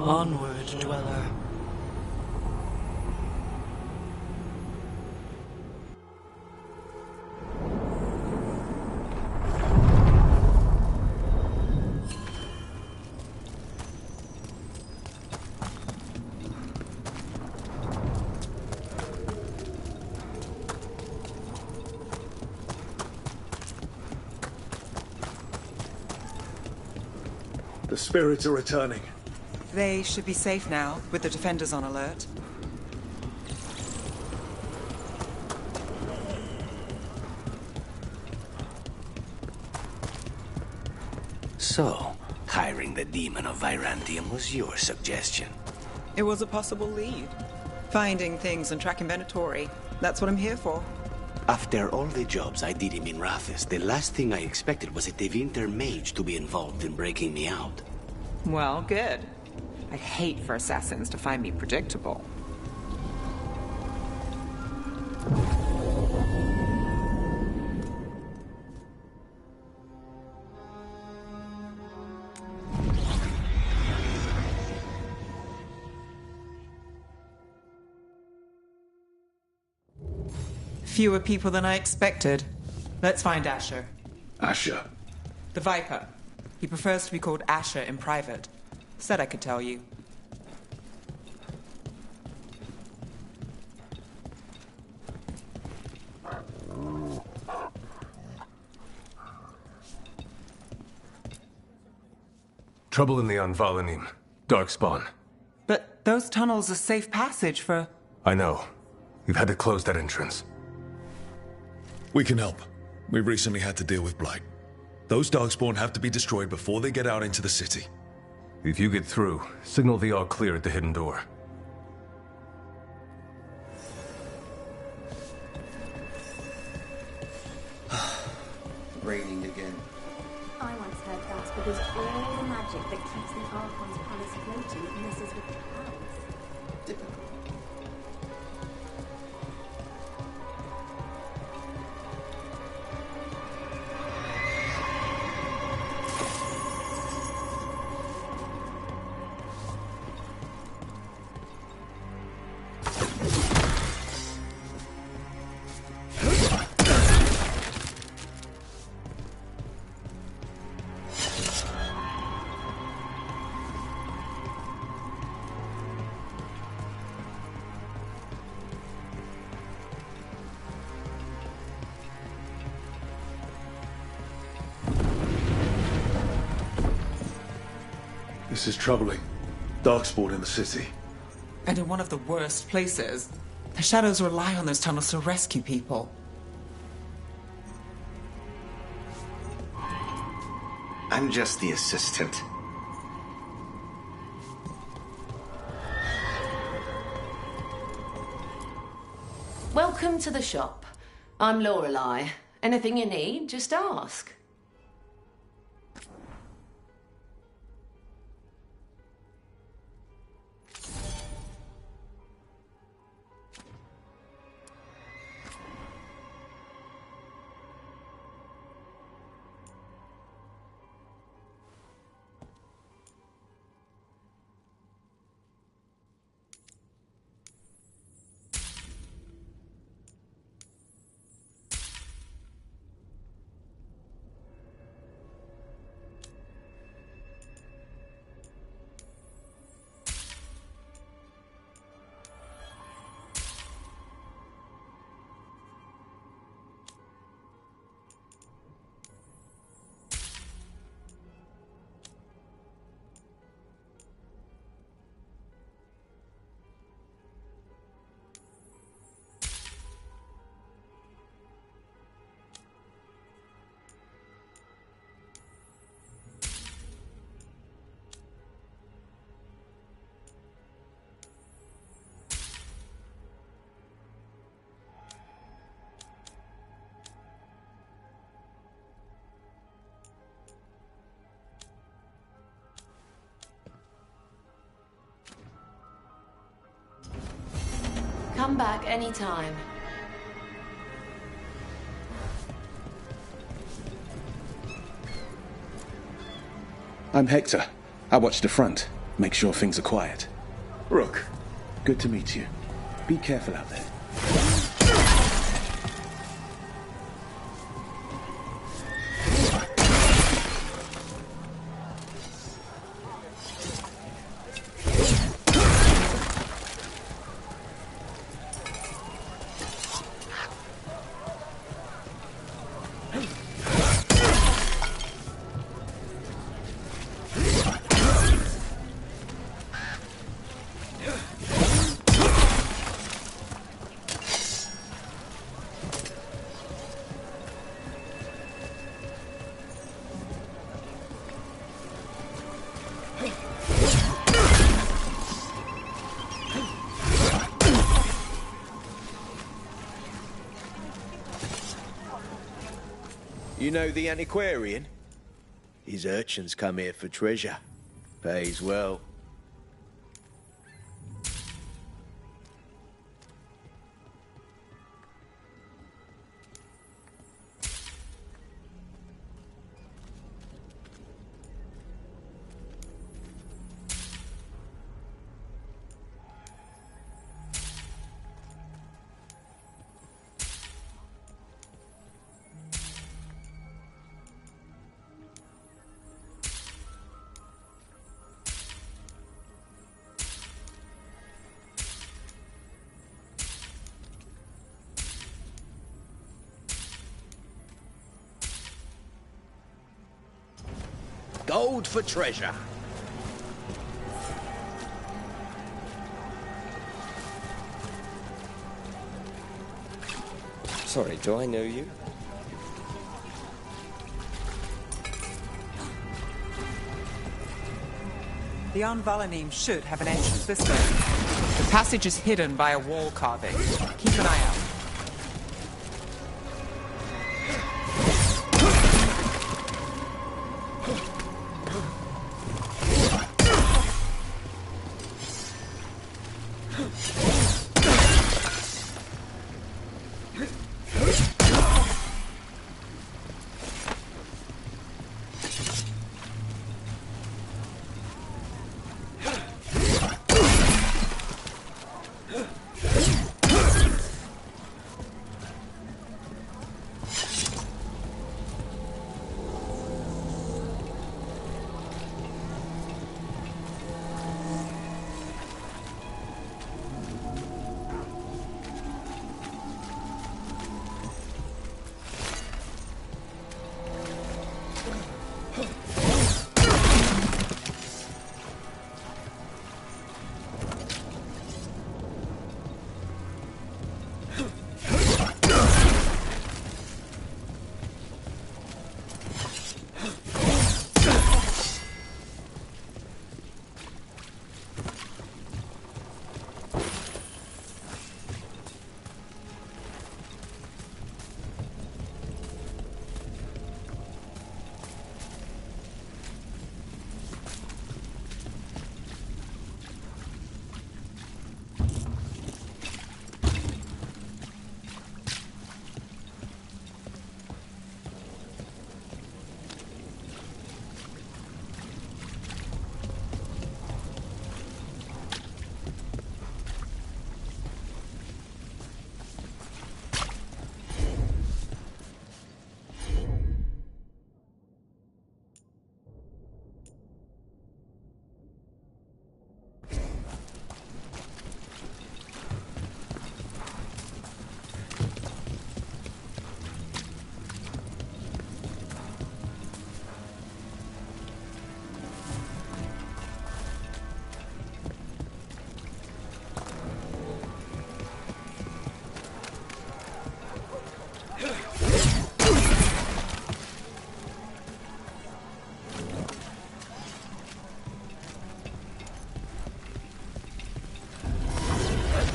Onward, dweller. The spirits are returning. They should be safe now, with the defenders on alert. So, hiring the demon of Virantium was your suggestion. It was a possible lead. Finding things and tracking Venatori. That's what I'm here for. After all the jobs I did in Minrathis, the last thing I expected was a Tevinter mage to be involved in breaking me out. Well, good. I'd hate for assassins to find me predictable. Fewer people than I expected. Let's find Asher. Asher. The Viper. He prefers to be called Asher in private. Said I could tell you. Trouble in the Anvalanim. Darkspawn. But those tunnels are safe passage for... I know. We've had to close that entrance. We can help. We recently had to deal with Blight. Those Darkspawn have to be destroyed before they get out into the city. If you get through, signal the all clear at the hidden door. Raining again. I once heard that's because all the magic that keeps the Archon's palace floating messes with the clouds. Typical. This is troubling. Darkspawn in the city. And in one of the worst places. The shadows rely on those tunnels to rescue people. I'm just the assistant. Welcome to the shop. I'm Lorelei. Anything you need, just ask. Come back anytime. I'm Hector. I watch the front. Make sure things are quiet. Rook, good to meet you. Be careful out there. You know the antiquarian? His urchins come here for treasure. Pays well. Gold for treasure. Sorry, do I know you? The Anvalanim should have an entrance this way. The passage is hidden by a wall carving. Keep an eye out.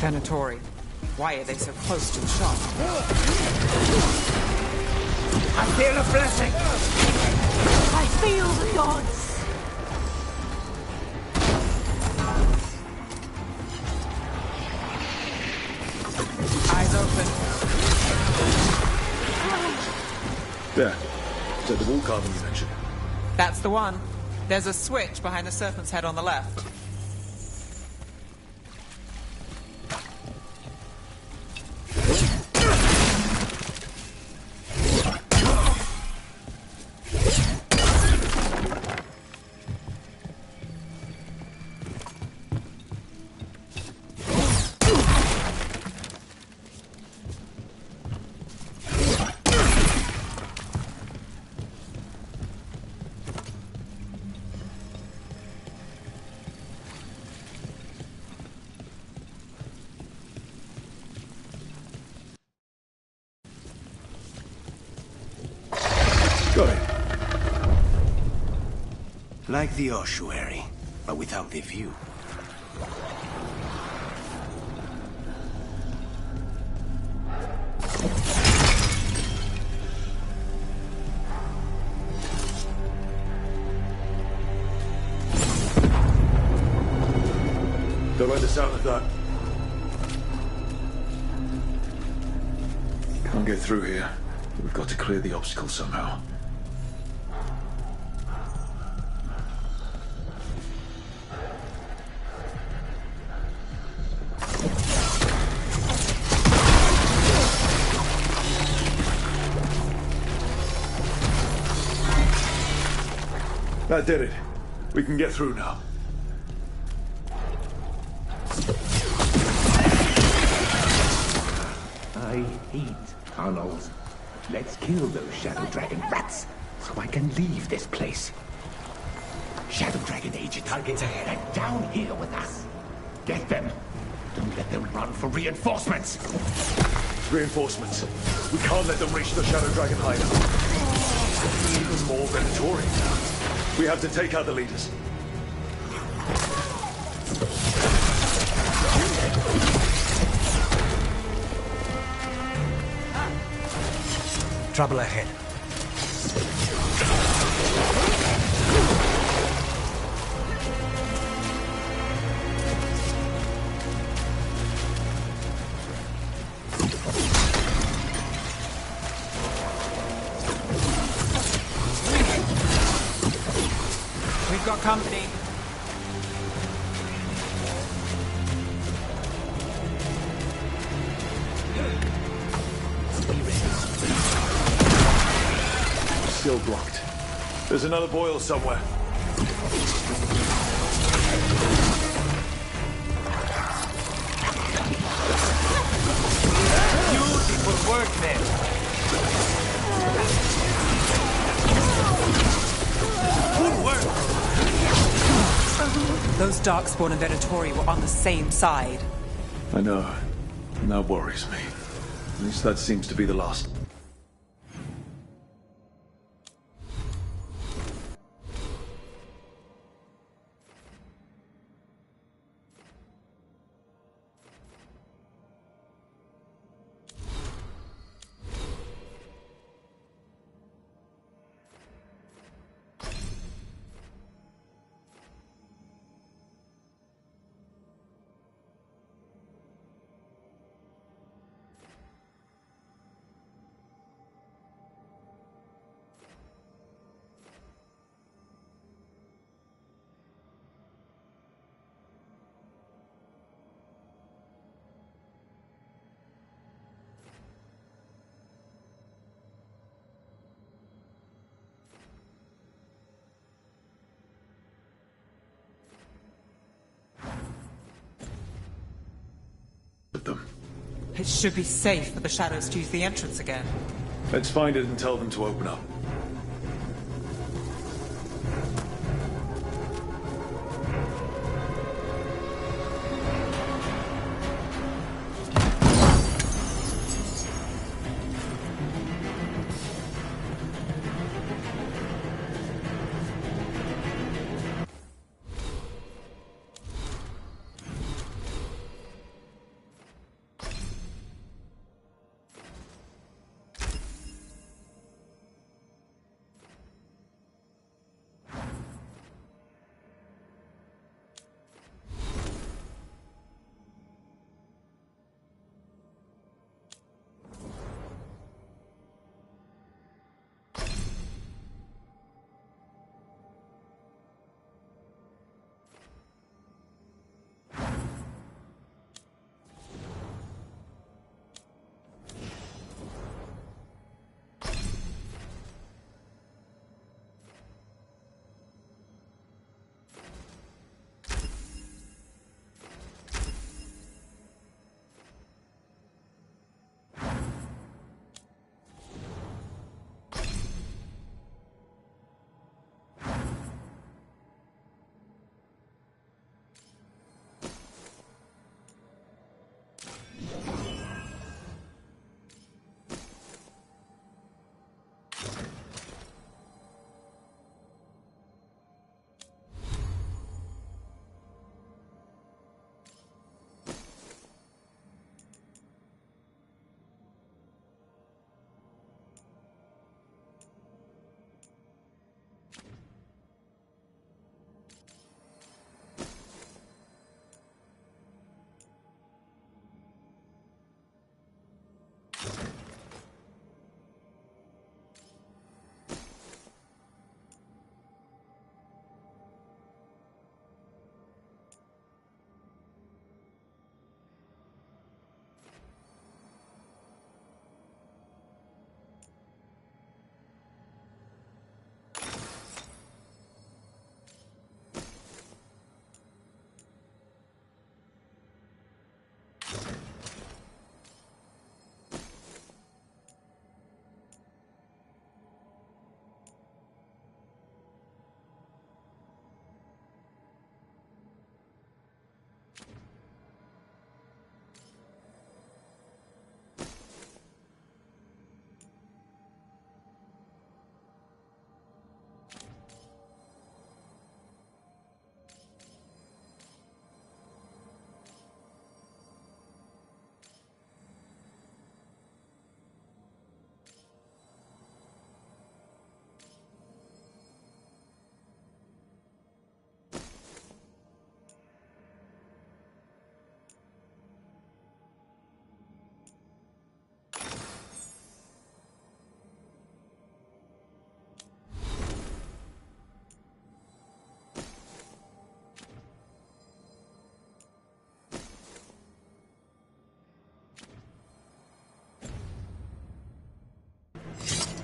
Venatori. Why are they so close to the shop? I feel a blessing! I feel the gods! Eyes open. There. Is that the wall carving you mentioned? That's the one. There's a switch behind the serpent's head on the left. Got it. Like the ossuary, but without the view. Don't like the sound of that. Can't get through here. We've got to clear the obstacle somehow. That did it. We can get through now. I hate tunnels. Let's kill those Shadow Dragon rats, so I can leave this place. Shadow Dragon agents, targets ahead, and down here with us. Get them. Don't let them run for reinforcements. Reinforcements. We can't let them reach the Shadow Dragon hideout. Even more Venatori. We have to take out the leaders. Trouble ahead. We've got company. Still blocked. There's another boil somewhere. Beautiful work, man. Good work. Those Darkspawn and Venatori were on the same side. I know. And that worries me. At least that seems to be the last. Them. It should be safe for the shadows to use the entrance again. Let's find it and tell them to open up.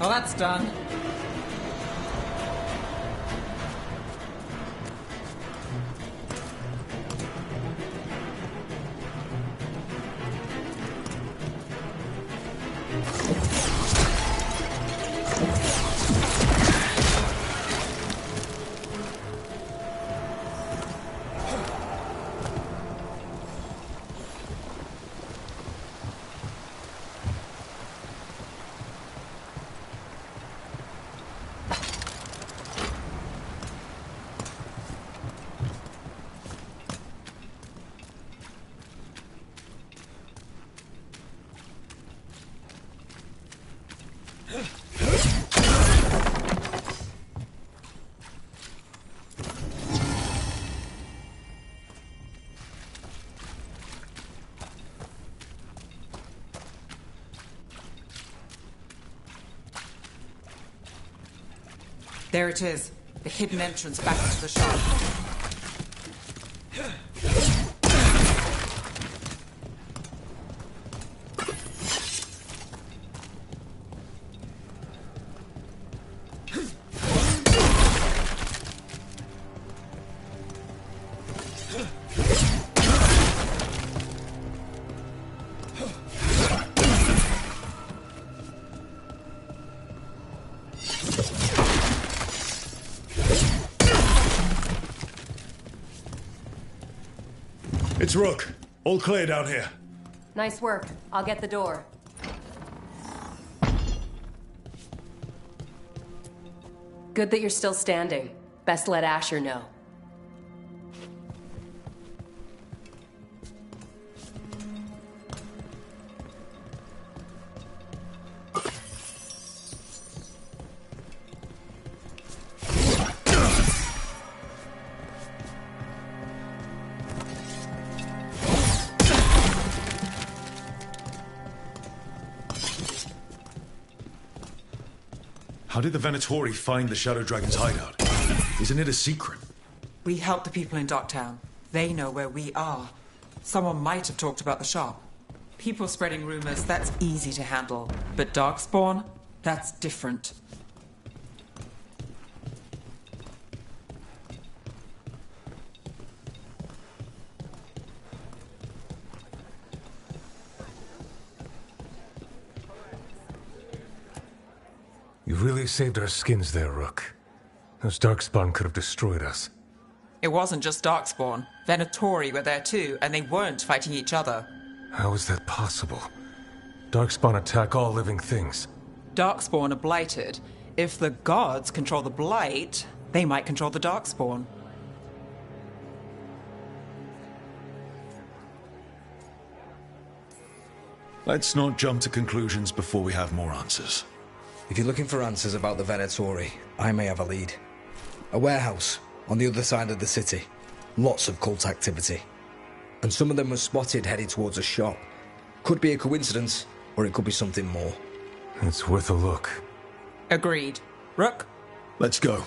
Well, that's done. There it is. The hidden entrance back into the shop. It's Rook. All clear down here. Nice work. I'll get the door. Good that you're still standing. Best let Asher know. How did the Venatori find the Shadow Dragon's hideout? Isn't it a secret? We help the people in Docktown. They know where we are. Someone might have talked about the shop. People spreading rumors, that's easy to handle. But Darkspawn, that's different. You really saved our skins there, Rook. Those Darkspawn could have destroyed us. It wasn't just Darkspawn. Venatori were there too, and they weren't fighting each other. How is that possible? Darkspawn attack all living things. Darkspawn are blighted. If the gods control the blight, they might control the Darkspawn. Let's not jump to conclusions before we have more answers. If you're looking for answers about the Venatori, I may have a lead. A warehouse on the other side of the city. Lots of cult activity. And some of them were spotted headed towards a shop. Could be a coincidence, or it could be something more. It's worth a look. Agreed. Rook? Let's go.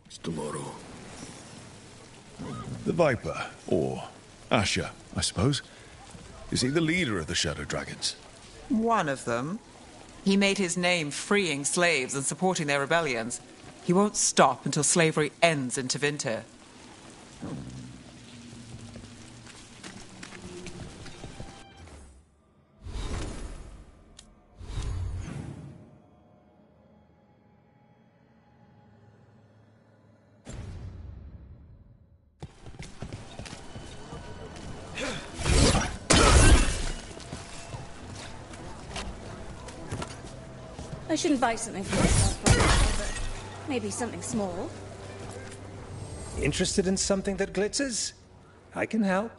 It's tomorrow. The Viper, or Asher, I suppose. Is he the leader of the Shadow Dragons? One of them. He made his name freeing slaves and supporting their rebellions. He won't stop until slavery ends in Tevinter. I shouldn't buy something for myself right now, but maybe something small. Interested in something that glitters? I can help.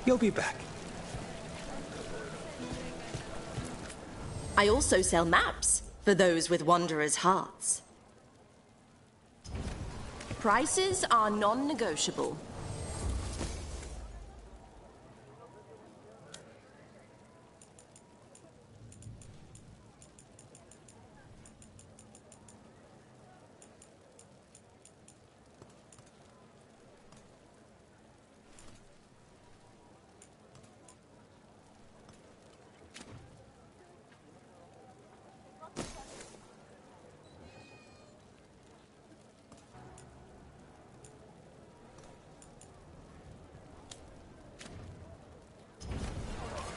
You'll be back. I also sell maps for those with wanderers' hearts. Prices are non-negotiable.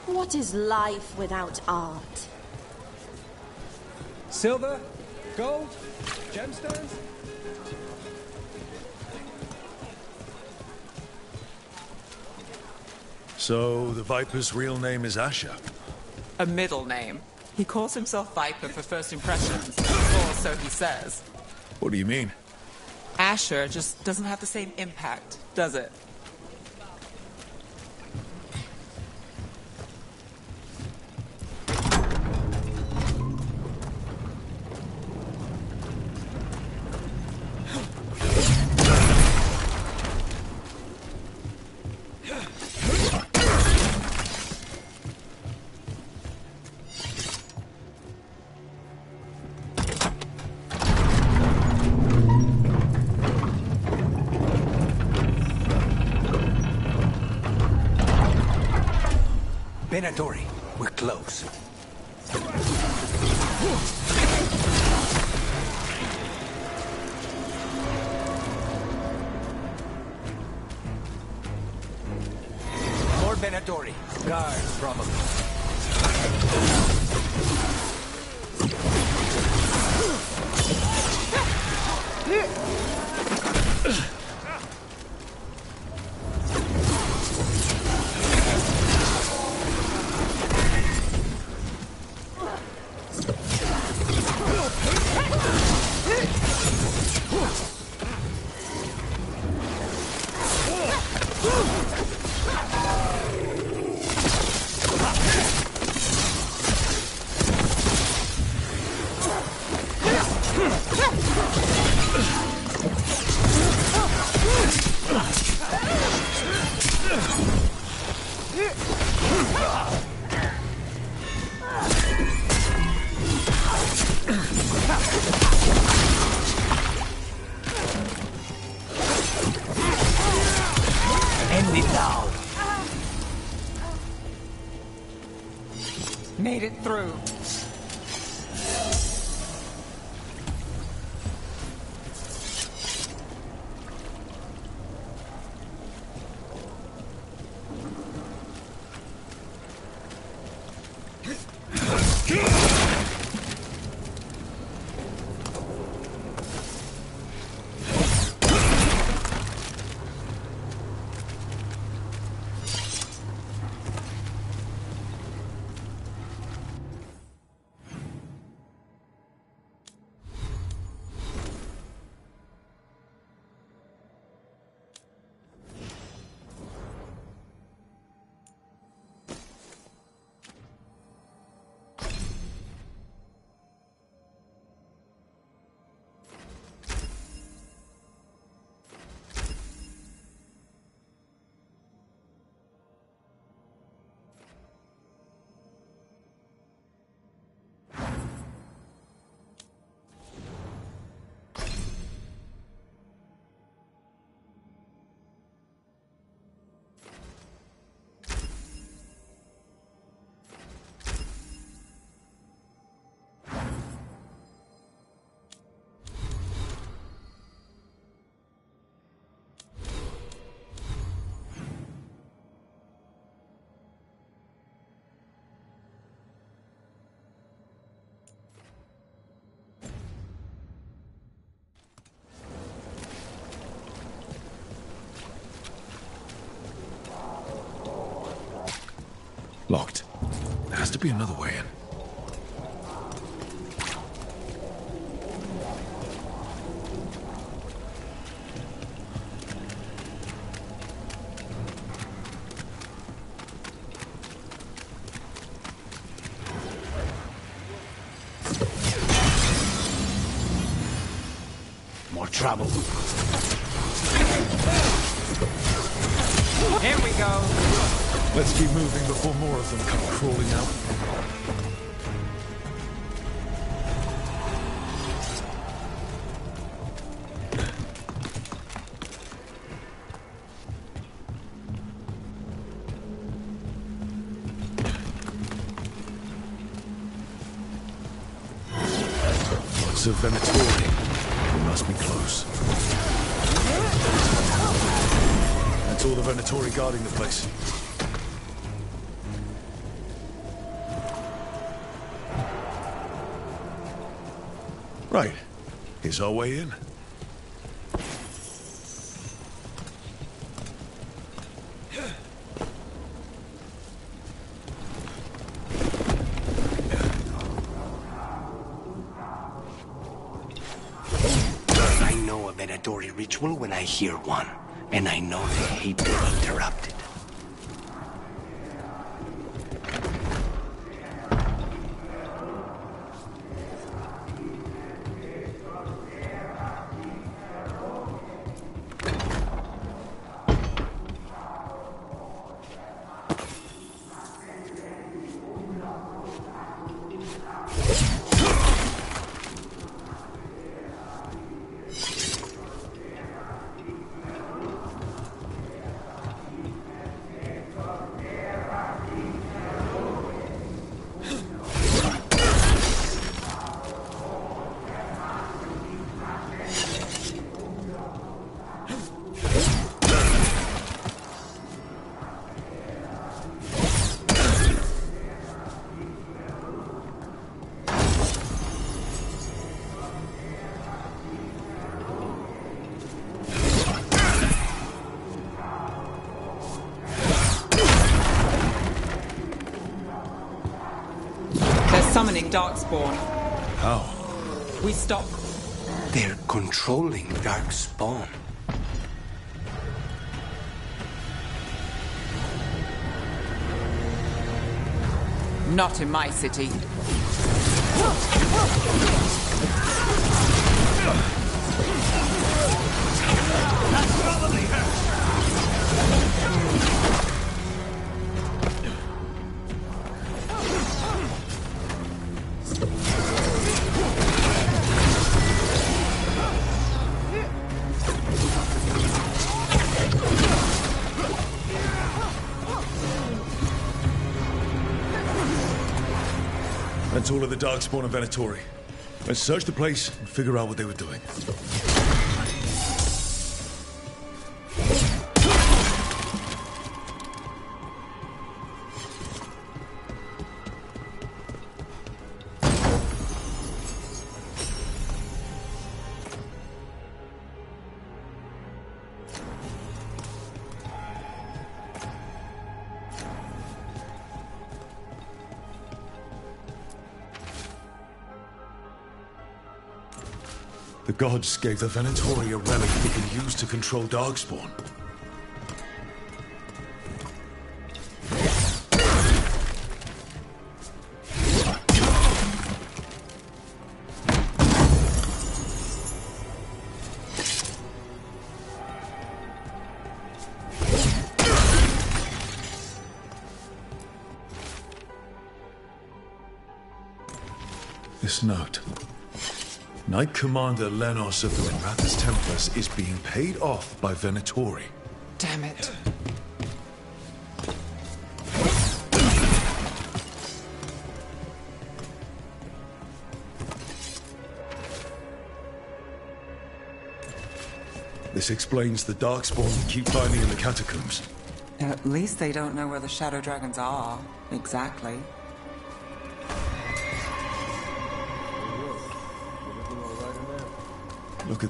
What is life without art? Silver? Gold? Gemstones? So, the Viper's real name is Asher? A middle name. He calls himself Viper for first impressions, or so he says. What do you mean? Asher just doesn't have the same impact, does it? Venatori, we're close. More Venatori. Guards, probably. End it now. Made it through. Locked. There has to be another way in. More trouble. Here we go. Let's keep moving before more of them come crawling out. Lots of Venatori. We must be close. That's all the Venatori guarding the place. Right. Here's our way in. I know a Venatori ritual when I hear one, and I know they hate being interrupted. Summoning Darkspawn. How? We stop. They're controlling Darkspawn. Not in my city. That's probably her. That's all of the Darkspawn and Venatori. Let's search the place and figure out what they were doing. The gods gave the Venatori a relic they could use to control Darkspawn. This note. Knight Commander Lenos of the Minrathous Templars is being paid off by Venatori. Damn it. This explains the Darkspawn we keep finding in the catacombs. At least they don't know where the Shadow Dragons are. Exactly. Look at...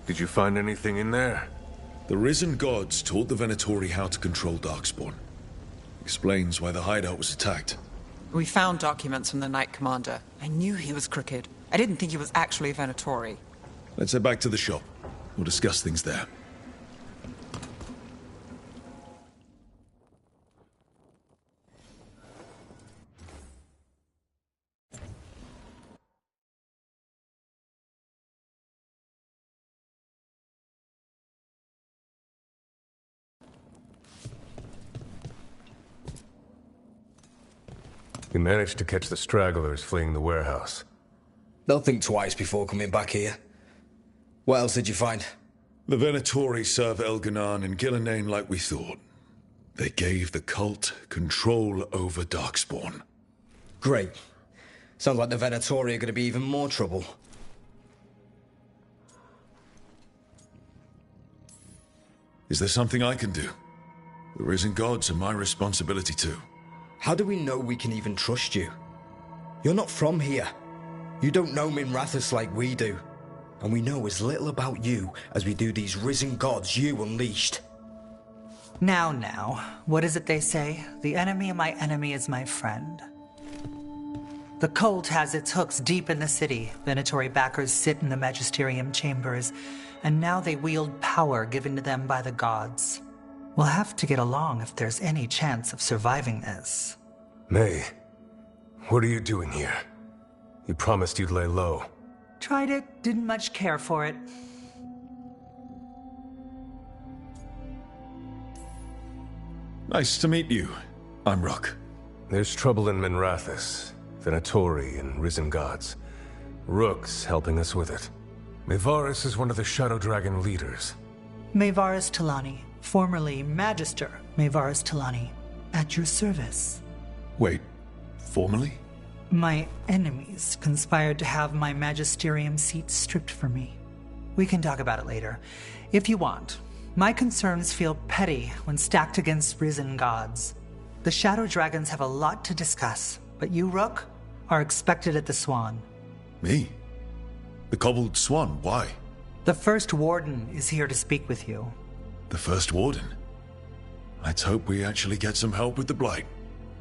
Did you find anything in there? The risen gods taught the Venatori how to control Darkspawn. Explains why the hideout was attacked. We found documents from the Knight Commander. I knew he was crooked. I didn't think he was actually a Venatori. Let's head back to the shop. We'll discuss things there. You managed to catch the stragglers fleeing the warehouse. They'll think twice before coming back here. What else did you find? The Venatori serve Elganan and Gillenane like we thought. They gave the cult control over Darkspawn. Great. Sounds like the Venatori are going to be even more trouble. Is there something I can do? The risen gods are my responsibility too. How do we know we can even trust you? You're not from here. You don't know Minrathous like we do. And we know as little about you as we do these risen gods you unleashed. Now, what is it they say? The enemy of my enemy is my friend. The cult has its hooks deep in the city. Venatori backers sit in the magisterium chambers, and now they wield power given to them by the gods. We'll have to get along if there's any chance of surviving this. May, what are you doing here? You promised you'd lay low. Tried it, didn't much care for it. Nice to meet you. I'm Rook. There's trouble in Minrathous, Venatori and risen gods. Rook's helping us with it. Mayvarus is one of the Shadow Dragon leaders. Mayvarus Talani, formerly Magister Mayvarus Talani, at your service. Wait, formally? My enemies conspired to have my magisterium seat stripped from me. We can talk about it later, if you want. My concerns feel petty when stacked against risen gods. The Shadow Dragons have a lot to discuss, but you, Rook, are expected at the Swan. Me? The Cobbled Swan, why? The First Warden is here to speak with you. The First Warden? Let's hope we actually get some help with the Blight.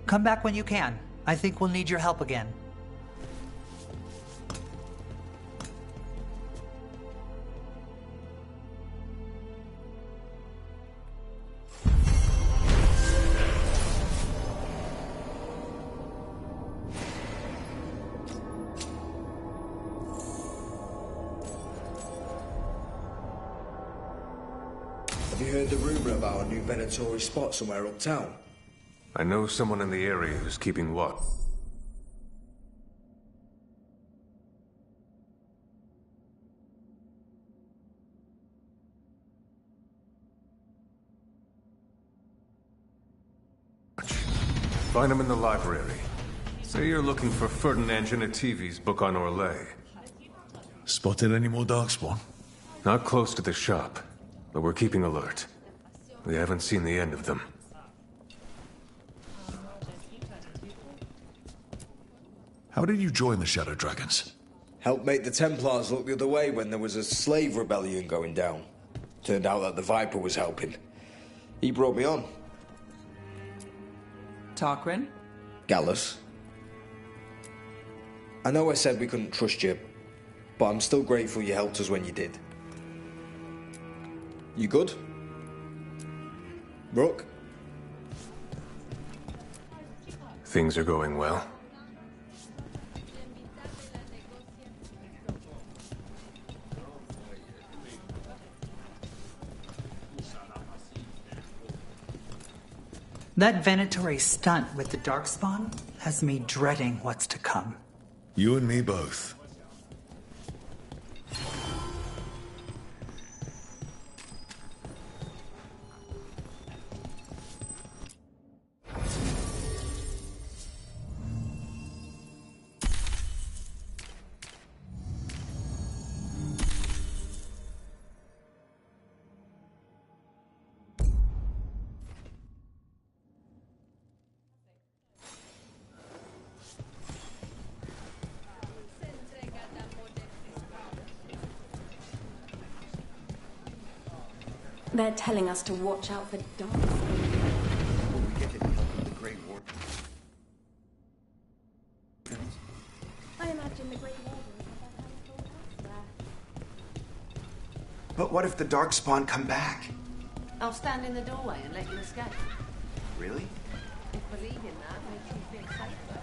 Come back when you can. I think we'll need your help again. Have you heard the rumor about a new Venatori spot somewhere uptown? I know someone in the area who's keeping watch. Find him in the library. Say you're looking for Ferdinand Genetivi's book on Orlais. Spotted any more Darkspawn? Not close to the shop, but we're keeping alert. We haven't seen the end of them. How did you join the Shadow Dragons? Helped make the Templars look the other way when there was a slave rebellion going down. Turned out that the Viper was helping. He brought me on. Tarquin? Gallus. I know I said we couldn't trust you, but I'm still grateful you helped us when you did. You good? Rook? Things are going well. That Venatori stunt with the Darkspawn has me dreading what's to come. You and me both. They're telling us to watch out for dogs. Before we get any help from the Grey Ward. I imagine the Grey Wardens have that kind of house there. But what if the Darkspawn come back? I'll stand in the doorway and let you escape. Really? If believing that makes you feel safer.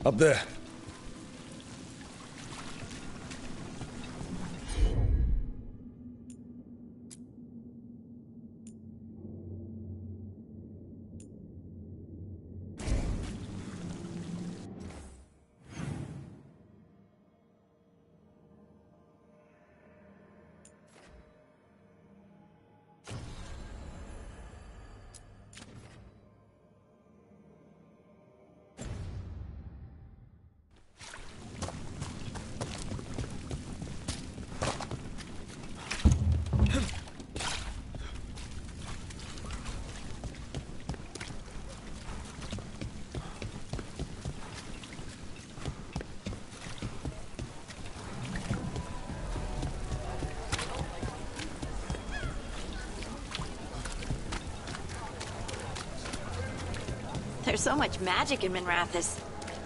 Up there. There's so much magic in Minrathous.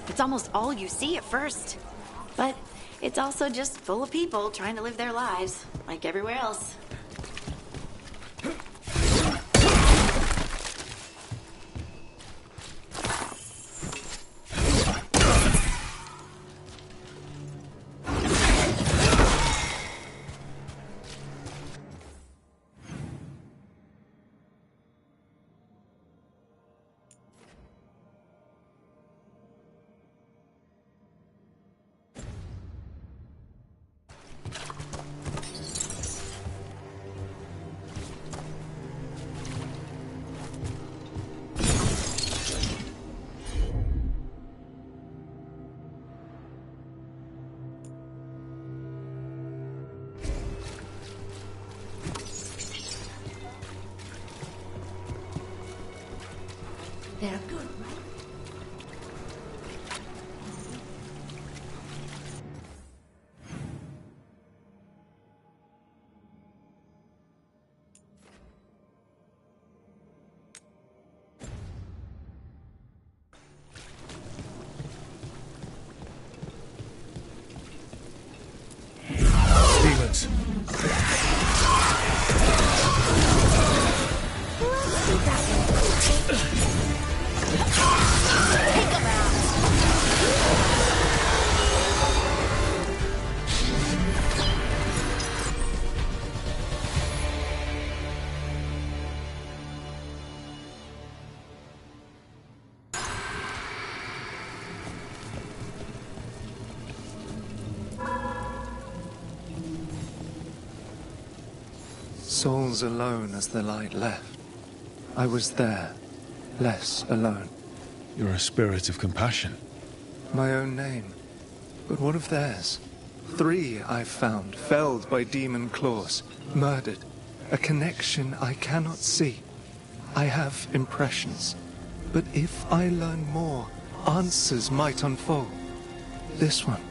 It's almost all you see at first. But it's also just full of people trying to live their lives, like everywhere else. They're good, right? Demons. Souls alone as the light left. I was there, less alone. You're a spirit of compassion. My own name. But what of theirs? 3 I've found, felled by demon claws, murdered. A connection I cannot see. I have impressions. But if I learn more, answers might unfold. This one,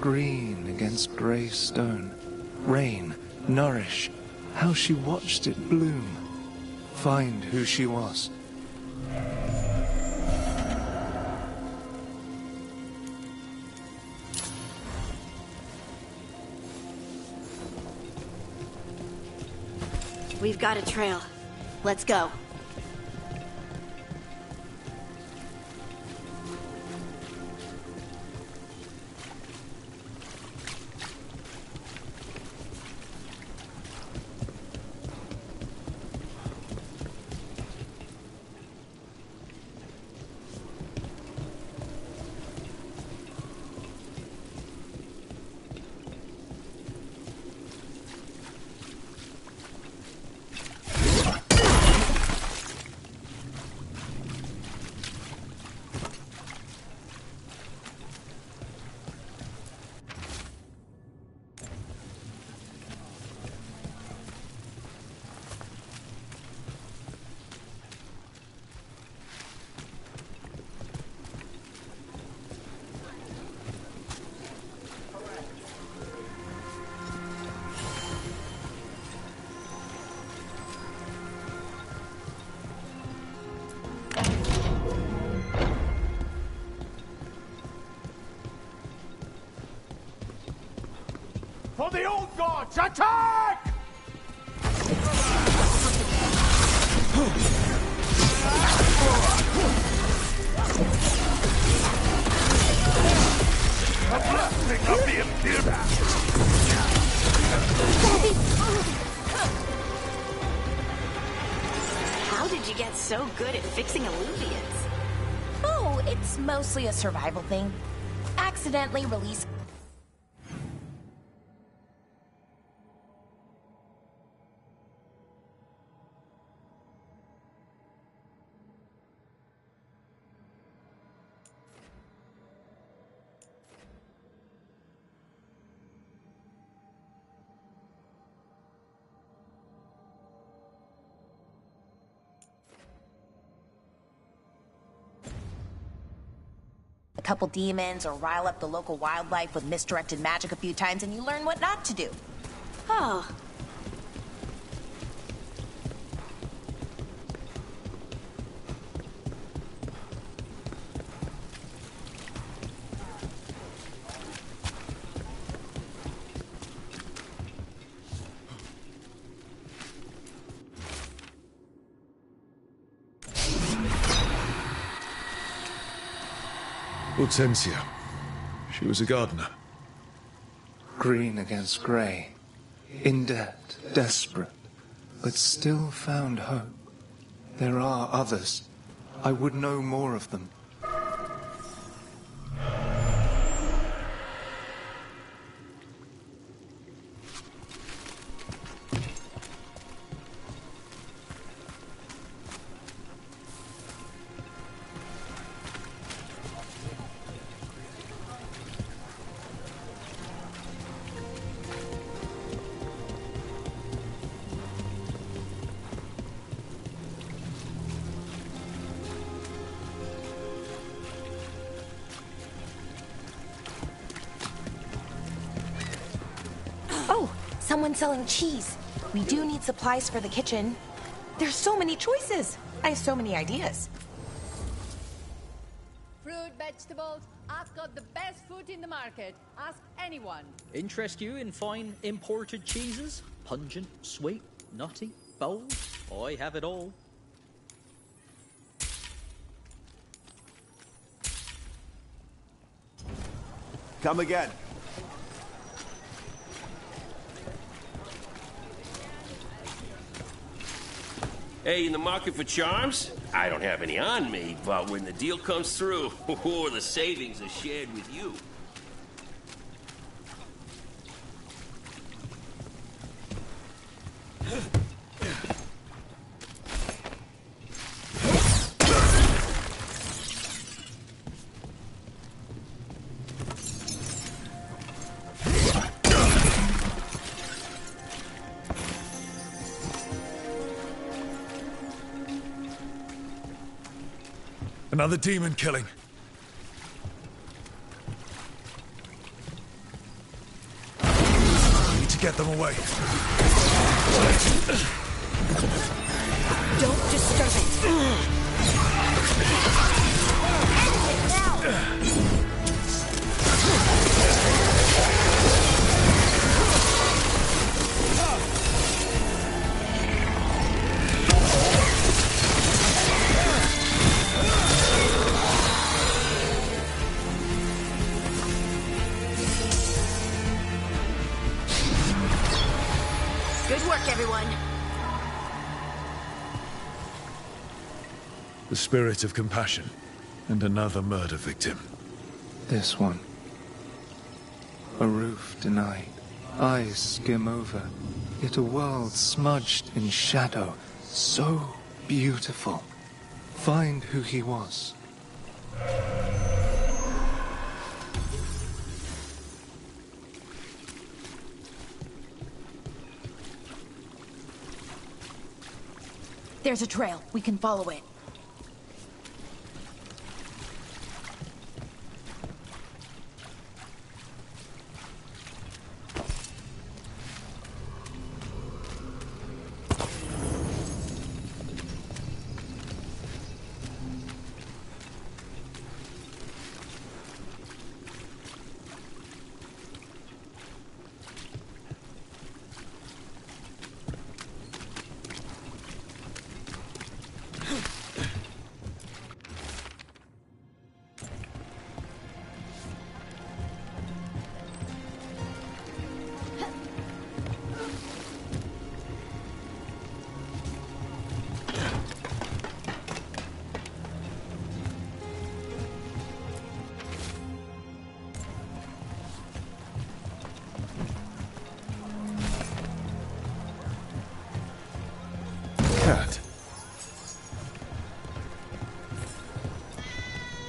green against grey stone. Rain, nourish. How she watched it bloom. Find who she was. We've got a trail. Let's go. For the old gods, attack! A blessing of the Imperium! How did you get so good at fixing illuvians? Oh, it's mostly a survival thing. Accidentally release. Couple demons or rile up the local wildlife with misdirected magic a few times and you learn what not to do. Oh. Hortensia. She was a gardener. Green against grey. In debt, desperate, but still found hope. There are others. I would know more of them. Someone selling cheese. We do need supplies for the kitchen. There's so many choices. I have so many ideas. Fruit, vegetables. I've got the best food in the market. Ask anyone. Interest you in fine imported cheeses? Pungent, sweet, nutty, bold? I have it all. Come again. Hey, in the market for charms? I don't have any on me, but when the deal comes through, the savings are shared with you. Another demon killing. We need to get them away. Don't disturb it. Good work, everyone. The spirit of compassion. And another murder victim. This one. A roof denied. Eyes skim over. Yet a world smudged in shadow. So beautiful. Find who he was. There's a trail. We can follow it.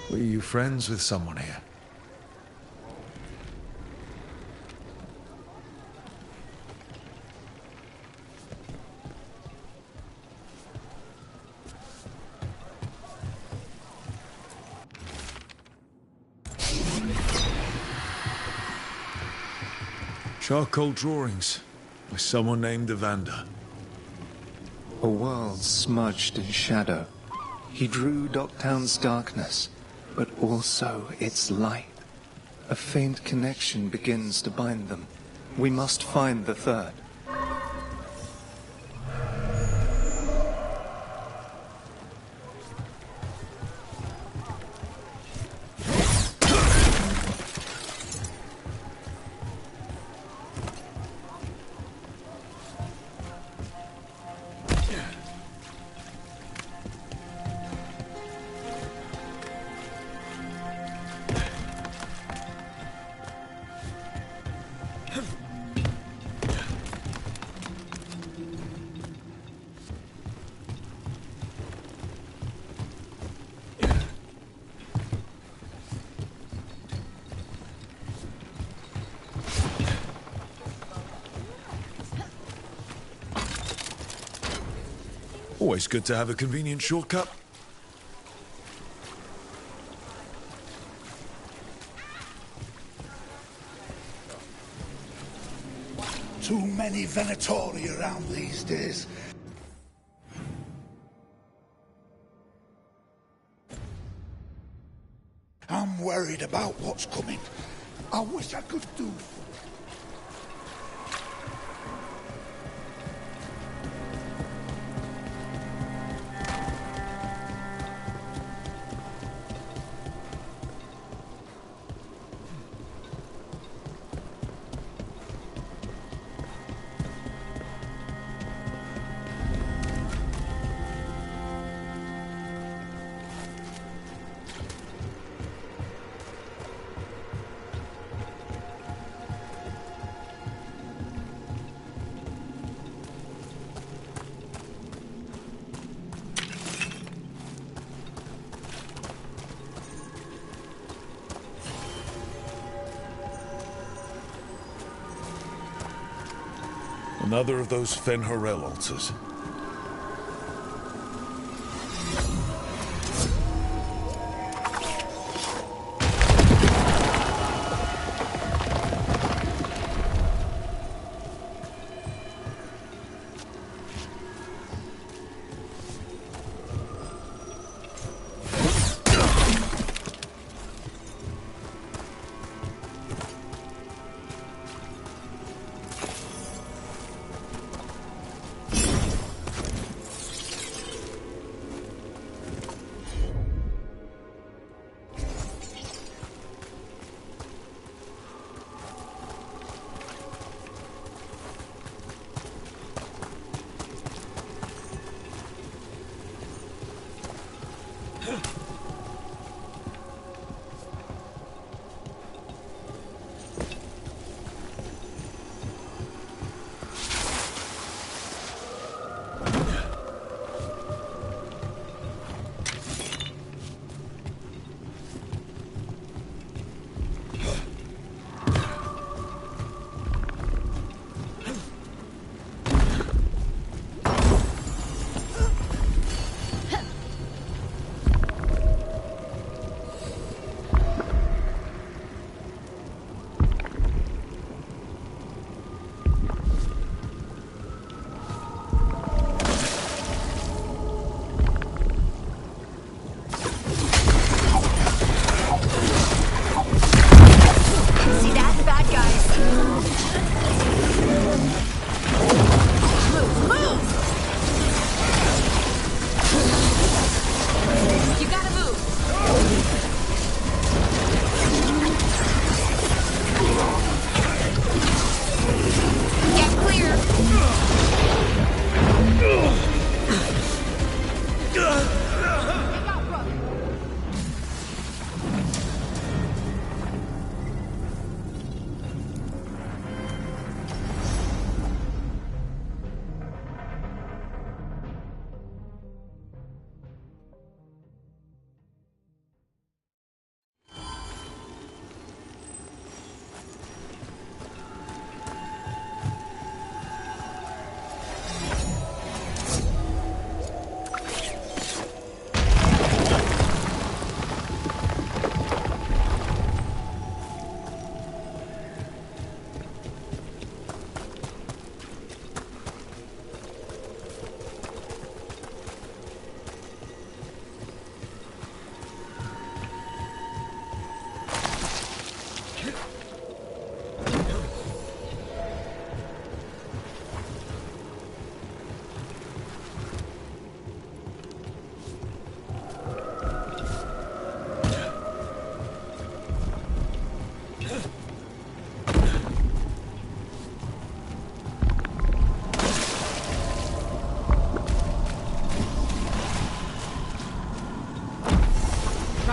Were you friends with someone here? Charcoal drawings by someone named Evander. A world smudged in shadow. He drew Docktown's darkness, but also its light. A faint connection begins to bind them. We must find the third. Always good to have a convenient shortcut. Too many Venatori around these days. I'm worried about what's coming. I wish I could do. Another of those Fen'Harel altars.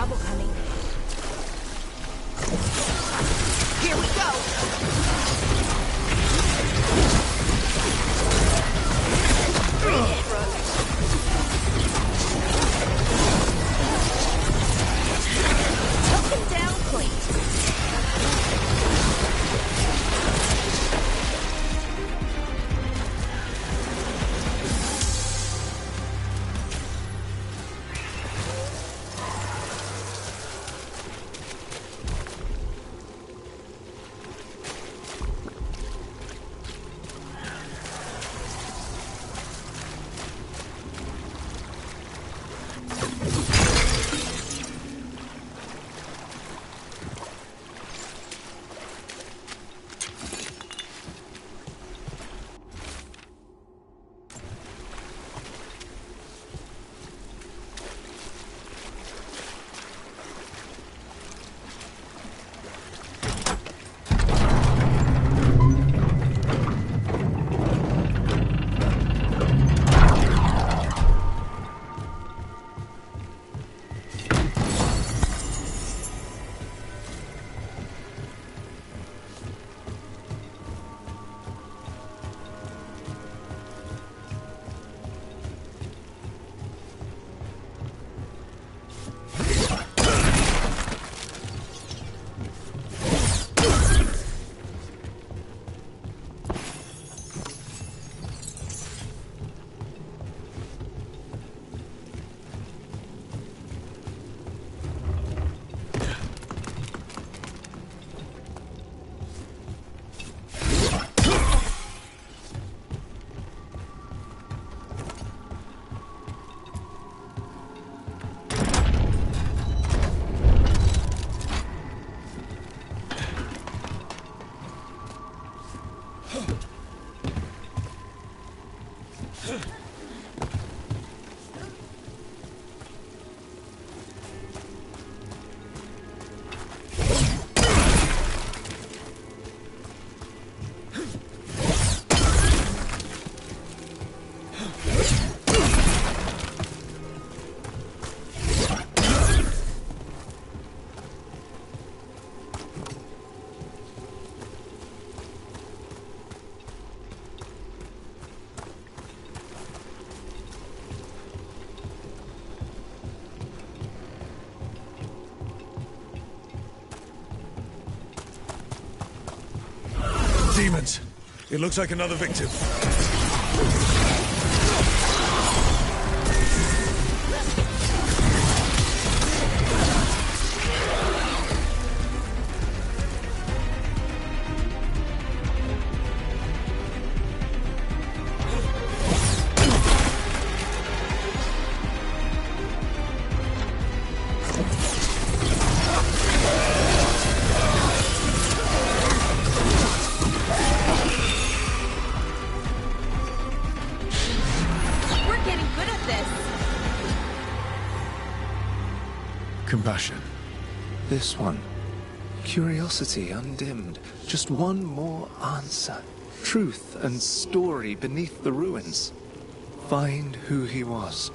trouble coming. Here we go! Bring it, Rook. Took him down, please. Demons! It looks like another victim. Compassion. This one. Curiosity undimmed. Just one more answer. Truth and story beneath the ruins. Find who he was.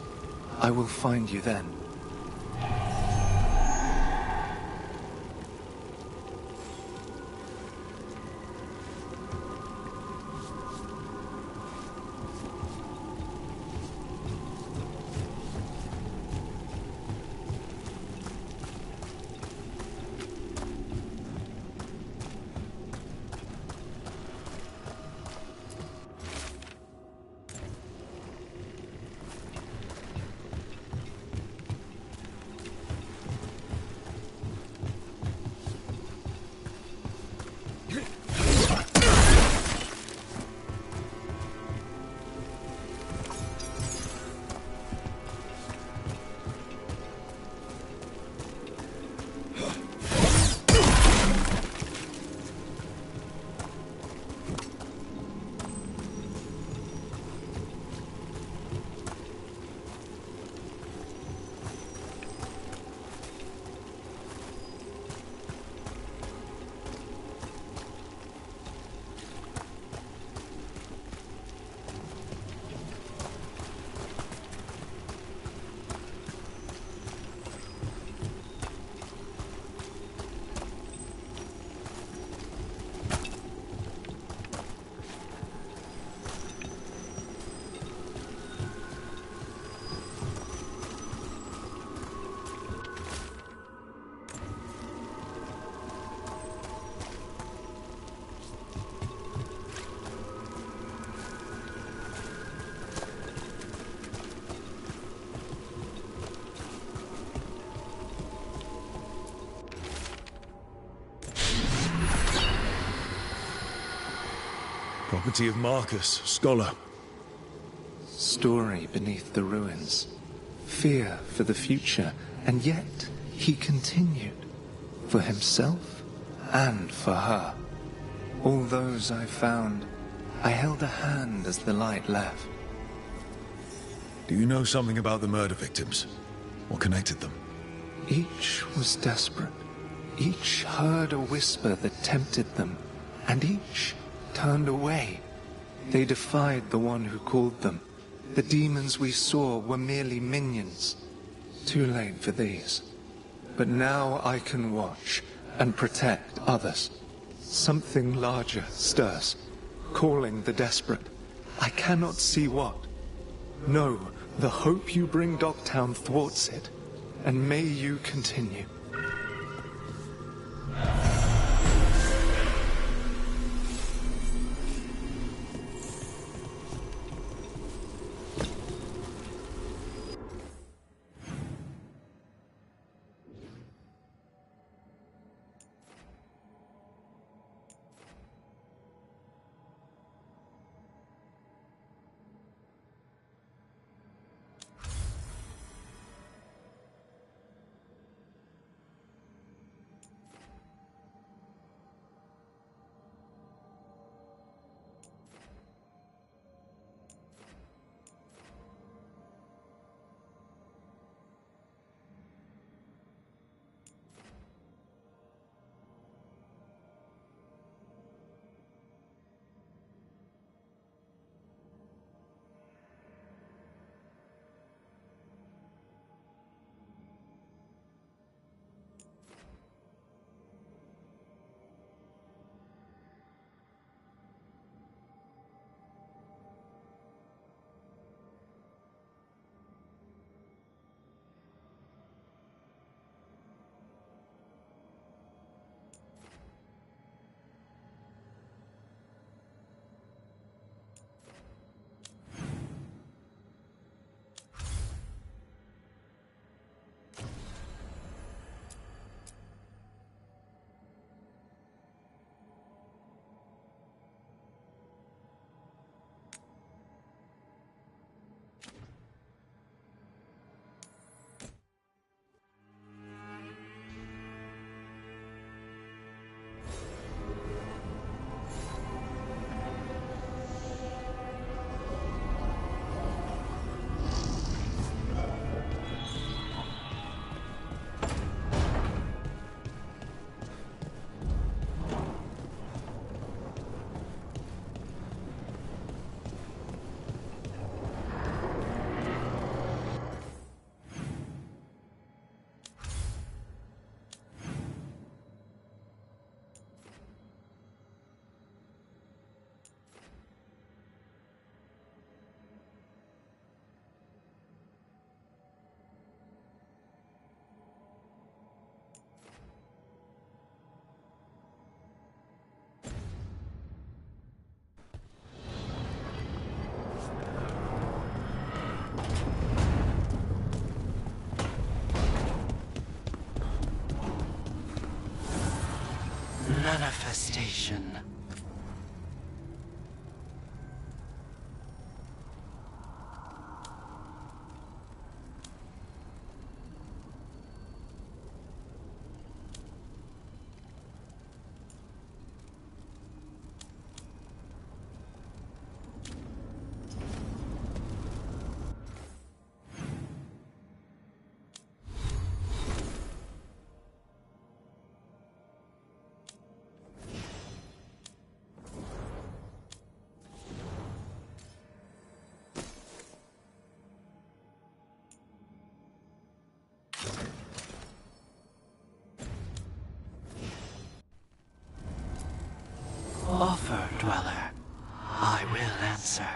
I will find you then. Property of Marcus, scholar. Story beneath the ruins. Fear for the future, and yet he continued. For himself and for her. All those I found, I held a hand as the light left. Do you know something about the murder victims? What connected them? Each was desperate. Each heard a whisper that tempted them, and each turned away. They defied the one who called them. The demons we saw were merely minions. Too late for these. But now I can watch and protect others. Something larger stirs, calling the desperate. I cannot see what. No, the hope you bring Dogtown thwarts it, and may you continue. Manifestation. Offer, Dweller. I will answer.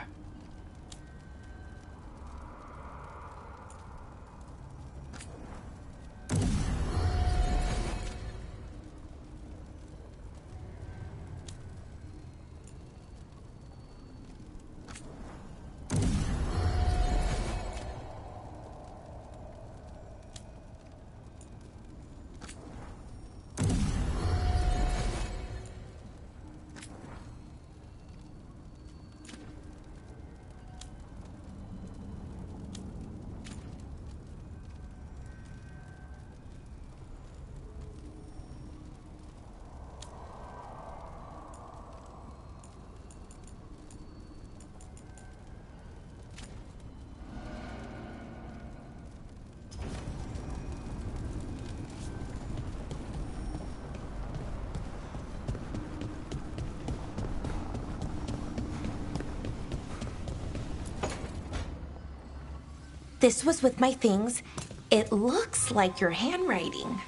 this was with my things. It looks like your handwriting.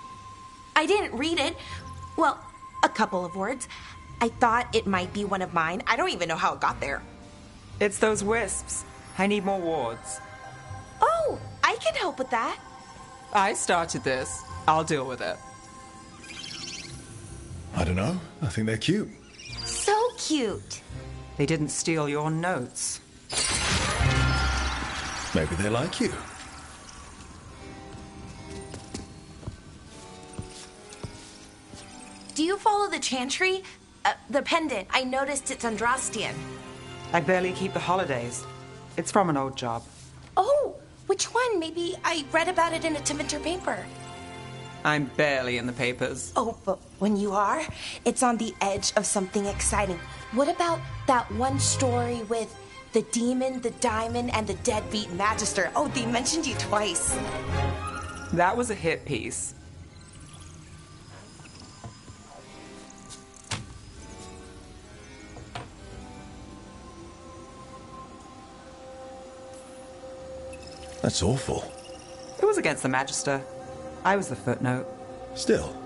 I didn't read it. Well, a couple of words. I thought it might be one of mine. I don't even know how it got there. It's those wisps. I need more wards. Oh, I can help with that. I started this. I'll deal with it. I don't know. I think they're cute. So cute. They didn't steal your notes. Maybe they like you. Do you follow the chantry? The pendant. I noticed it's Andrastian. I barely keep the holidays. It's from an old job. Oh, which one? Maybe I read about it in a Timenter paper. I'm barely in the papers. Oh, but when you are, it's on the edge of something exciting. What about that one story with the demon, the diamond, and the deadbeat magister? Oh, they mentioned you twice. That was a hit piece. That's awful. It was against the magister. I was the footnote. Still.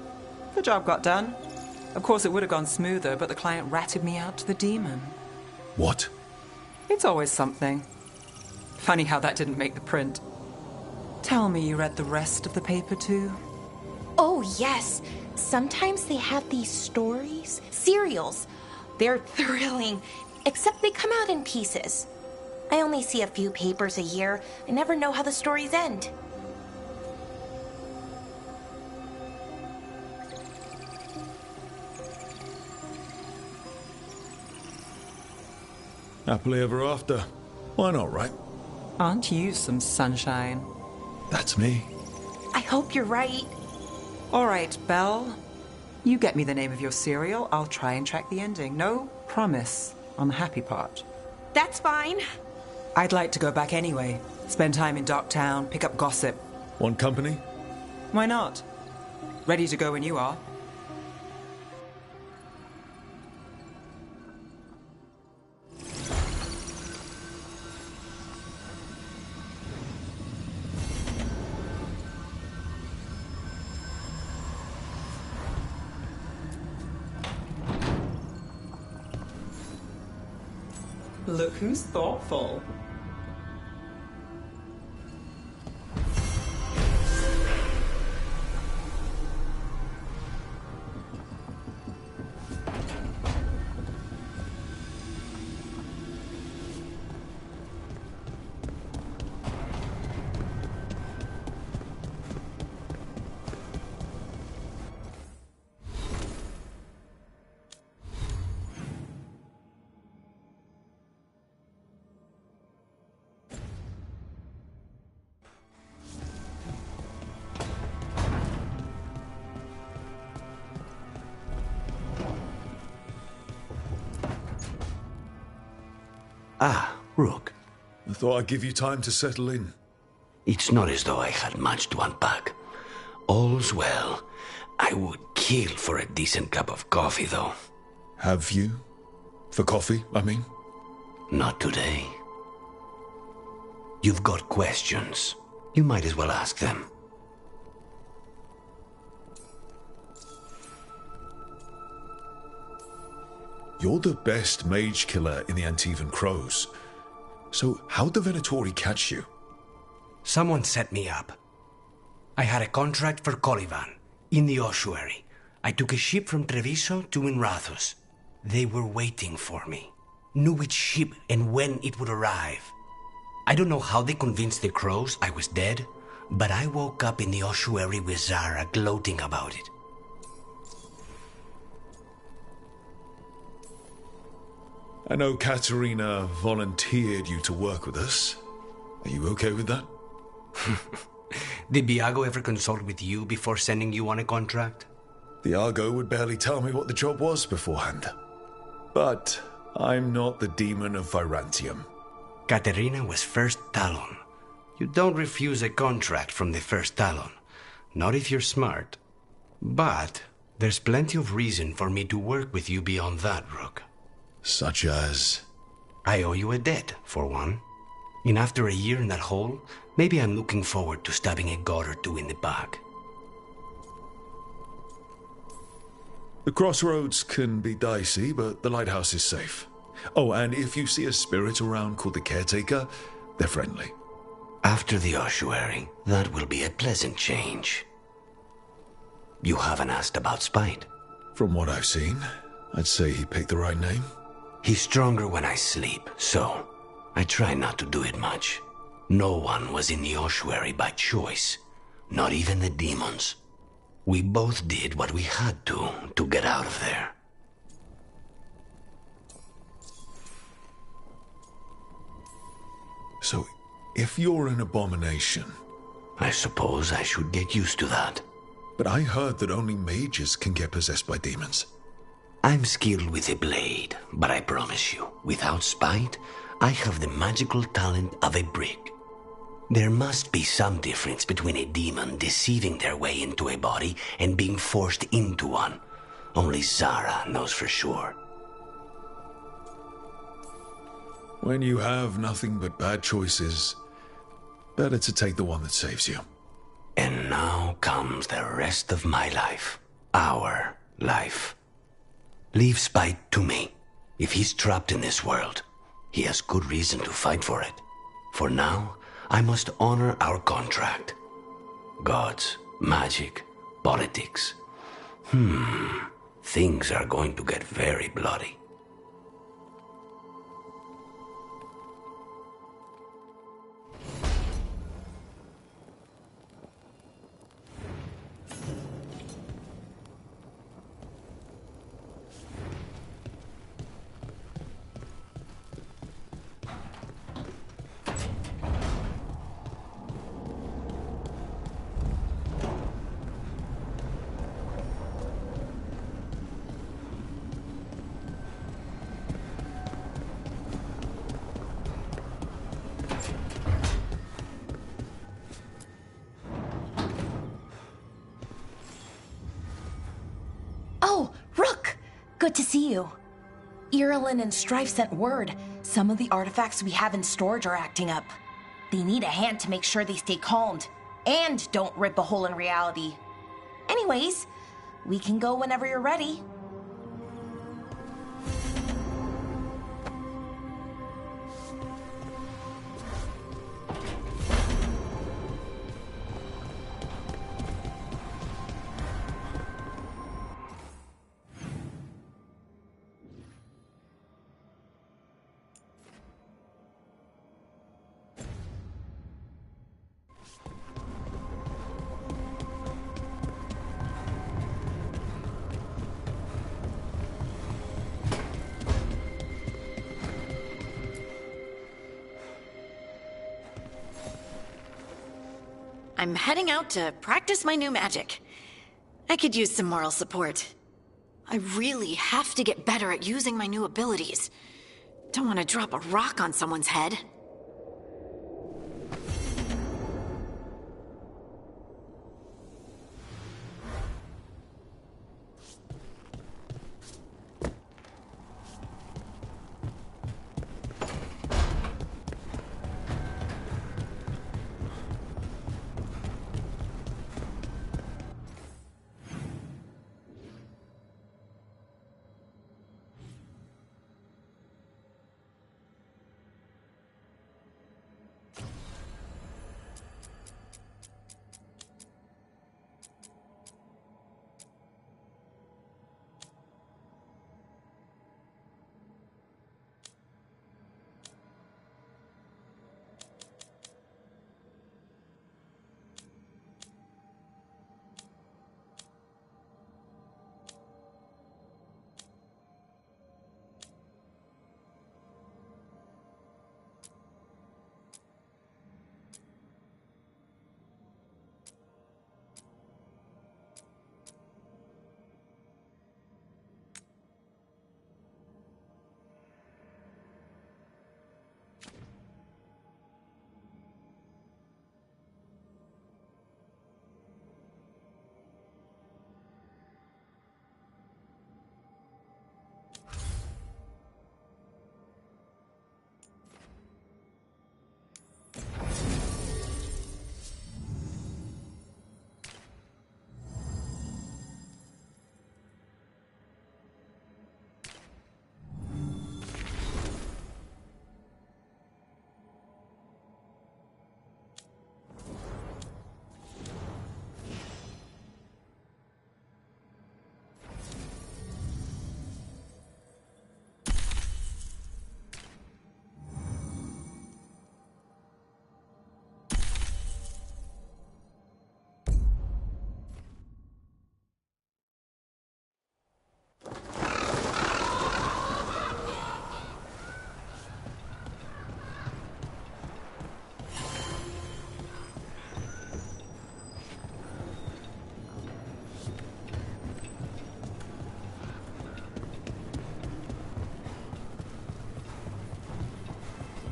The job got done. Of course, it would have gone smoother, but the client ratted me out to the demon. What? It's always something. Funny how that didn't make the print. Tell me you read the rest of the paper, too? Oh, yes. Sometimes they have these stories, serials. They're thrilling, except they come out in pieces. I only see a few papers a year. I never know how the stories end. Happily ever after. Why not, right? Aren't you some sunshine? That's me. I hope you're right. All right, Belle. You get me the name of your cereal. I'll try and track the ending. No promise on the happy part. That's fine. I'd like to go back anyway. Spend time in Docktown, pick up gossip. Want company? Why not? Ready to go when you are. Look who's thoughtful. Ah, Rook. I thought I'd give you time to settle in. It's not as though I had much to unpack. All's well. I would kill for a decent cup of coffee, though. Have you? For coffee, I mean? Not today. You've got questions. You might as well ask them. You're the best mage killer in the Antivan Crows. So how'd the Venatori catch you? Someone set me up. I had a contract for Colivan, in the ossuary. I took a ship from Treviso to Minrathus. They were waiting for me. Knew which ship and when it would arrive. I don't know how they convinced the Crows I was dead, but I woke up in the ossuary with Zara gloating about it. I know Katerina volunteered you to work with us. Are you okay with that? Did Biago ever consult with you before sending you on a contract? Biago would barely tell me what the job was beforehand. But I'm not the demon of Virantium. Katerina was First Talon. You don't refuse a contract from the First Talon. Not if you're smart. But there's plenty of reason for me to work with you beyond that, Rook. Such as? I owe you a debt, for one. And after a year in that hole, Maybe I'm looking forward to stabbing a god or two in the back. The crossroads can be dicey, but the lighthouse is safe. Oh, and if you see a spirit around called the Caretaker, they're friendly. After the ossuary, that will be a pleasant change. You haven't asked about Spite. From what I've seen, I'd say he picked the right name. He's stronger when I sleep, so I try not to do it much. No one was in the ossuary by choice, not even the demons. We both did what we had to get out of there. So, if you're an abomination... I suppose I should get used to that. But I heard that only mages can get possessed by demons. I'm skilled with a blade, but I promise you, without Spite, I have the magical talent of a brick. There must be some difference between a demon deceiving their way into a body and being forced into one. Only Zara knows for sure. When you have nothing but bad choices, better to take the one that saves you. And now comes the rest of my life. Our life. Leave Spite to me. If he's trapped in this world, he has good reason to fight for it. For now, I must honor our contract. Gods, magic, politics. Things are going to get very bloody. Oh, Rook! Good to see you. Irulan and Strife sent word. Some of the artifacts we have in storage are acting up. They need a hand to make sure they stay calmed. And don't rip a hole in reality. Anyways, we can go whenever you're ready. I'm heading out to practice my new magic. I could use some moral support. I really have to get better at using my new abilities. Don't want to drop a rock on someone's head.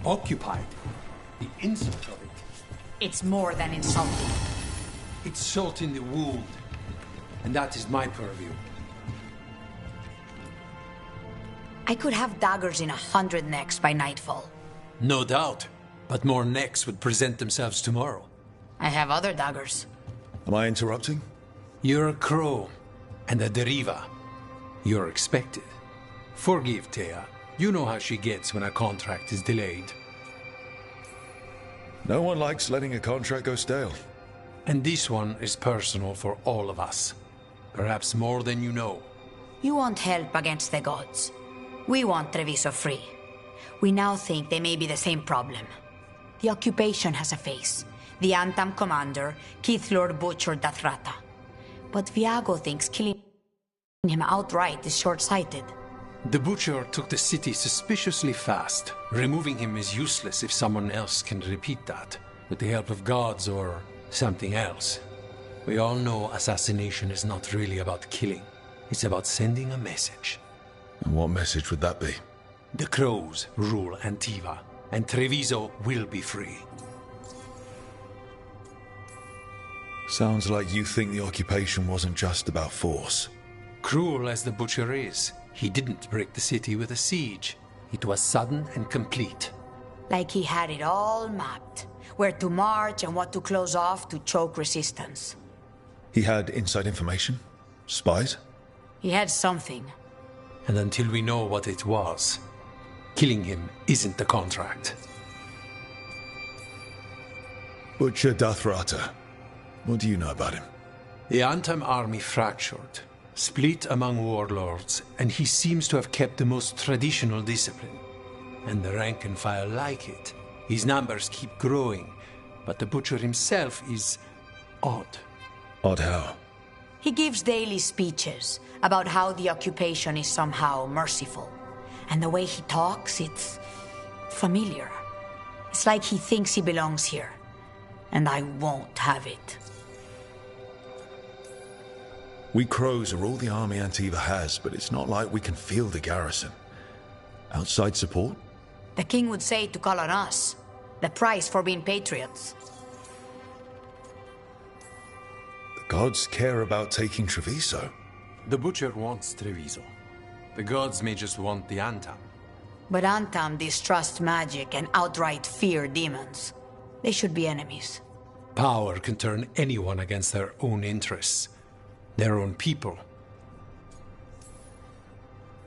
Occupied. The insult of it. It's more than insulting. It's salt in the wound. And that is my purview. I could have daggers in 100 necks by nightfall. No doubt. But more necks would present themselves tomorrow. I have other daggers. Am I interrupting? You're a crow. And a deriva. You're expected. Forgive Thea. You know how she gets when a contract is delayed. No one likes letting a contract go stale. And this one is personal for all of us. Perhaps more than you know. You want help against the gods. We want Treviso free. We now think they may be the same problem. The occupation has a face. The Antam commander, Keith Lord Butcher Dathrata. But Viago thinks killing him outright is short-sighted. The Butcher took the city suspiciously fast. Removing him is useless if someone else can repeat that, with the help of gods or something else. We all know assassination is not really about killing. It's about sending a message. And what message would that be? The crows rule Antiva, and Treviso will be free. Sounds like you think the occupation wasn't just about force. Cruel as the Butcher is, he didn't break the city with a siege. It was sudden and complete. Like he had it all mapped. Where to march and what to close off to choke resistance. He had inside information? Spies? He had something. And until we know what it was, killing him isn't the contract. Butcher Dathrata. What do you know about him? The Antam army fractured, split among warlords, and he seems to have kept the most traditional discipline. And the rank and file like it. His numbers keep growing, but the Butcher himself is odd. Odd how? He gives daily speeches about how the occupation is somehow merciful. And the way he talks, it's familiar. It's like he thinks he belongs here. And I won't have it. We crows are all the army Antiva has, but it's not like we can field the garrison. Outside support? The king would say to call on us. The price for being patriots. The gods care about taking Treviso. The Butcher wants Treviso. The gods may just want the Antam. But Antam distrust magic and outright fear demons. They should be enemies. Power can turn anyone against their own interests. Their own people.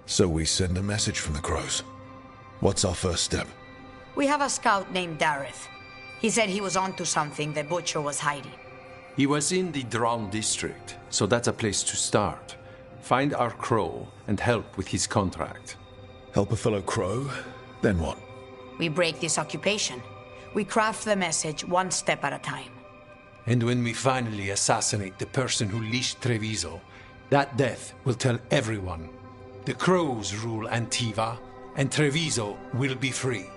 So we send a message from the crows. What's our first step? We have a scout named Dareth. He said he was onto something the Butcher was hiding. He was in the Drown district, so that's a place to start. Find our crow and help with his contract. Help a fellow crow? Then what? We break this occupation. We craft the message one step at a time. And when we finally assassinate the person who leashed Treviso, that death will tell everyone. The crows rule Antiva, and Treviso will be free.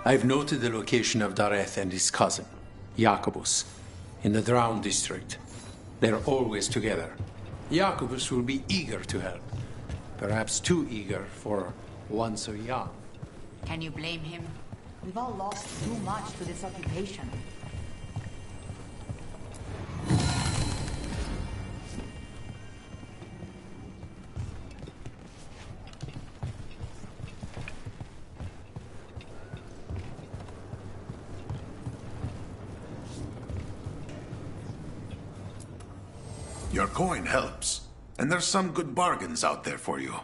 I've noted the location of Dareth and his cousin, Jacobus, in the Drown district. They're always together. Jacobus will be eager to help. Perhaps too eager for one so young. Can you blame him? We've all lost too much to this occupation. Your coin helps, and there's some good bargains out there for you.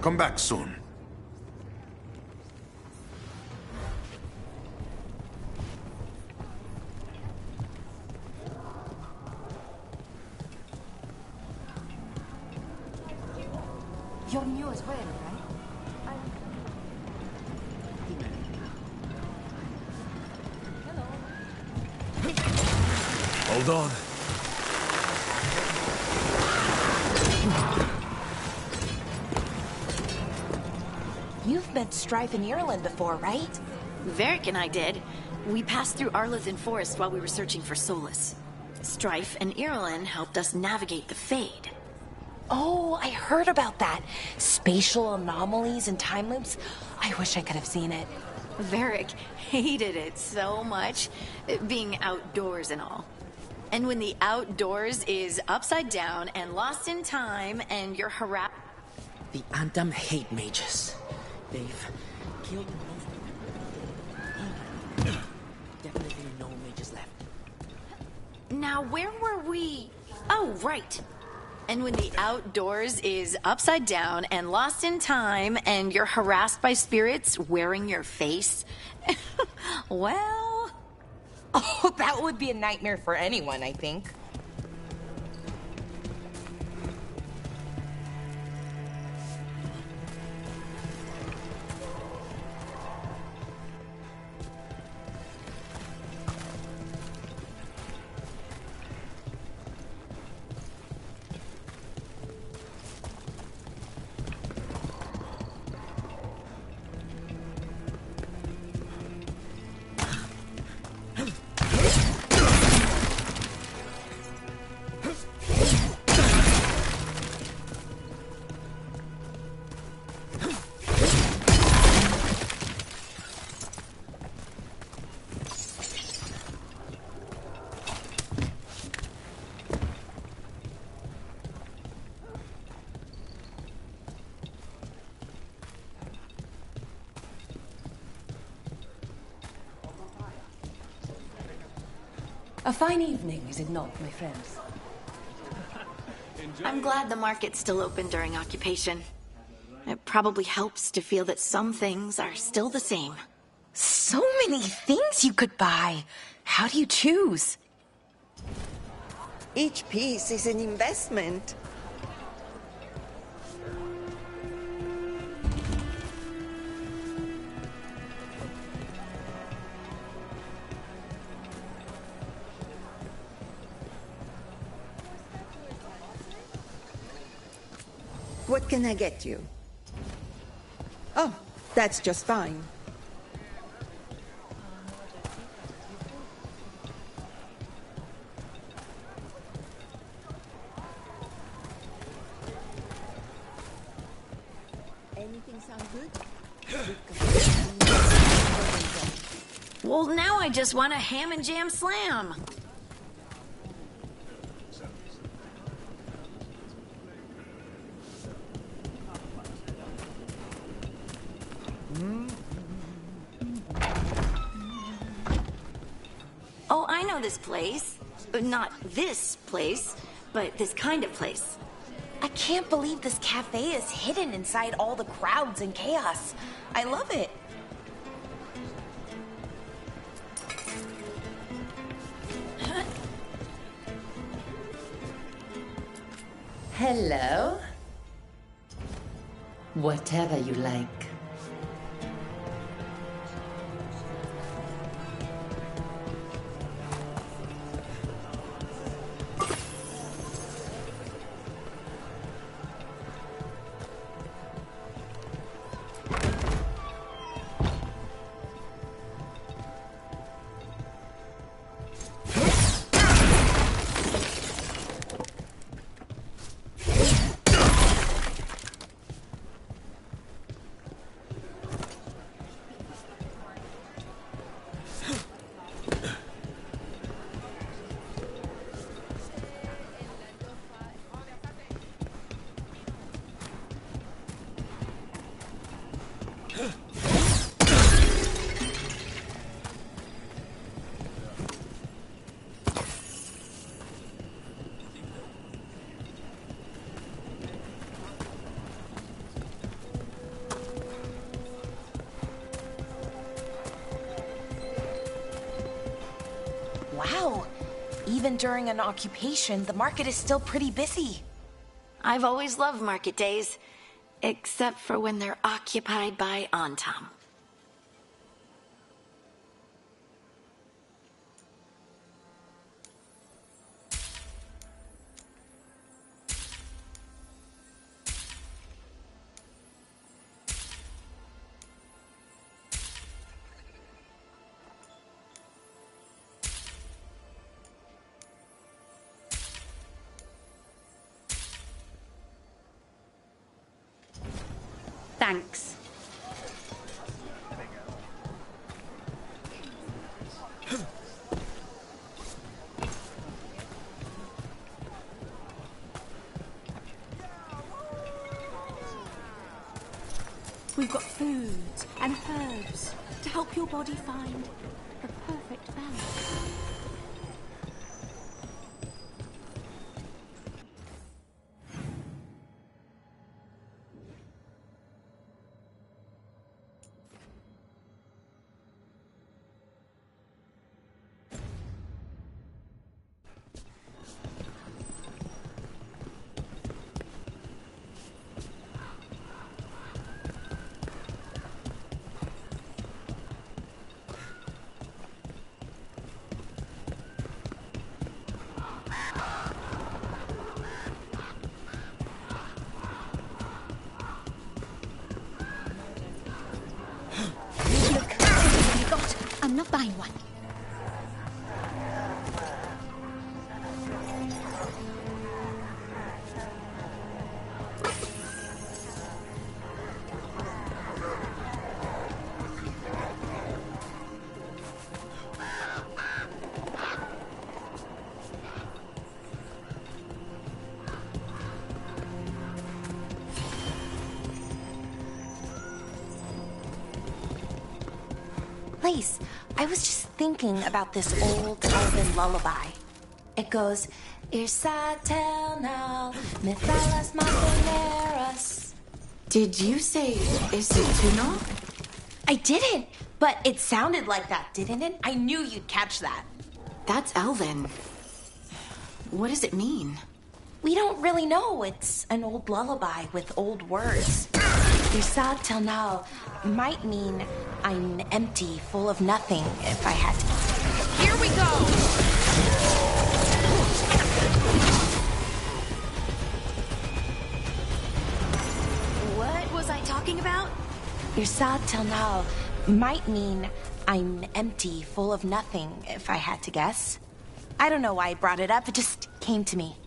Come back soon. You're new as well, right? Hold on. You've met Strife in Ireland before, right? Varric and I did. We passed through Arlethan Forest while we were searching for Solus. Strife and Irulan helped us navigate the Fade. Oh, I heard about that. Spatial anomalies and time loops. I wish I could have seen it. Varric hated it so much, being outdoors and all. And when the outdoors is upside down and lost in time and you're harassed... The Anthem hate mages. They've killed most of them. Definitely no mages left. Now, where were we? Oh, right. And when the outdoors is upside down and lost in time and you're harassed by spirits wearing your face, well... Oh, that would be a nightmare for anyone, I think. A fine evening, is it not, my friends? I'm glad the market's still open during occupation. It probably helps to feel that some things are still the same. So many things you could buy. How do you choose? Each piece is an investment. What can I get you? Oh, that's just fine. Anything sound good? Well, now I just want a ham and jam slam. Oh, I know this place. Not this place, but this kind of place. I can't believe this cafe is hidden inside all the crowds and chaos. I love it. Hello? Whatever you like. even during an occupation, the market is still pretty busy. I've always loved market days, except for when they're occupied by Antam. Thanks. We've got food and herbs to help your body find the perfect balance. I'm not buying one. Lace, I was just thinking about this old elven lullaby. It goes, Irsatel now, Mithalas Maconeras. Did you say Isituno? I didn't, but it sounded like that, didn't it? I knew you'd catch that. That's Elven. What does it mean? We don't really know. It's an old lullaby with old words. Irsatel now might mean I'm empty, full of nothing, if I had to. Here we go! What was I talking about? Irsatel now might mean I'm empty, full of nothing, if I had to guess. I don't know why I brought it up, it just came to me.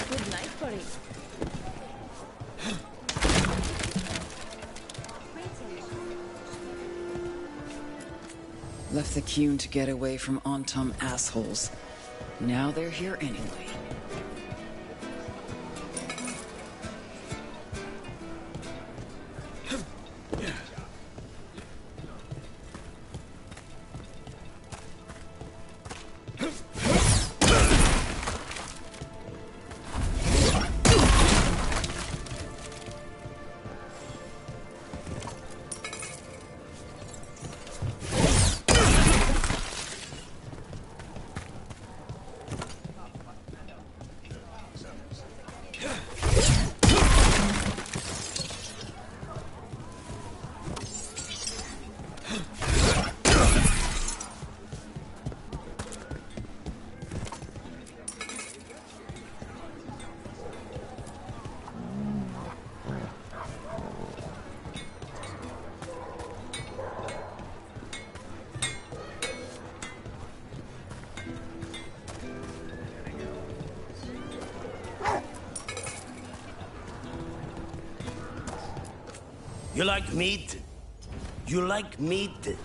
Good night, buddy. Left the Cune to get away from Antam assholes. Now they're here anyway. You like meat? You like meat?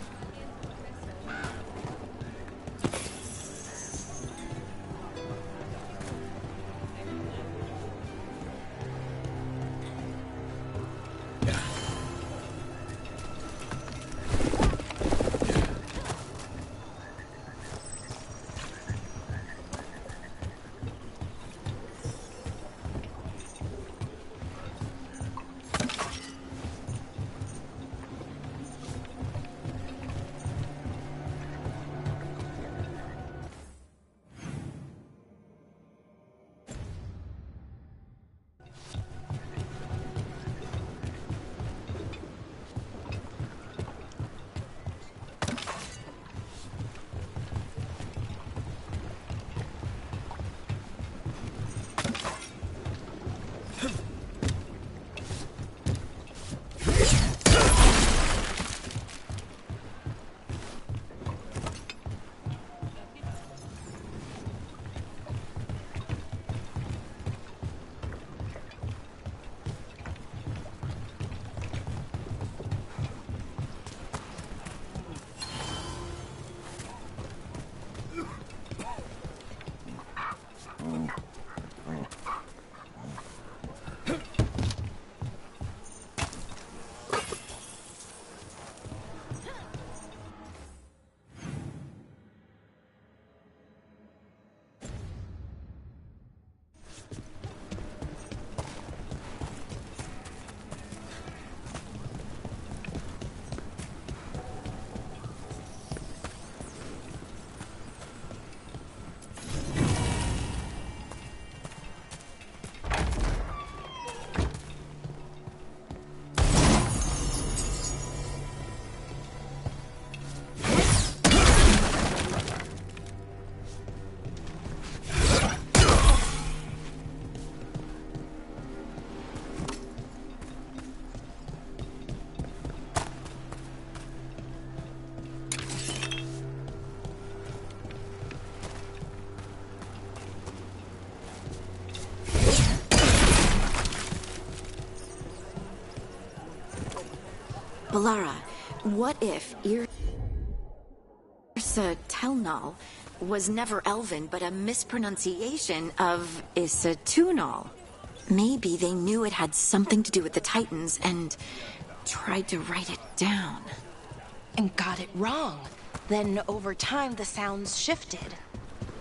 Balara, what if Irsa Telnal was never Elven, but a mispronunciation of Isatunal? Maybe they knew it had something to do with the Titans and tried to write it down. And got it wrong. Then over time the sounds shifted.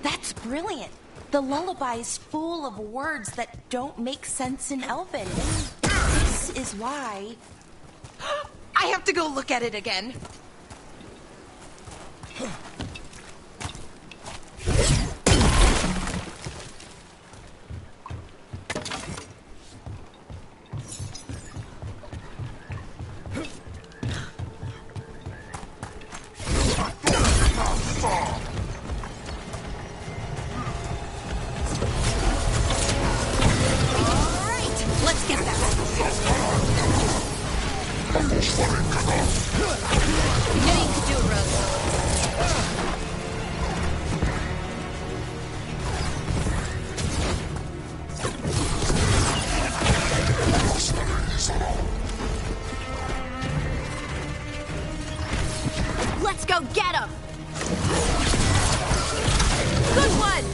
That's brilliant. The lullaby's full of words that don't make sense in Elven. This is why... I have to go look at it again. Let's go get him! Good one!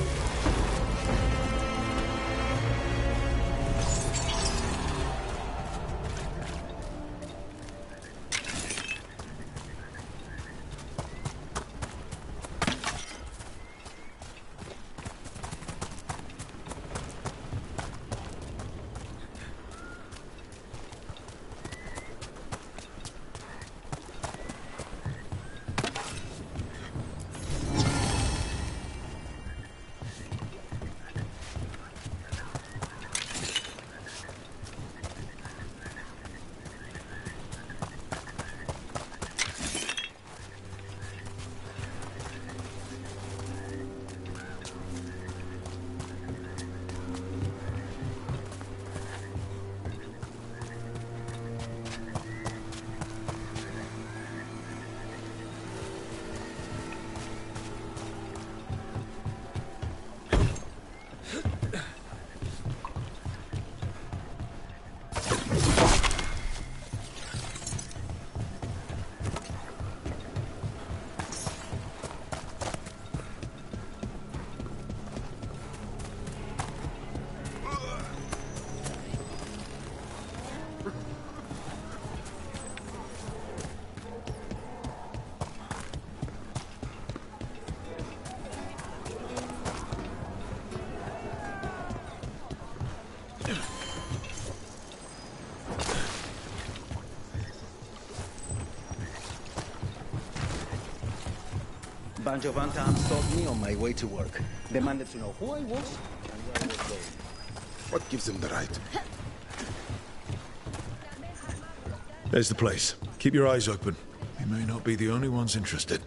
bunch of Antams stopped me on my way to work. Demanded to know who I was and where I was going. What gives him the right? There's the place. Keep your eyes open. We may not be the only ones interested.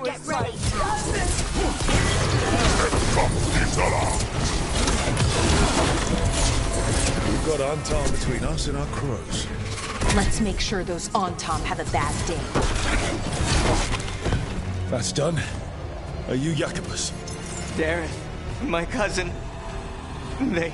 Get ready. We've got Anton between us and our crows. Let's make sure those Antom have a bad day. That's done. Are you Jacobus? Darren, my cousin, they...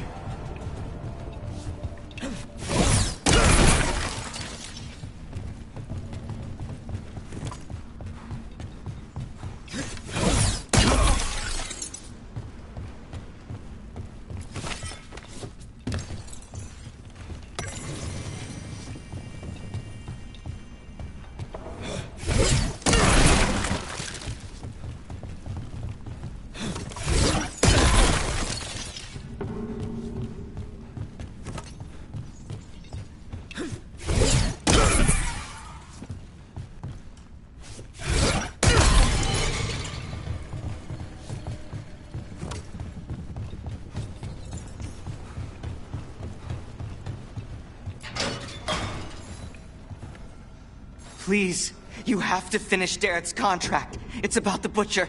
Please, you have to finish Darrett's contract. It's about the Butcher.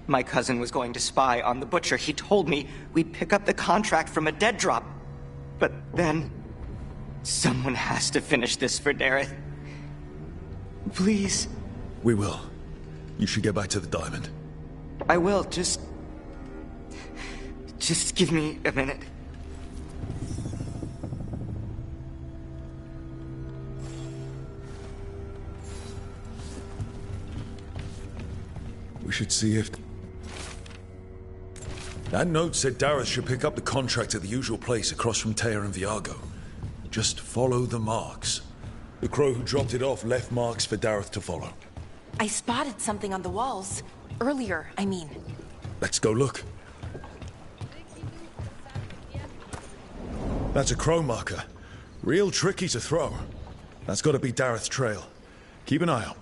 My cousin was going to spy on the Butcher. He told me we'd pick up the contract from a dead drop. But then... someone has to finish this for Darrett. Please. We will. You should get back to the diamond. I will, just give me a minute. We should see if... That note said Dareth should pick up the contract at the usual place across from Teir and Viago. Just follow the marks. The crow who dropped it off left marks for Dareth to follow. I spotted something on the walls. Earlier, I mean. Let's go look. That's a crow marker. Real tricky to throw. That's got to be Dareth's trail. Keep an eye out.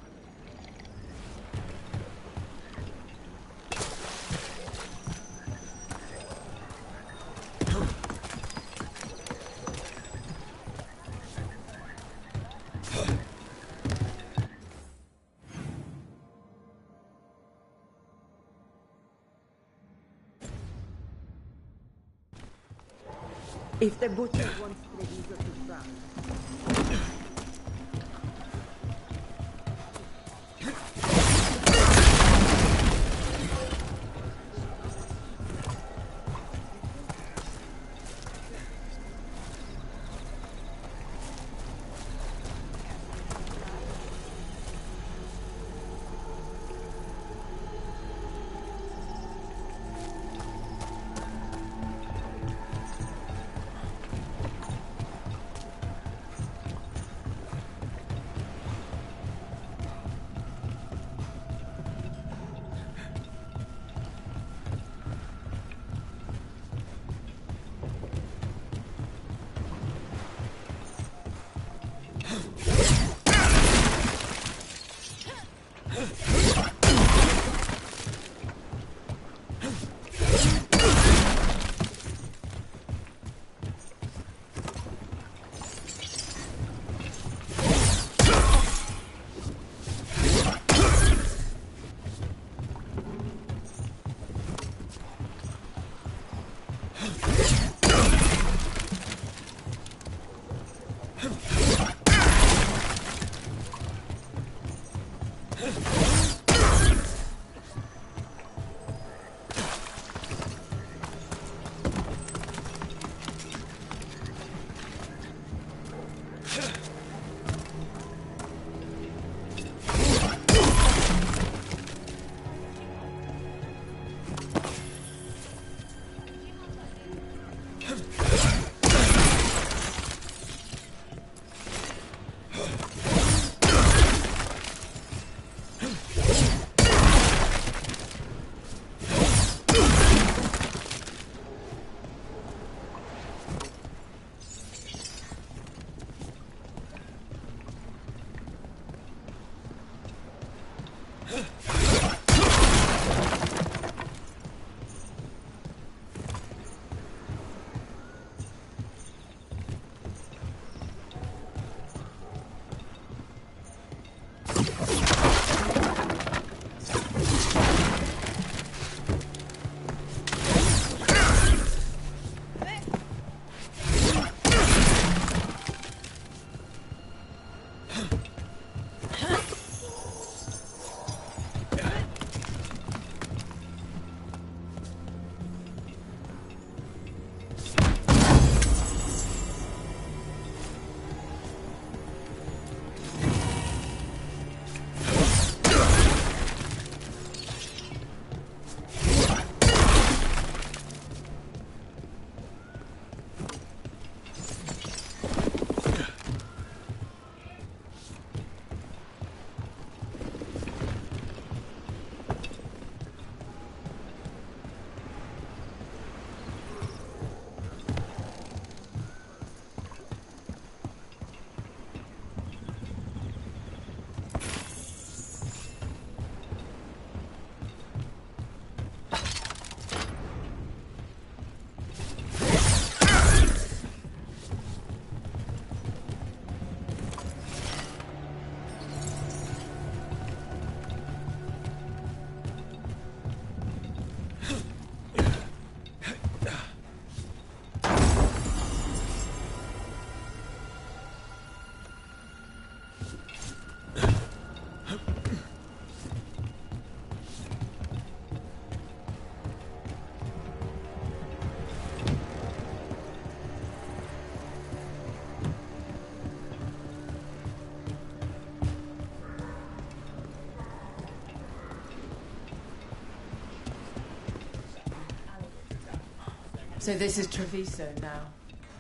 If the Butcher wants Treviso to drown. So this is Treviso now.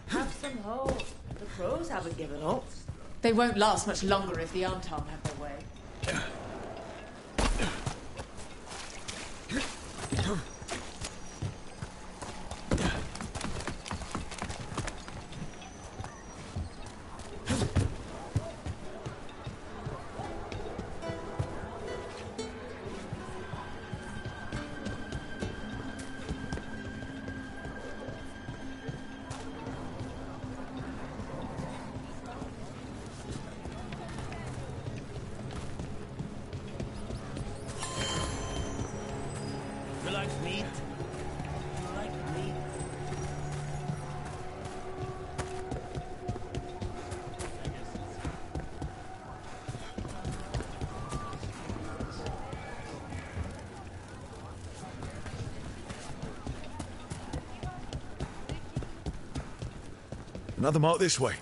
Have some hope. The crows haven't given up. They won't last much longer if the Antam have their way. Another mark this way.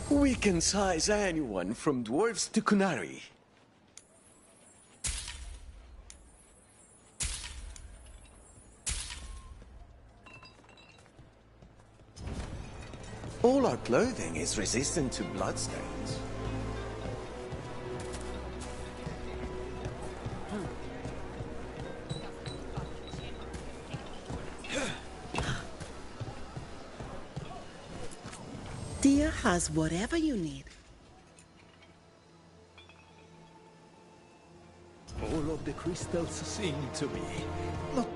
We can size anyone from dwarves to Kunari. All our clothing is resistant to bloodstains. Dear has whatever you need. All of the crystals sing to me. Look.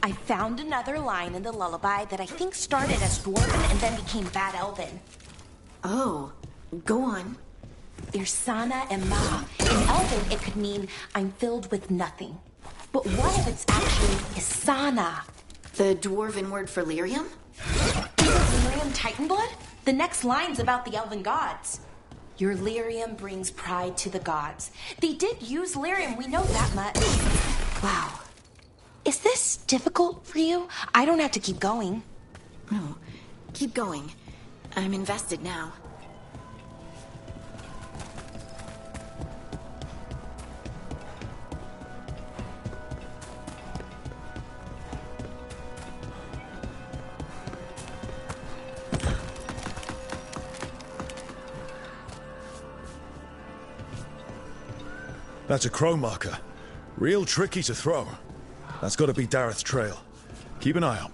I found another line in the lullaby that I think started as Dwarven and then became Bad Elven. Oh, go on. Irsana and Ma. In Elven, it could mean I'm filled with nothing. But what if it's actually Isana? The dwarven word for lyrium? Is lyrium Titan blood? The next line's about the elven gods. Your lyrium brings pride to the gods. They did use lyrium, we know that much. Wow. Is this difficult for you? I don't have to keep going. No, keep going. I'm invested now. That's a crow marker. Real tricky to throw. That's got to be Dareth's trail. Keep an eye out.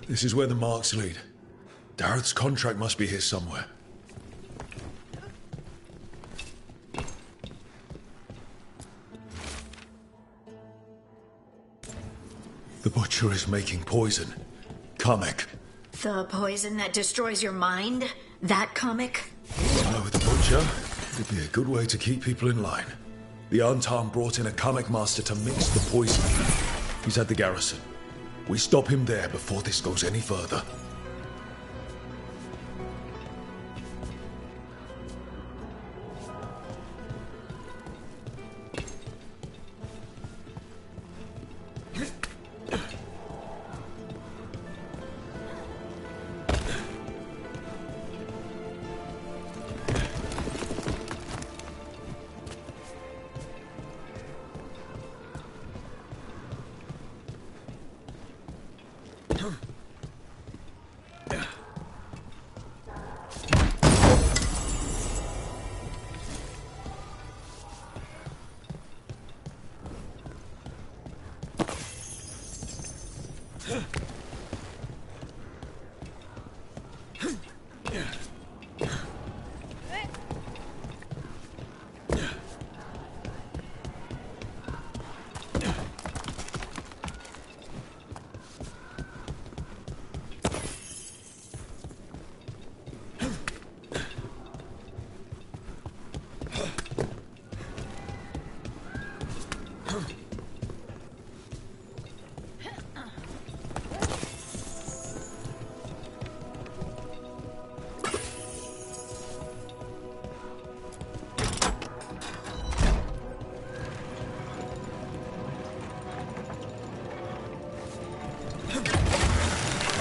This is where the marks lead. Dareth's contract must be here somewhere. The Butcher is making poison. Kamek. The poison that destroys your mind? That comic? No, the Butcher could be a good way to keep people in line. The Antam brought in a Kamek master to mix the poison. He's at the garrison. We stop him there before this goes any further.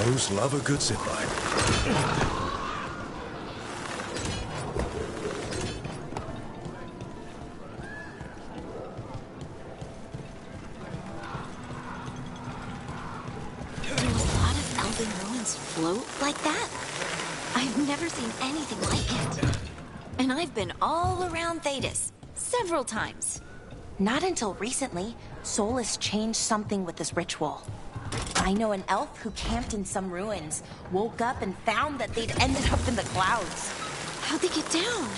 Those love a good zipline. Float like that? I've never seen anything like it. And I've been all around Thetis, several times. Not until recently, Solus changed something with this ritual. I know an elf who camped in some ruins, woke up and found that they'd ended up in the clouds. How'd they get down?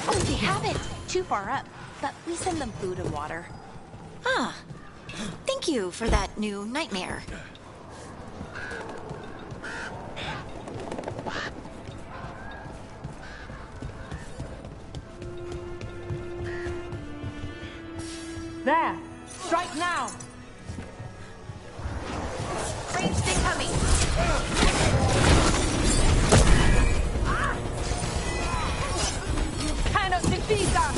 Oh, they haven't. Too far up. But we send them food and water. Ah. Thank you for that new nightmare. There! Strike now! Range incoming! You cannot defeat us!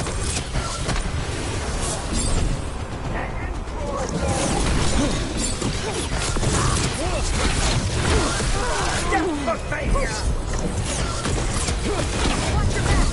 Death for failure! Watch your back!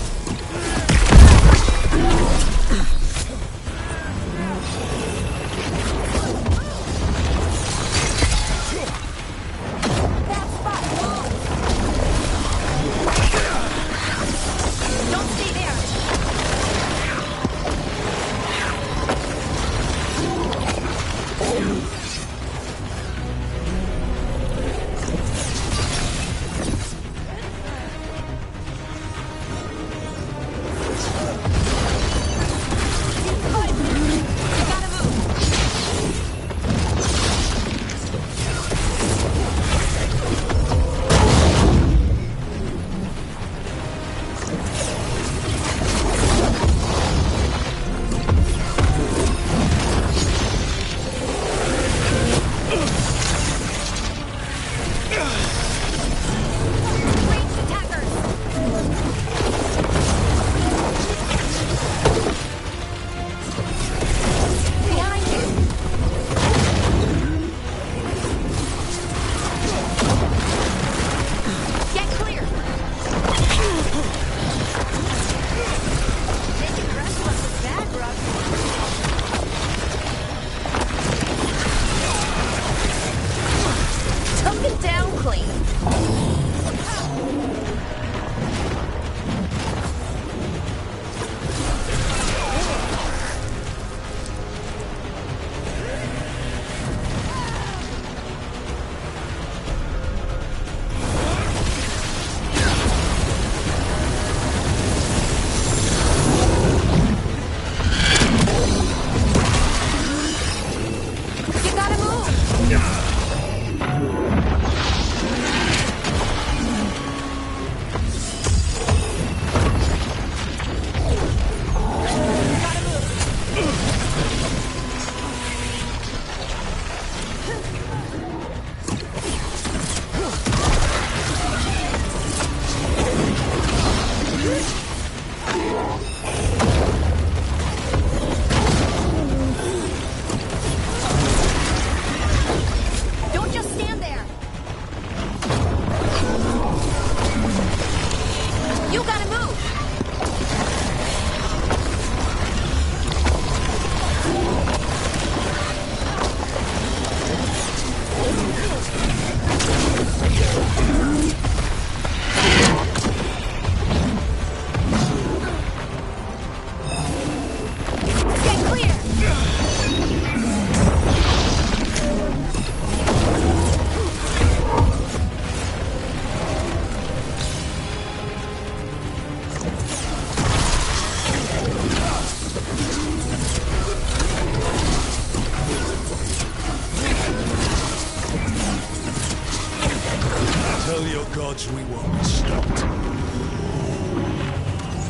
Tell your gods we won't be stopped.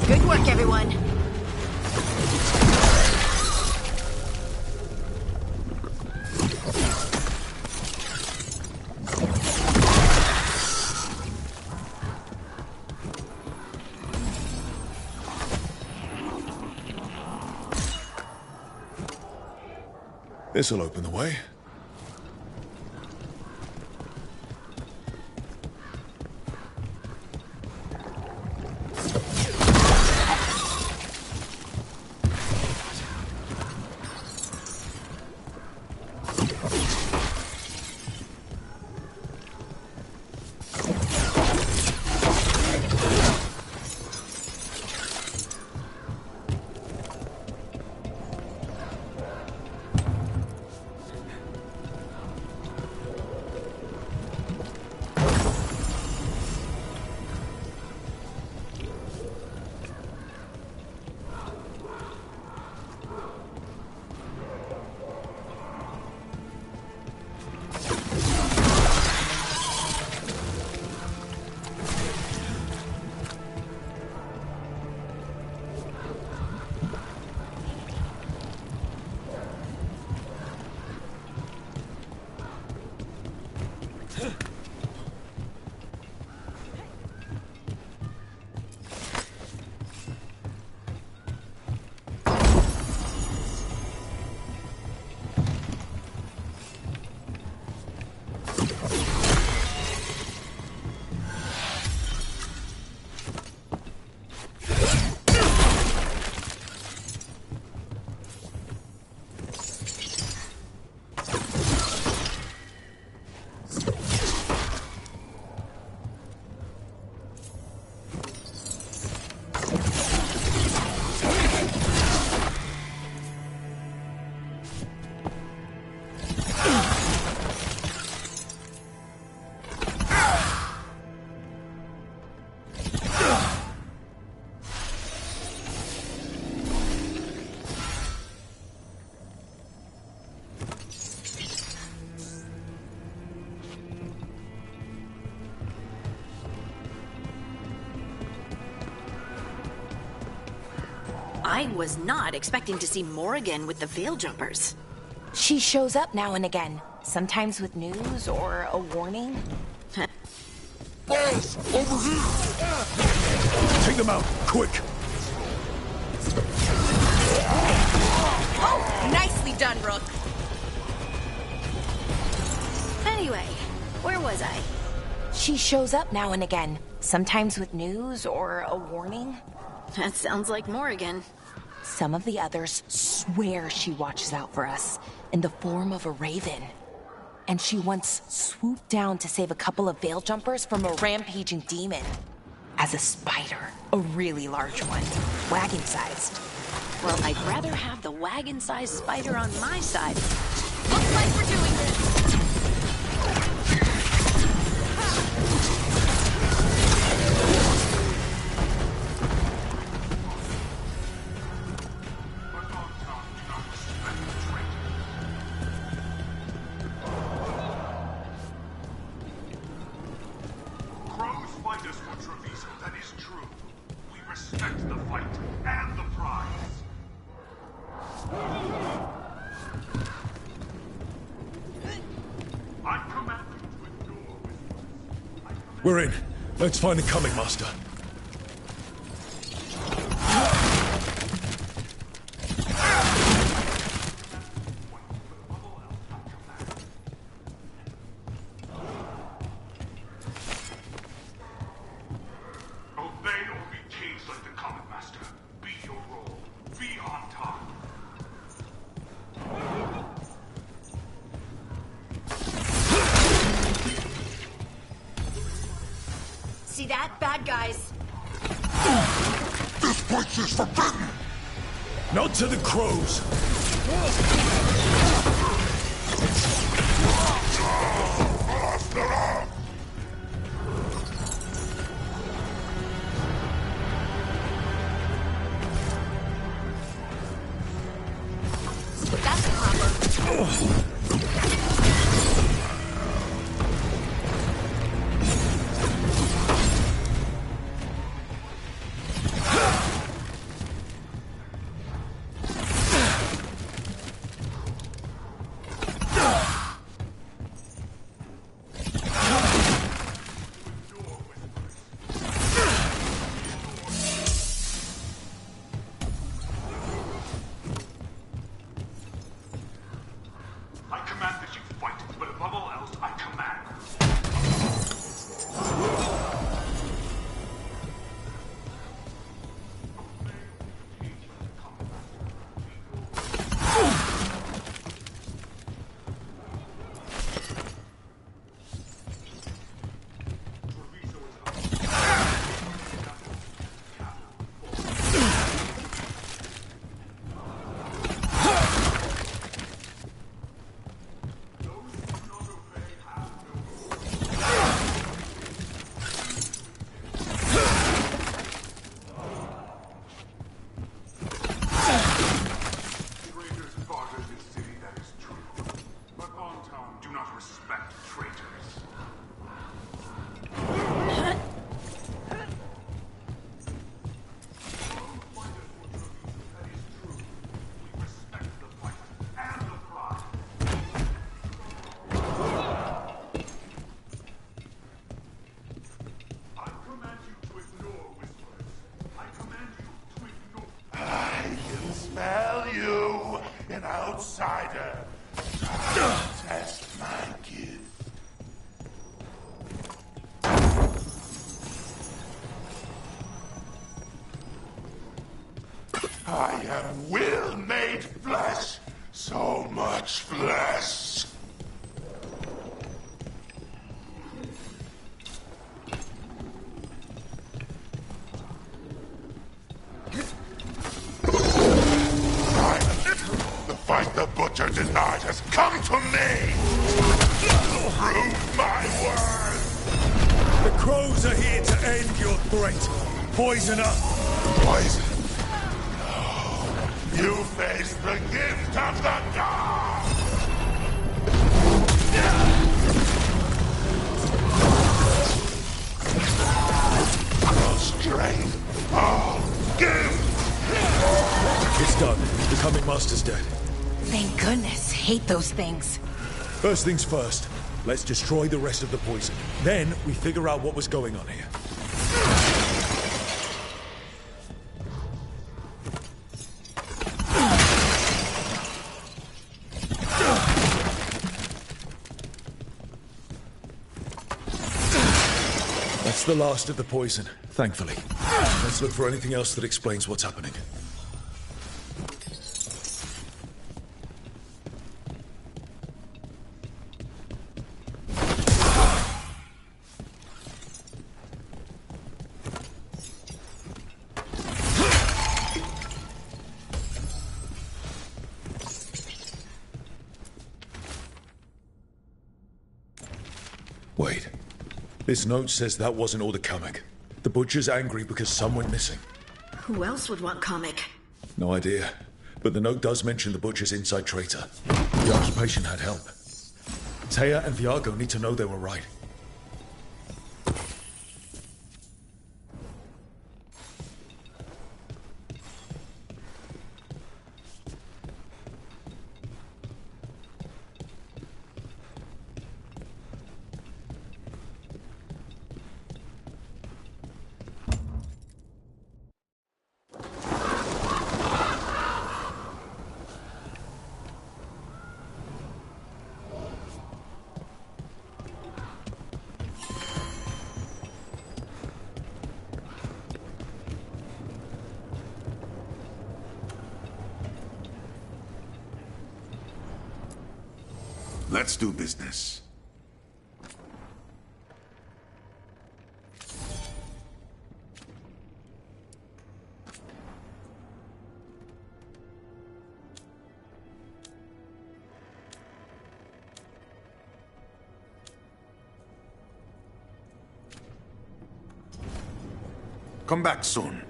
Good work, everyone. This'll open the way. I was not expecting to see Morrigan with the Veil Jumpers. She shows up now and again, sometimes with news or a warning. Boss, over here! Take them out, quick! Oh, nicely done, Rook. Anyway, where was I? She shows up now and again, sometimes with news or a warning. That sounds like Morrigan. Some of the others swear she watches out for us in the form of a raven. And she once swooped down to save a couple of Veil Jumpers from a rampaging demon. As a spider, a really large one, wagon-sized. Well, I'd rather have the wagon-sized spider on my side. Looks like we're doing this. We're in. Let's find the coming master. See that, bad guys? This place is forbidden! Not to the crows! That's proper. am will made flesh. So much flesh. The fight the Butcher denied has come to me! Prove my worth! The crows are here to end your threat. Poison up. Poison? No. You face the gift of the gods! All strength, all gift! It's done. The coming master's dead. Thank goodness. Hate those things. First things first. Let's destroy the rest of the poison. Then we figure out what was going on here. That's the last of the poison, thankfully. Let's look for anything else that explains what's happening. Wait. This note says that wasn't all the comic. The Butcher's angry because some went missing. Who else would want comic? No idea. But the note does mention the Butcher's inside traitor. The occupation had help. Taya and Viago need to know they were right. Let's do business. Come back soon.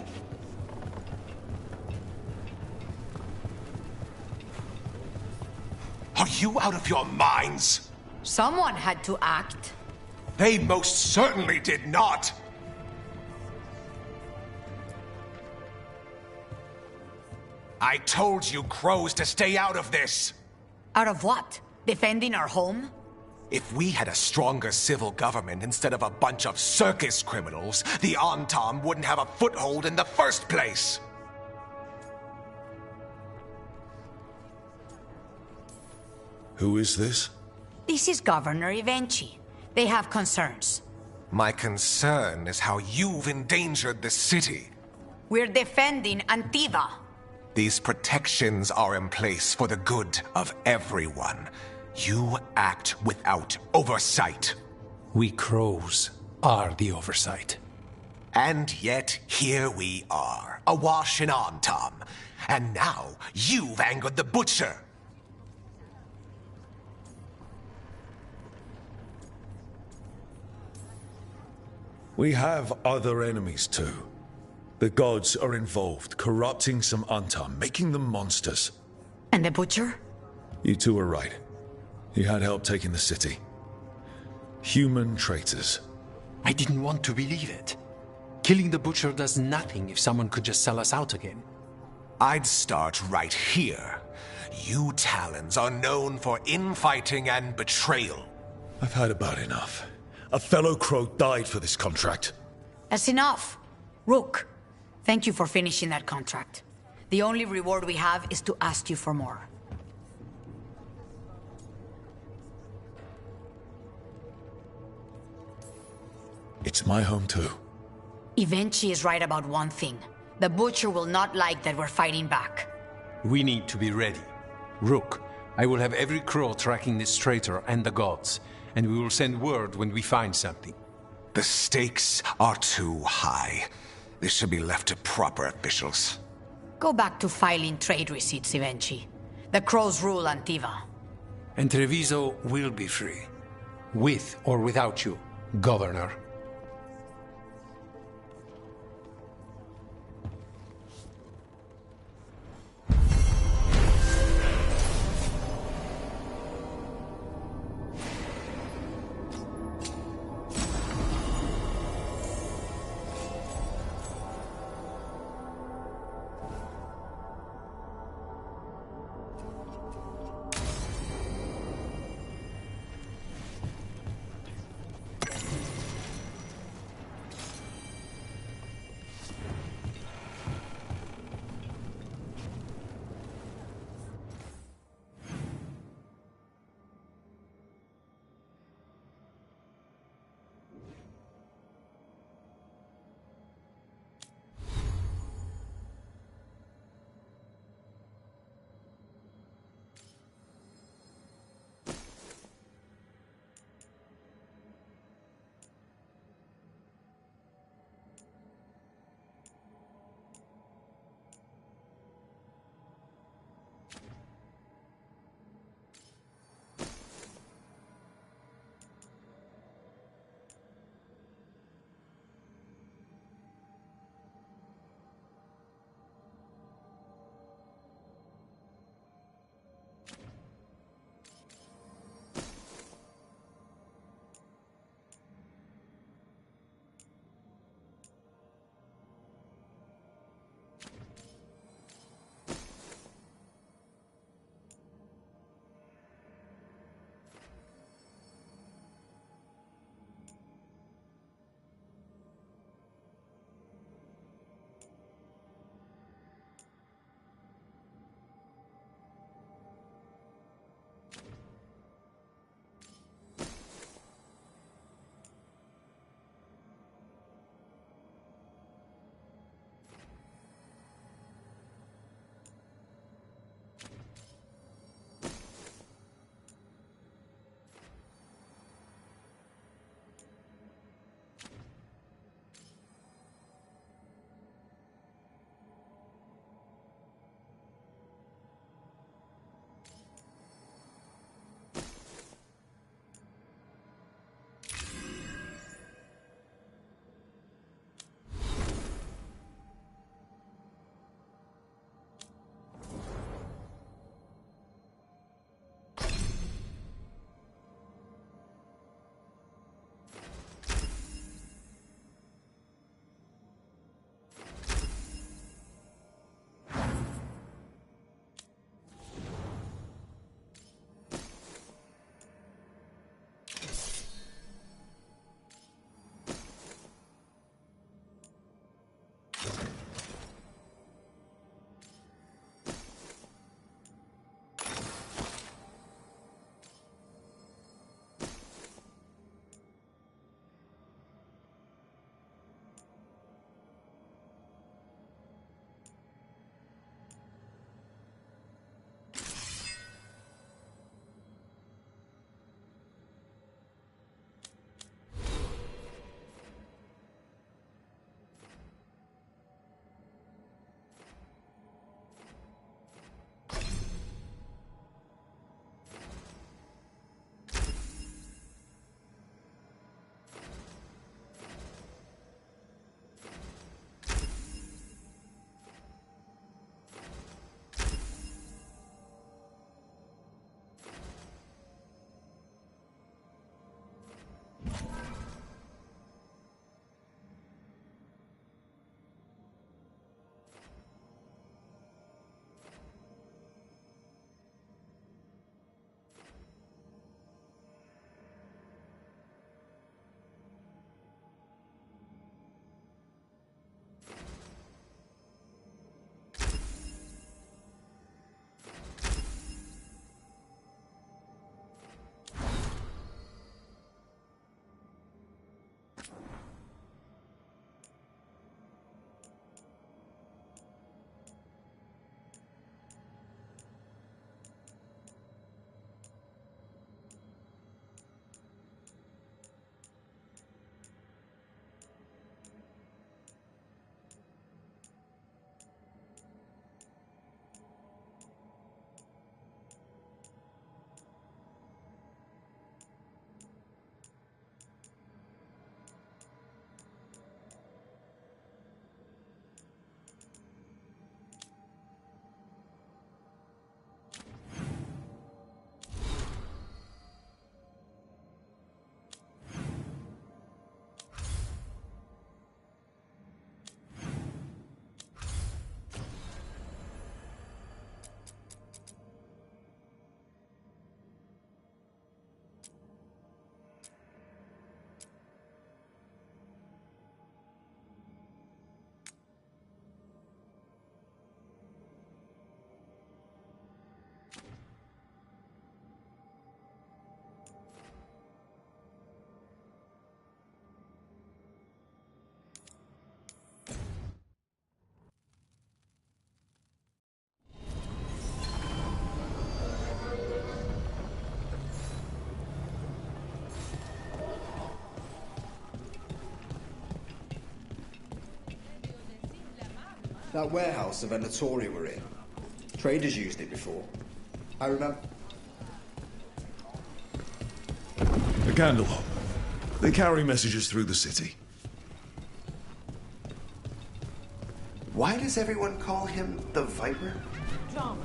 Are you out of your minds? Someone had to act. They most certainly did not. I told you crows to stay out of this. Out of what? Defending our home? If we had a stronger civil government instead of a bunch of circus criminals, the Antam wouldn't have a foothold in the first place. Who is this? This is Governor Evenchi. They have concerns. My concern is how you've endangered the city. We're defending Antiva. These protections are in place for the good of everyone. You act without oversight. We crows are the oversight. And yet, here we are, awash in Antam. And now, you've angered the Butcher. We have other enemies too. The gods are involved, corrupting some Antam, making them monsters. And the Butcher? You two are right. He had help taking the city. Human traitors. I didn't want to believe it. Killing the Butcher does nothing if someone could just sell us out again. I'd start right here. You Talons are known for infighting and betrayal. I've had about enough. A fellow crow died for this contract. That's enough. Rook, thank you for finishing that contract. The only reward we have is to ask you for more. It's my home too. Evenchi is right about one thing. The Butcher will not like that we're fighting back. We need to be ready. Rook, I will have every crow tracking this traitor and the gods, and we will send word when we find something. The stakes are too high. This should be left to proper officials. Go back to filing trade receipts, Ivenchi. The crows rule Antiva. And Treviso will be free. With or without you, Governor. That warehouse the Venatori were in. Traders used it before. I remember... A candle. They carry messages through the city. Why does everyone call him the Viper? Drama.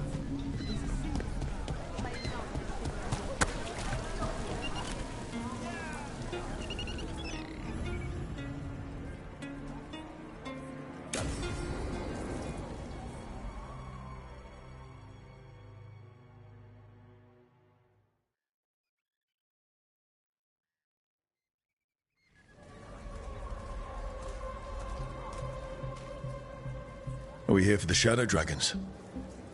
Are we here for the Shadow Dragons?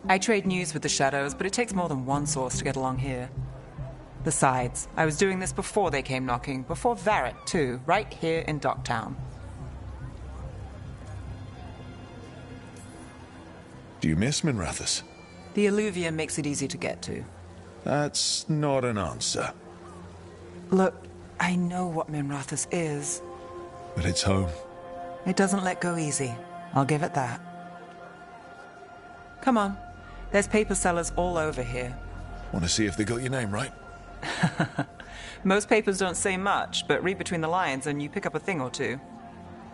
I trade news with the Shadows, but it takes more than one source to get along here. Besides, I was doing this before they came knocking, before Varric, too, right here in Docktown. Do you miss Minrathous? The Alluvium makes it easy to get to. That's not an answer. Look, I know what Minrathous is. But it's home. It doesn't let go easy. I'll give it that. Come on. There's paper sellers all over here. Want to see if they got your name right? Most papers don't say much, but read between the lines and you pick up a thing or two.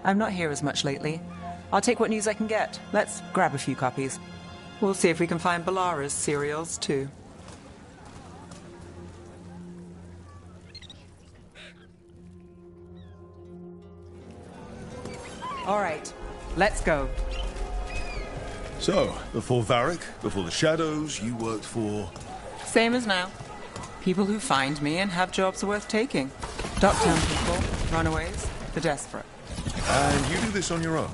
I'm not here as much lately. I'll take what news I can get. Let's grab a few copies. We'll see if we can find Balara's cereals, too. All right, let's go. So, before Varric, before the Shadows, you worked for... Same as now. People who find me and have jobs worth taking. Docktown people, runaways, the desperate. And you do this on your own?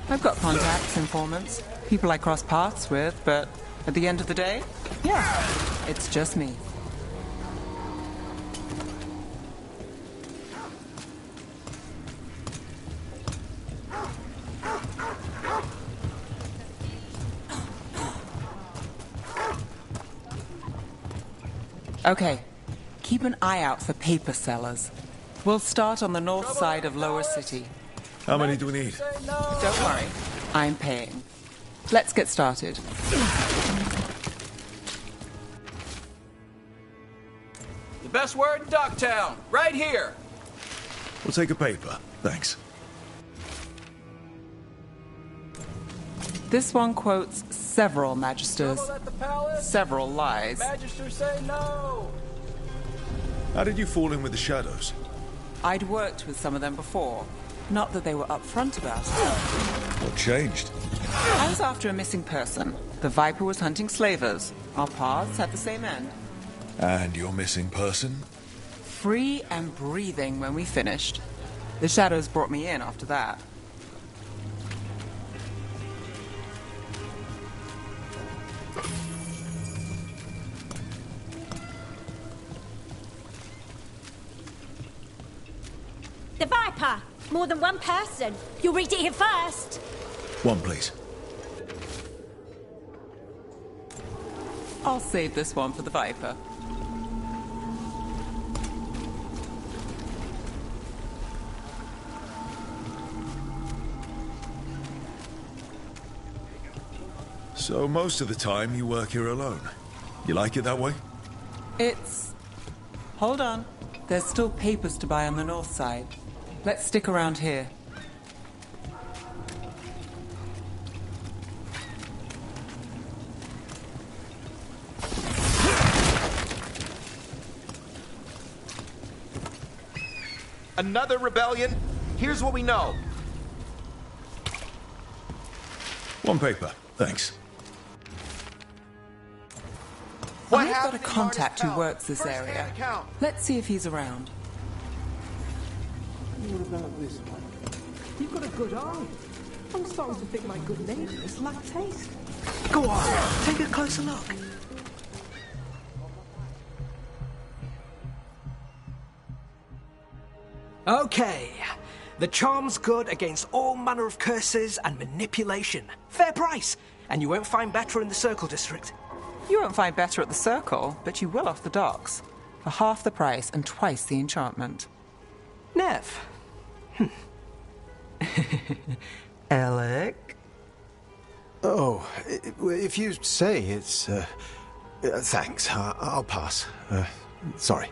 I've got contacts, informants, people I cross paths with, but at the end of the day, yeah, it's just me. Okay, keep an eye out for paper sellers. We'll start on the north side of Lower City. How many do we need? Don't worry, I'm paying. Let's get started. The best word in Docktown, right here. We'll take a paper, thanks. This one quotes several magisters, Trouble at the palace? several lies. Magisters say no. How did you fall in with the Shadows? I'd worked with some of them before. Not that they were upfront about it. What changed? I was after a missing person. The Viper was hunting slavers. Our paths had the same end. And your missing person? Free and breathing when we finished. The Shadows brought me in after that. The Viper! More than one person. You'll read it here first. One, please. I'll save this one for the Viper. So most of the time you work here alone. You like it that way? It's... Hold on. There's still papers to buy on the north side. Let's stick around here. Another rebellion? Here's what we know. One paper, thanks. I've got a contact who works this area. Let's see if he's around. What about this one? You've got a good eye. I'm starting to think my good neighbours lack taste. Go on, take a closer look. Okay. The charm's good against all manner of curses and manipulation. Fair price. And you won't find better in the Circle District. You won't find better at the Circle, but you will off the docks. For half the price and twice the enchantment. Nev. Alec? Oh, if you say it's... thanks. I'll pass. Sorry.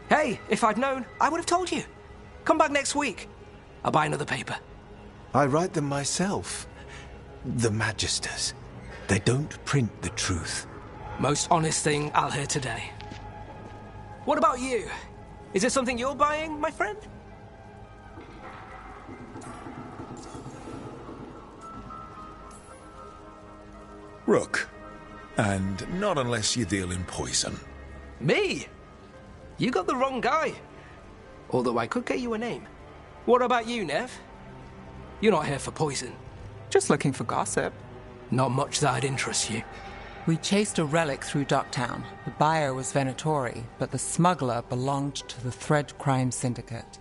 Hey, if I'd known, I would have told you. Come back next week. I'll buy another paper. I write them myself. The Magisters. They don't print the truth. Most honest thing I'll hear today. What about you? Is there something you're buying, my friend? Rook. And not unless you deal in poison. Me? You got the wrong guy. Although I could get you a name. What about you, Nev? You're not here for poison. Just looking for gossip. Not much that'd interest you. We chased a relic through Docktown. The buyer was Venatori, but the smuggler belonged to the Thread Crime Syndicate.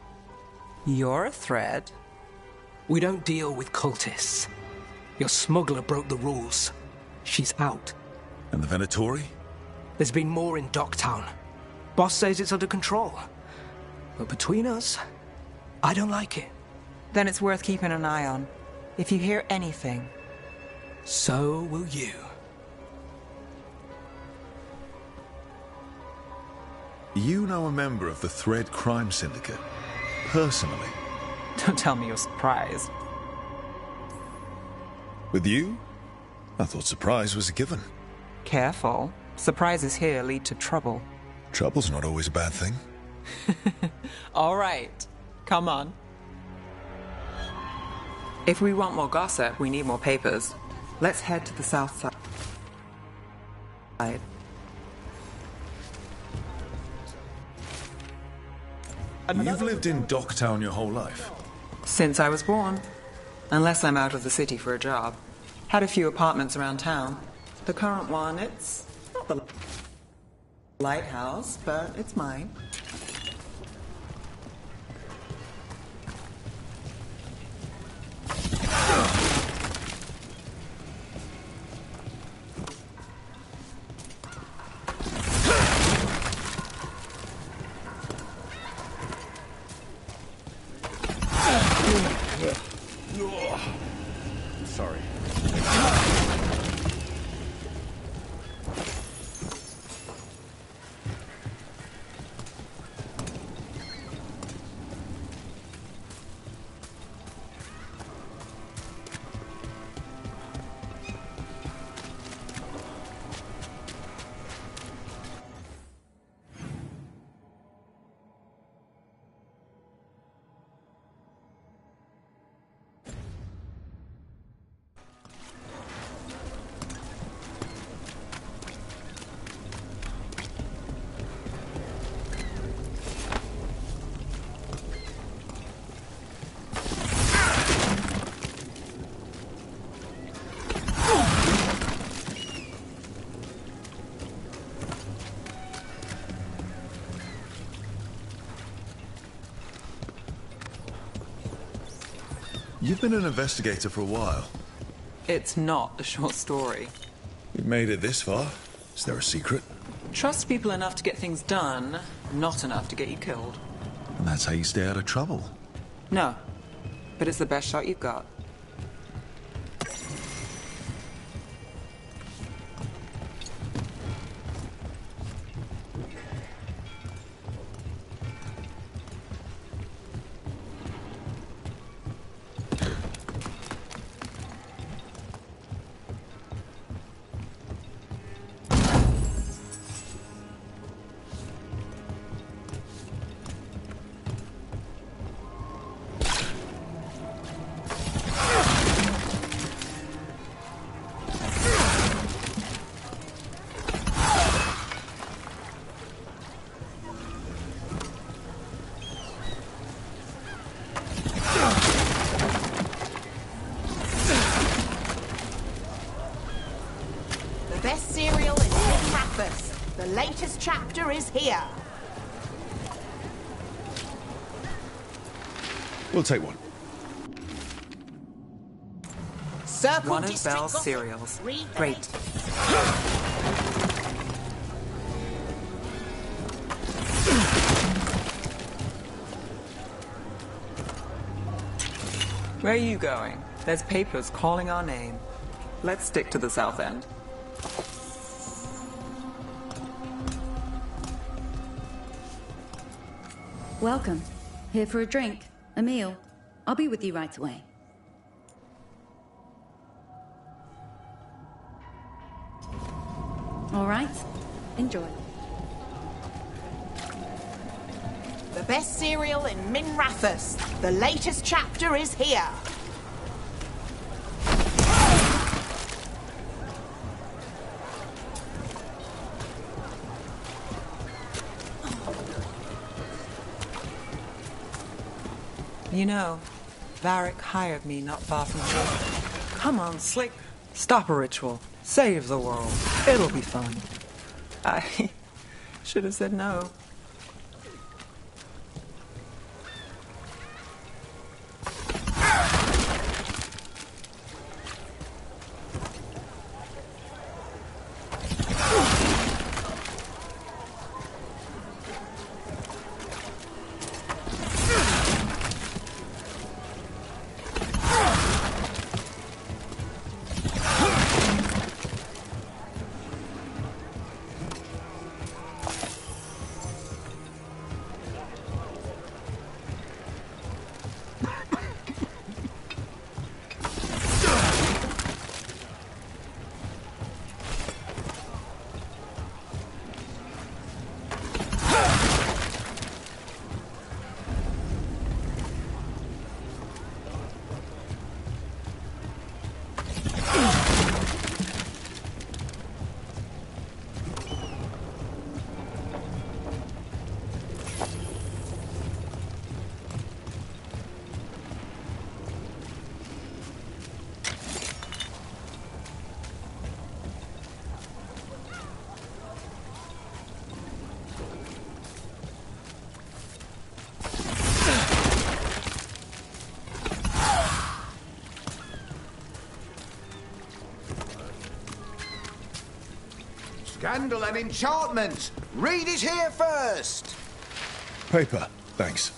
You're a Thread? We don't deal with cultists. Your smuggler broke the rules. She's out. And the Venatori? There's been more in Docktown. Boss says it's under control. But between us, I don't like it. Then it's worth keeping an eye on. If you hear anything. So will you. You know a member of the Thread Crime Syndicate? Personally? Don't tell me you're surprised. With you? I thought surprise was a given. Careful. Surprises here lead to trouble. Trouble's not always a bad thing. All right. Come on. If we want more gossip, we need more papers. Let's head to the south side. You've lived in Docktown your whole life? Since I was born. Unless I'm out of the city for a job. Had a few apartments around town. The current one, it's not the lighthouse, but it's mine. Sorry. You've been an investigator for a while. It's not a short story. You've made it this far. Is there a secret? Trust people enough to get things done, not enough to get you killed. And that's how you stay out of trouble. No, but it's the best shot you've got. Best cereal is for breakfast. The latest chapter is here. We'll take one. Circle One of District Belle's gossip. cereals. Read the Great. latest. Where are you going? There's papers calling our name. Let's stick to the south end. Welcome. Here for a drink, a meal. I'll be with you right away. All right. Enjoy. The best cereal in Minrathous. The latest chapter is here. You know, Varric hired me not far from here. Come on, Slick. Stop a ritual. Save the world. It'll be fun. I should have said no. Scandal and enchantment! Read it here first! Paper, thanks.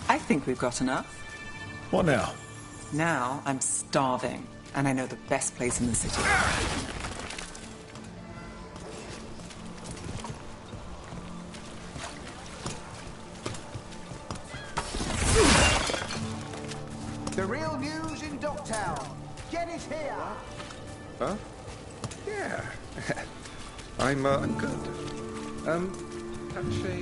I think we've got enough. What now? Now I'm starving, and I know the best place in the city. The real news in Docktown. Get it here! Huh? Yeah. I'm good. Catch a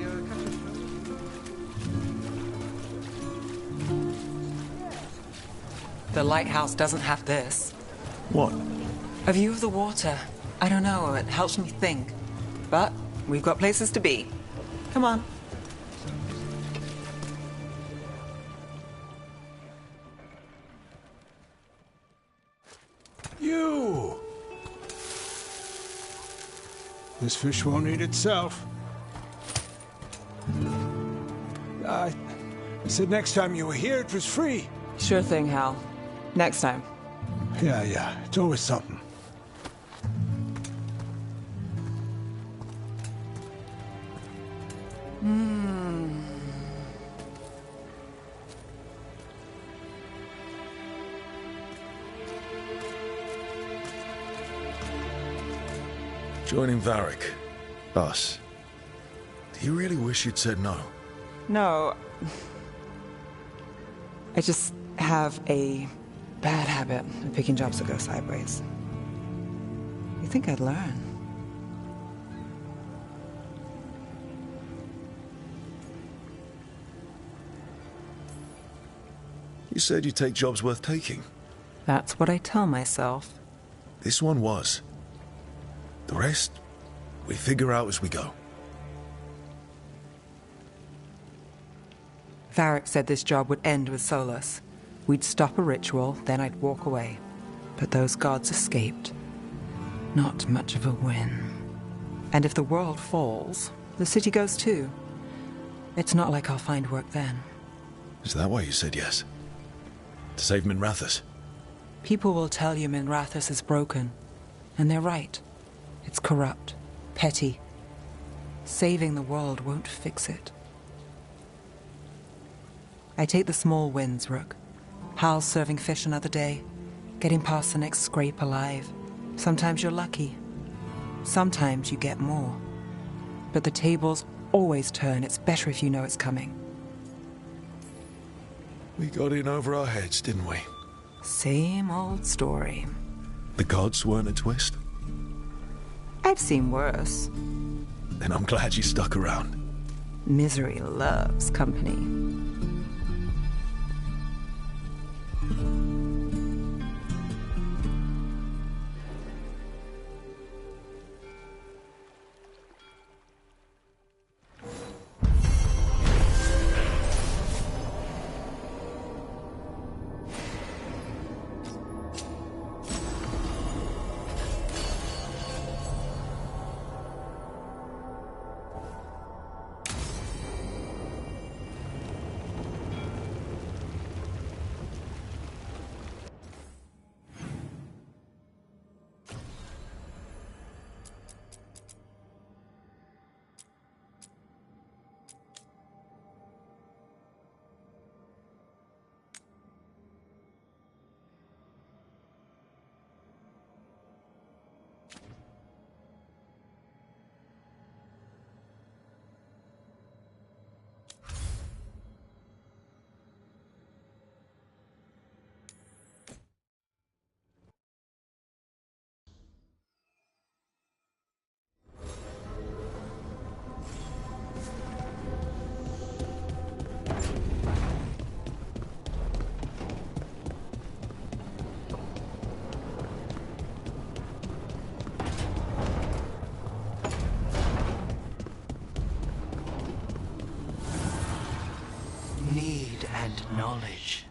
The lighthouse doesn't have this. What? A view of the water. I don't know, it helps me think. But we've got places to be. Come on. You! This fish won't eat itself. I said next time you were here it was free. Sure thing, Hal. Next time. Yeah. It's always something. Joining Varric. Us. Do you really wish you'd said no? No. I just have a bad habit of picking jobs that go sideways. You think I'd learn? You said you'd take jobs worth taking. That's what I tell myself. This one was. The rest, we figure out as we go. Varric said this job would end with Solus. We'd stop a ritual, then I'd walk away. But those gods escaped. Not much of a win. And if the world falls, the city goes too. It's not like I'll find work then. Is that why you said yes? To save Minrathous? People will tell you Minrathous is broken. And they're right. It's corrupt, petty. Saving the world won't fix it. I take the small wins, Rook. Hal's serving fish another day, getting past the next scrape alive. Sometimes you're lucky. Sometimes you get more. But the tables always turn. It's better if you know it's coming. We got in over our heads, didn't we? Same old story. The gods weren't a twist? I've seen worse. Then I'm glad you stuck around. Misery loves company. Need and knowledge.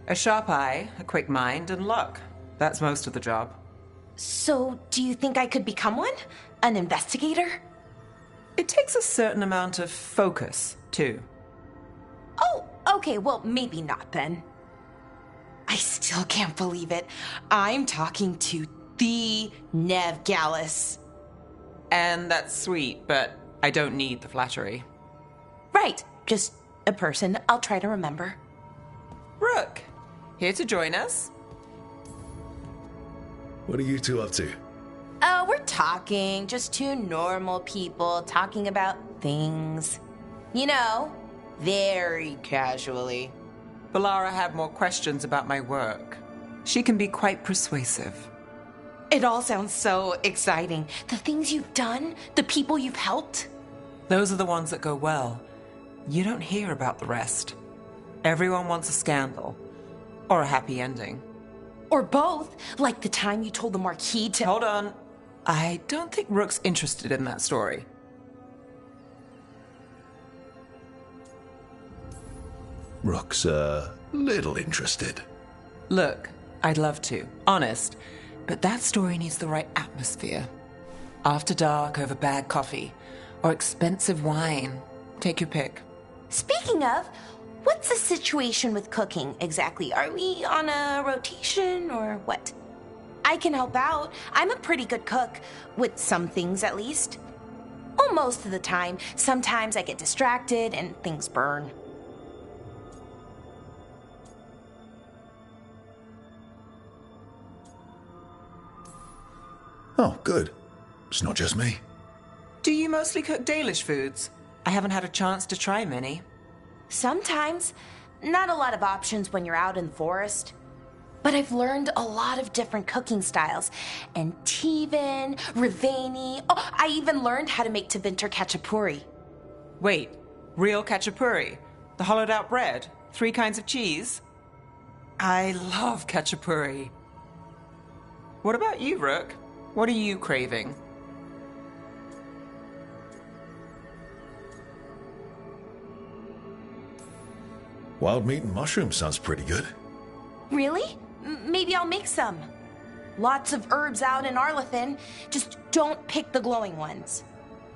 A sharp eye, a quick mind, and luck. That's most of the job. So, do you think I could become one? An investigator? It takes a certain amount of focus, too. Oh, okay, well, maybe not then. I still can't believe it. I'm talking to the Nev Gallus. And that's sweet, but I don't need the flattery. Right, just a person I'll try to remember. Rook, here to join us? What are you two up to? We're talking, just two normal people talking about things. You know, very casually. Balara had more questions about my work. She can be quite persuasive. It all sounds so exciting. The things you've done, the people you've helped. Those are the ones that go well. You don't hear about the rest. Everyone wants a scandal. Or a happy ending. Or both, like the time you told the Marquis to— Hold on. I don't think Rook's interested in that story. Rook's a little interested. Look, I'd love to, honest, but that story needs the right atmosphere. After dark over bad coffee, or expensive wine. Take your pick. Speaking of, what's the situation with cooking exactly? Are we on a rotation or what? I can help out. I'm a pretty good cook, with some things at least. Well, most of the time. Sometimes I get distracted and things burn. Oh, good. It's not just me. Do you mostly cook Dalish foods? I haven't had a chance to try many. Sometimes. Not a lot of options when you're out in the forest. But I've learned a lot of different cooking styles. Antivan, Rivani. Oh, I even learned how to make Tevinter Khachapuri. Wait, real Khachapuri? The hollowed out bread? 3 kinds of cheese? I love Khachapuri. What about you, Rook? What are you craving? Wild meat and mushrooms sounds pretty good. Really? Maybe I'll make some. Lots of herbs out in Arlathan. Just don't pick the glowing ones.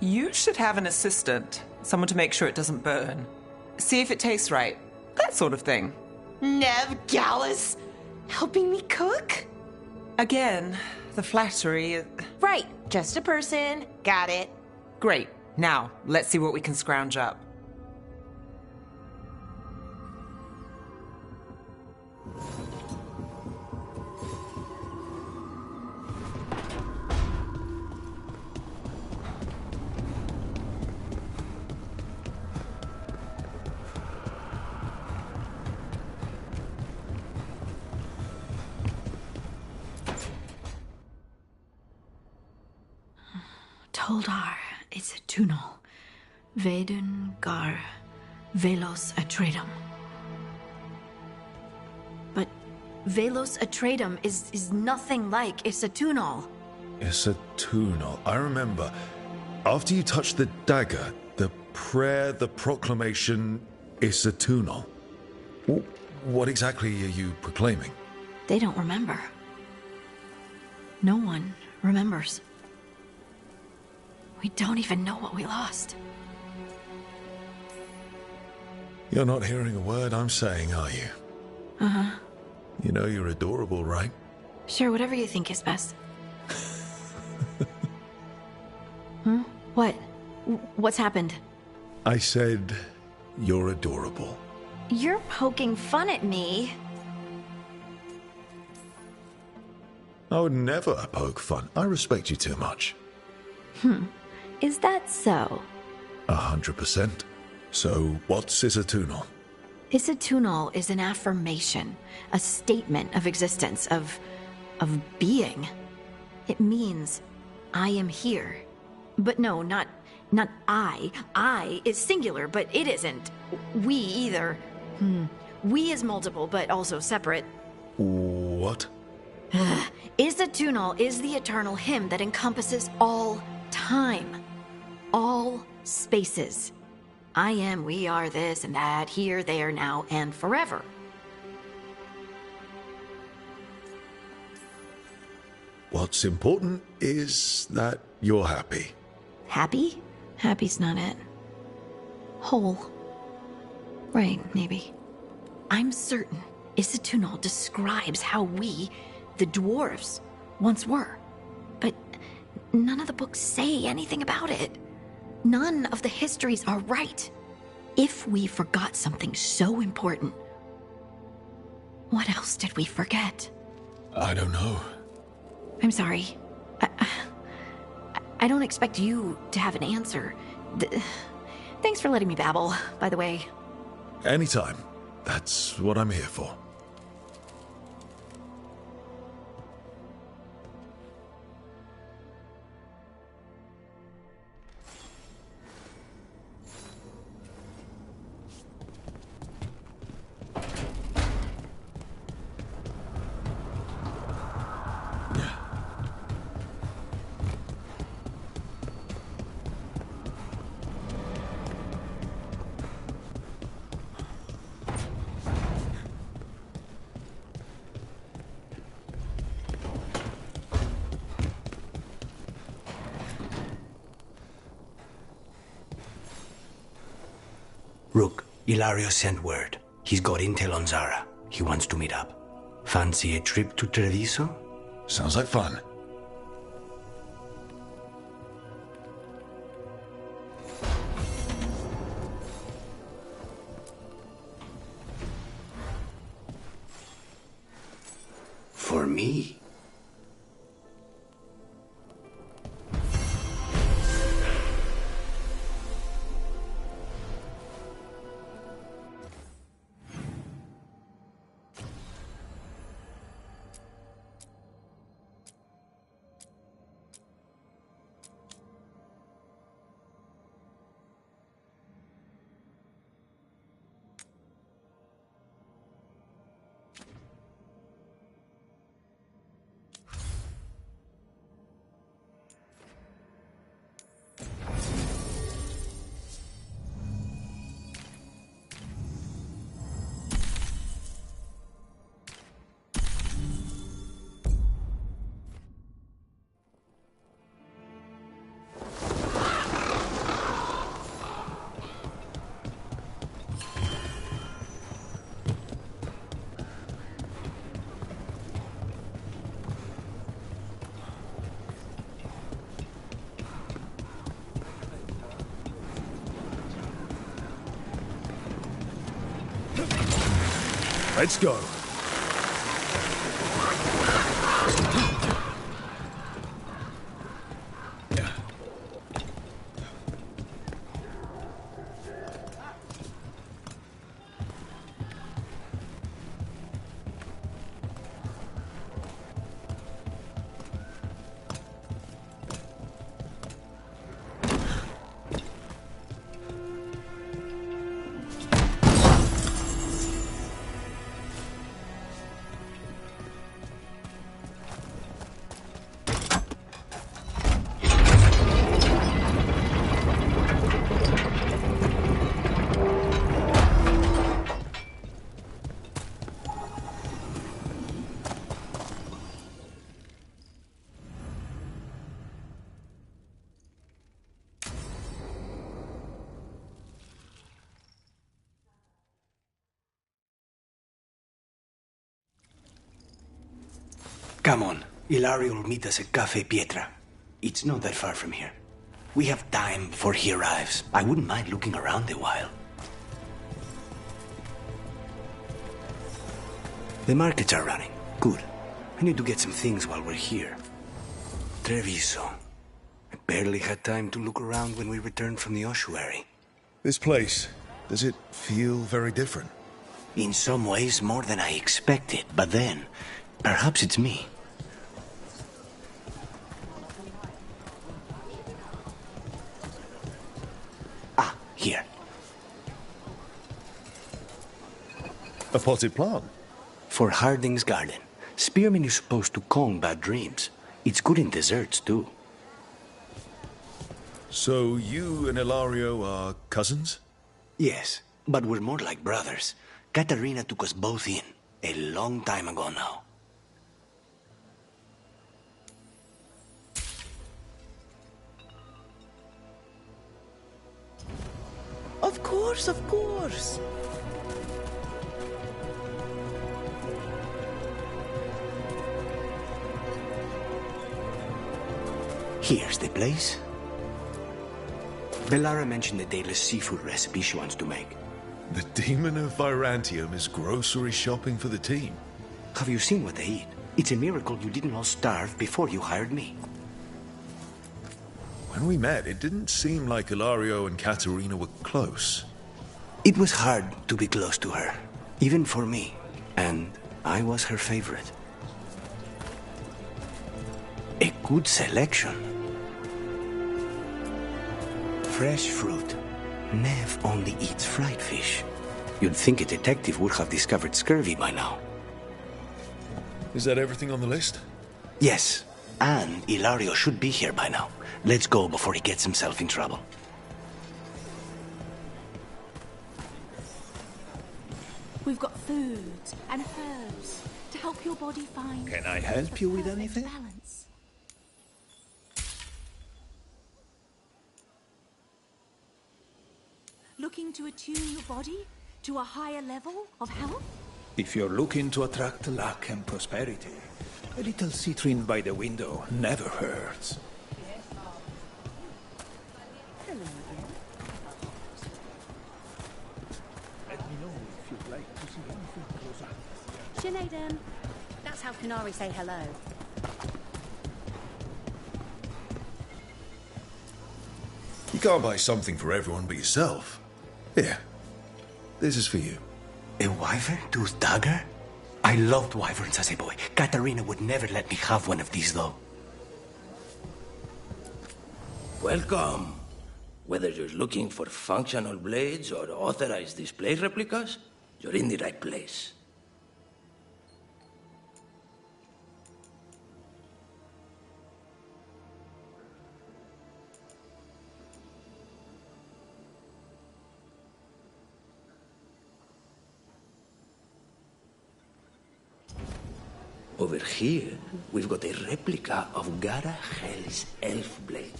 You should have an assistant. Someone to make sure it doesn't burn. See if it tastes right. That sort of thing. Nev Gallus, helping me cook? Again, the flattery... Right, just a person. Got it. Great. Now, let's see what we can scrounge up. Toldar, it's a tunnel. Veilguard, Velos Atreidim. But Velos Atreidim is nothing like Isatunal. Isatunal. I remember. After you touched the dagger, the prayer, the proclamation, Isatunal. What exactly are you proclaiming? They don't remember. No one remembers. We don't even know what we lost. You're not hearing a word I'm saying, are you? Uh-huh. You know you're adorable, right? Sure, whatever you think is best. What? What's happened? I said you're adorable. You're poking fun at me. I would never poke fun. I respect you too much. Is that so? 100%. So, what's Isatunal? Isatunal is an affirmation, a statement of existence, of being. It means, I am here. But no, not I. I is singular, but it isn't. We either. We is multiple, but also separate. What? Isatunal is the eternal hymn that encompasses all time. All spaces. I am, we are, this and that, here, there, now, and forever. What's important is that you're happy. Happy? Happy's not it. Whole. Right, maybe. I'm certain Isatunal describes how we, the dwarves, once were. But none of the books say anything about it. None of the histories are right. If we forgot something so important, what else did we forget? I don't know. I'm sorry. I don't expect you to have an answer. Thanks for letting me babble, by the way. Anytime. That's what I'm here for. Rook, Ilario sent word. He's got intel on Zara. He wants to meet up. Fancy a trip to Treviso? Sounds like fun. For me? Let's go. Come on. Ilario will meet us at Cafe Pietra. It's not that far from here. We have time before he arrives. I wouldn't mind looking around a while. The markets are running. Good. I need to get some things while we're here. Treviso. I barely had time to look around when we returned from the ossuary. This place, does it feel very different? In some ways, more than I expected. But then, perhaps it's me. Ah, here. A potted plant? For Harding's garden. Spearmint is supposed to calm bad dreams. It's good in desserts, too. So you and Ilario are cousins? Yes, but we're more like brothers. Katarina took us both in, a long time ago now. Of course, of course. Here's the place. Bellara mentioned the daily seafood recipe she wants to make. The Demon of Virantium is grocery shopping for the team. Have you seen what they eat? It's a miracle you didn't all starve before you hired me. When we met, it didn't seem like Ilario and Katerina were close. It was hard to be close to her, even for me. And I was her favorite. A good selection. Fresh fruit. Nev only eats fried fish. You'd think a detective would have discovered scurvy by now. Is that everything on the list? Yes, and Ilario should be here by now. Let's go before he gets himself in trouble. We've got foods and herbs to help your body find... Can I help you with anything? ...balance. Look looking to attune your body to a higher level of health? If you're looking to attract luck and prosperity, a little citrine by the window never hurts. Hello again. Let me know if you'd like to see anything closer. Sinead, that's how Canary say hello. You can't buy something for everyone but yourself. Here, this is for you. A wyvern-toothed dagger? I loved wyverns as a boy. Katarina would never let me have one of these, though. Welcome. Whether you're looking for functional blades or authorized display replicas, you're in the right place. Over here, we've got a replica of Gara Hell's elf blade,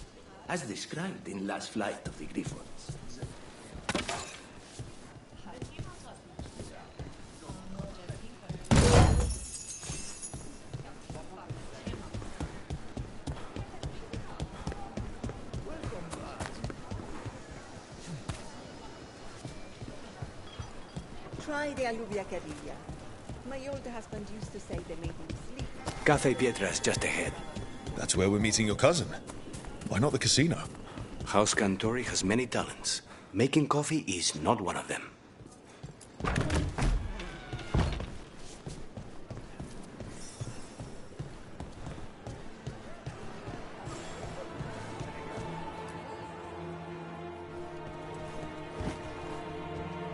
as described in Last Flight of the Griffons. Try the alluvia carilla. My old husband used to say they made him sleep. Café Pietra's just ahead. That's where we're meeting your cousin. Why not the casino? House Cantori has many talents. Making coffee is not one of them.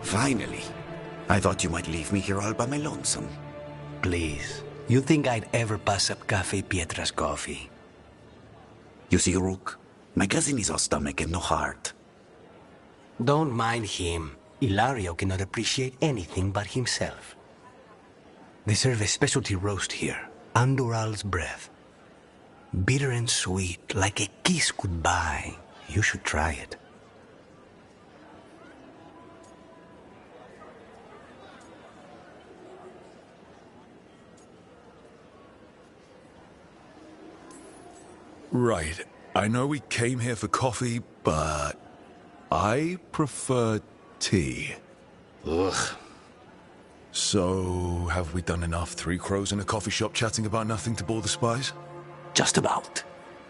Finally. I thought you might leave me here all by my lonesome. Please. You think I'd ever pass up Café Pietra's coffee? You see, Rook, my cousin is all stomach and no heart. Don't mind him. Ilario cannot appreciate anything but himself. They serve a specialty roast here, Andoral's breath. Bitter and sweet, like a kiss goodbye. You should try it. Right. I know we came here for coffee, but I prefer tea. Ugh. So, have we done enough Three Crows in a coffee shop chatting about nothing to bore the spies? Just about.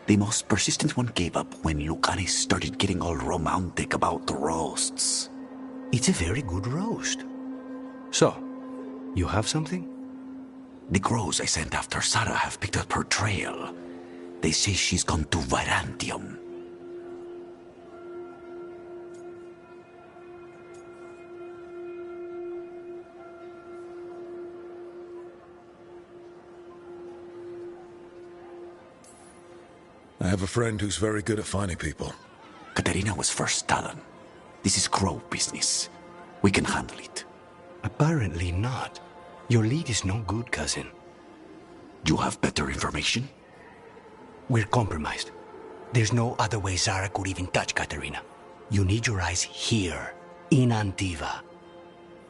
The most persistent one gave up when Lucanis started getting all romantic about the roasts. It's a very good roast. So, you have something? The crows I sent after Sarah have picked up her trail. They say she's gone to Virantium. I have a friend who's very good at finding people. Katerina was first Talon. This is crow business. We can handle it. Apparently not. Your lead is no good, cousin. You have better information? We're compromised. There's no other way Zara could even touch Katerina. You need your eyes here, in Antiva.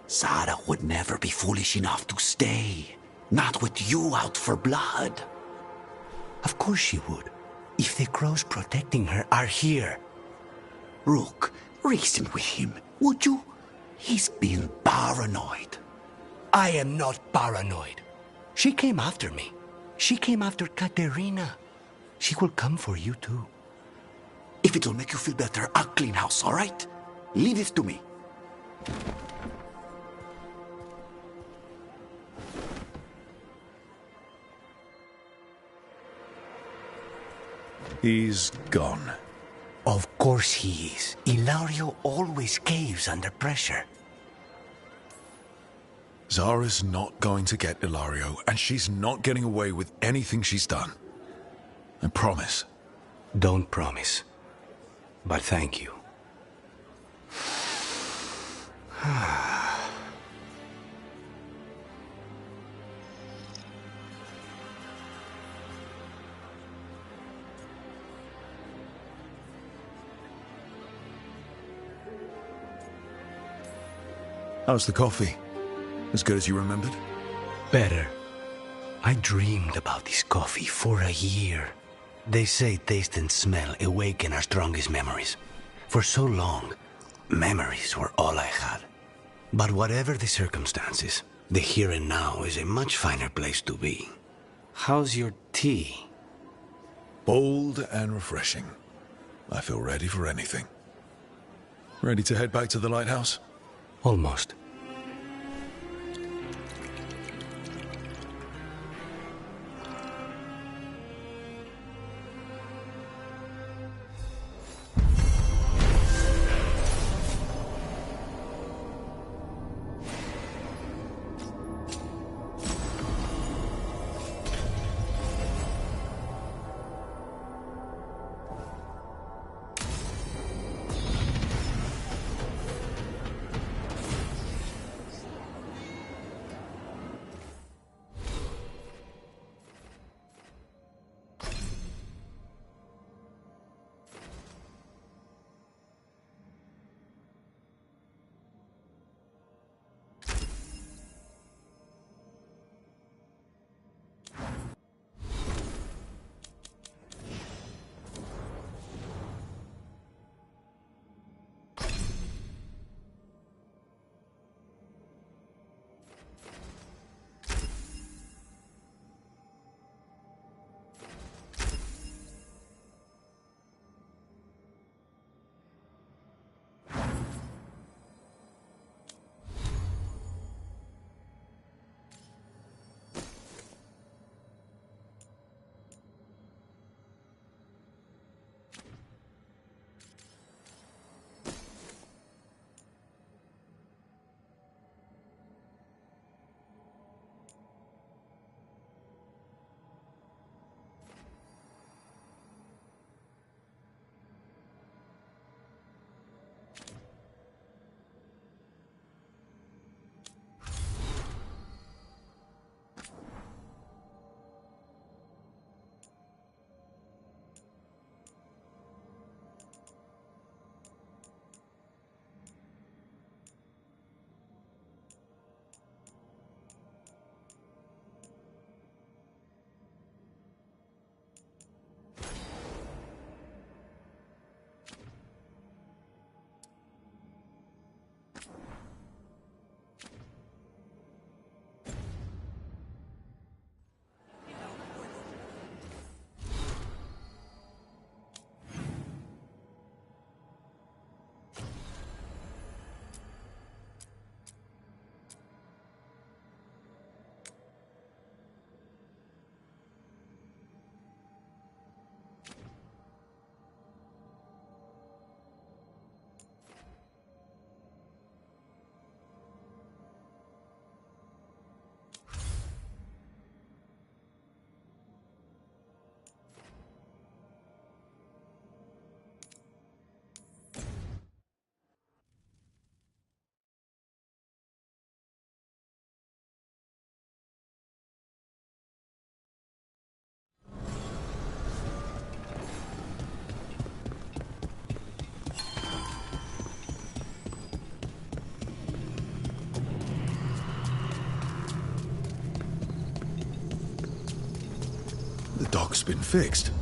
Zara would never be foolish enough to stay. Not with you out for blood. Of course she would. If the crows protecting her are here. Rook, reason with him, would you? He's being paranoid. I am not paranoid. She came after me. She came after Katerina. She will come for you too. If it'll make you feel better, I'll clean house, all right? Leave it to me. He's gone. Of course he is. Ilario always caves under pressure. Zara's not going to get Ilario, and she's not getting away with anything she's done. I promise. Don't promise. But thank you. How's the coffee? As good as you remembered? Better. I dreamed about this coffee for a year. They say taste and smell awaken our strongest memories. For so long, memories were all I had. But whatever the circumstances, the here and now is a much finer place to be. How's your tea? Bold and refreshing. I feel ready for anything. Ready to head back to the lighthouse? Almost. The dock's been fixed.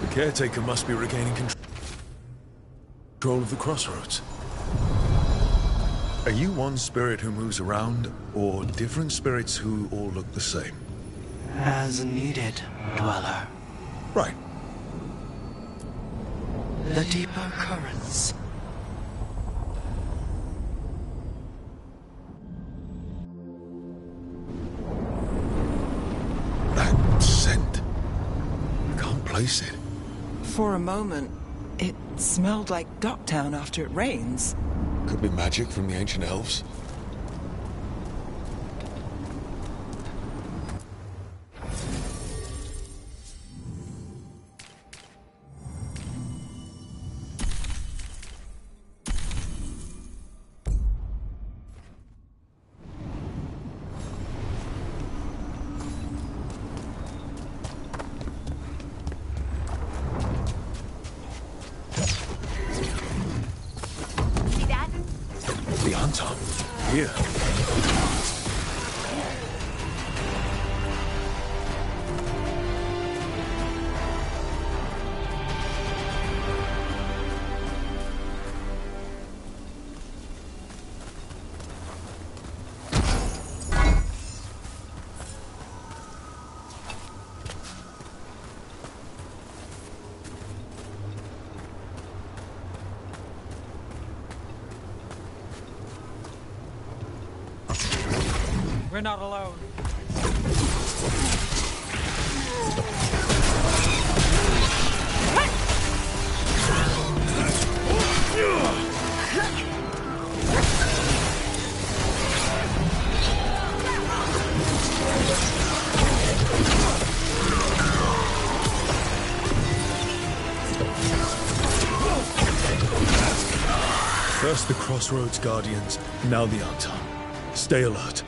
The caretaker must be regaining control of the crossroads. Are you one spirit who moves around, or different spirits who all look the same? As needed, Dweller. Right. The deeper currents. That scent. I can't place it. For a moment, it smelled like Docktown after it rains. Could be magic from the ancient elves. The Anton. Here. We're not alone. First the Crossroads Guardians, now the Untold. Stay alert.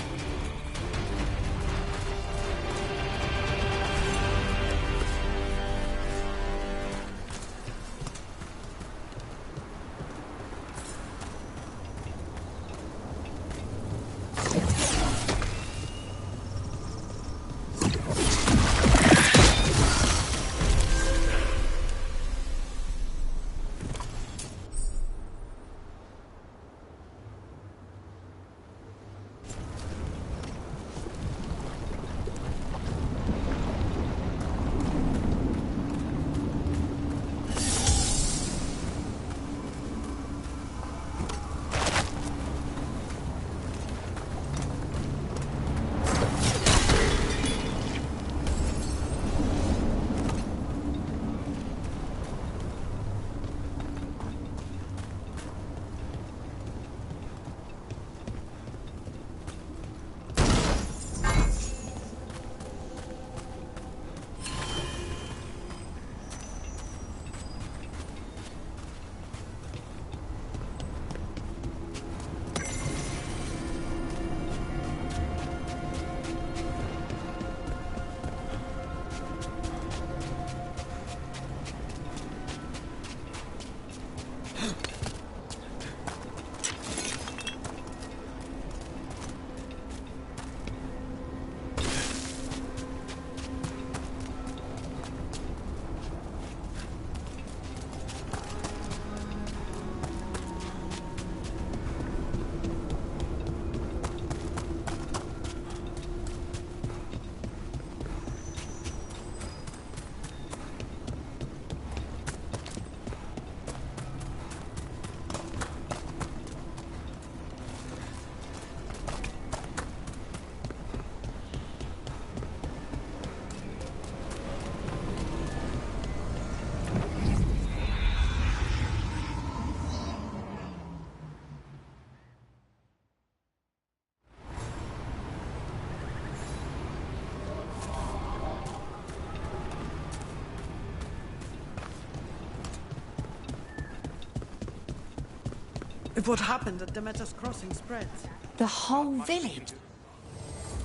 If what happened at Demeter's Crossing spreads. The whole village?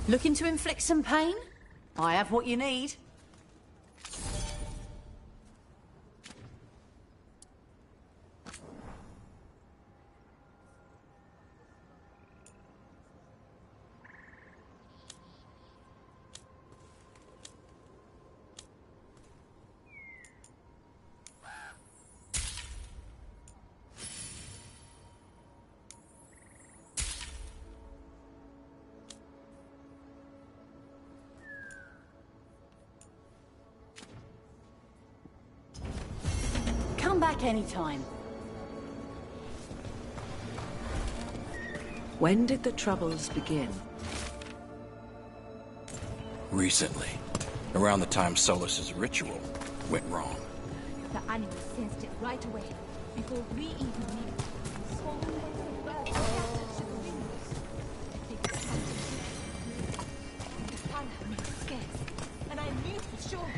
Looking to inflict some pain? I have what you need. Come back anytime. When did the troubles begin? Recently. Around the time Solus's ritual went wrong. The animal sensed it right away, before we even knew. The fire made it scarce, and I knew for sure.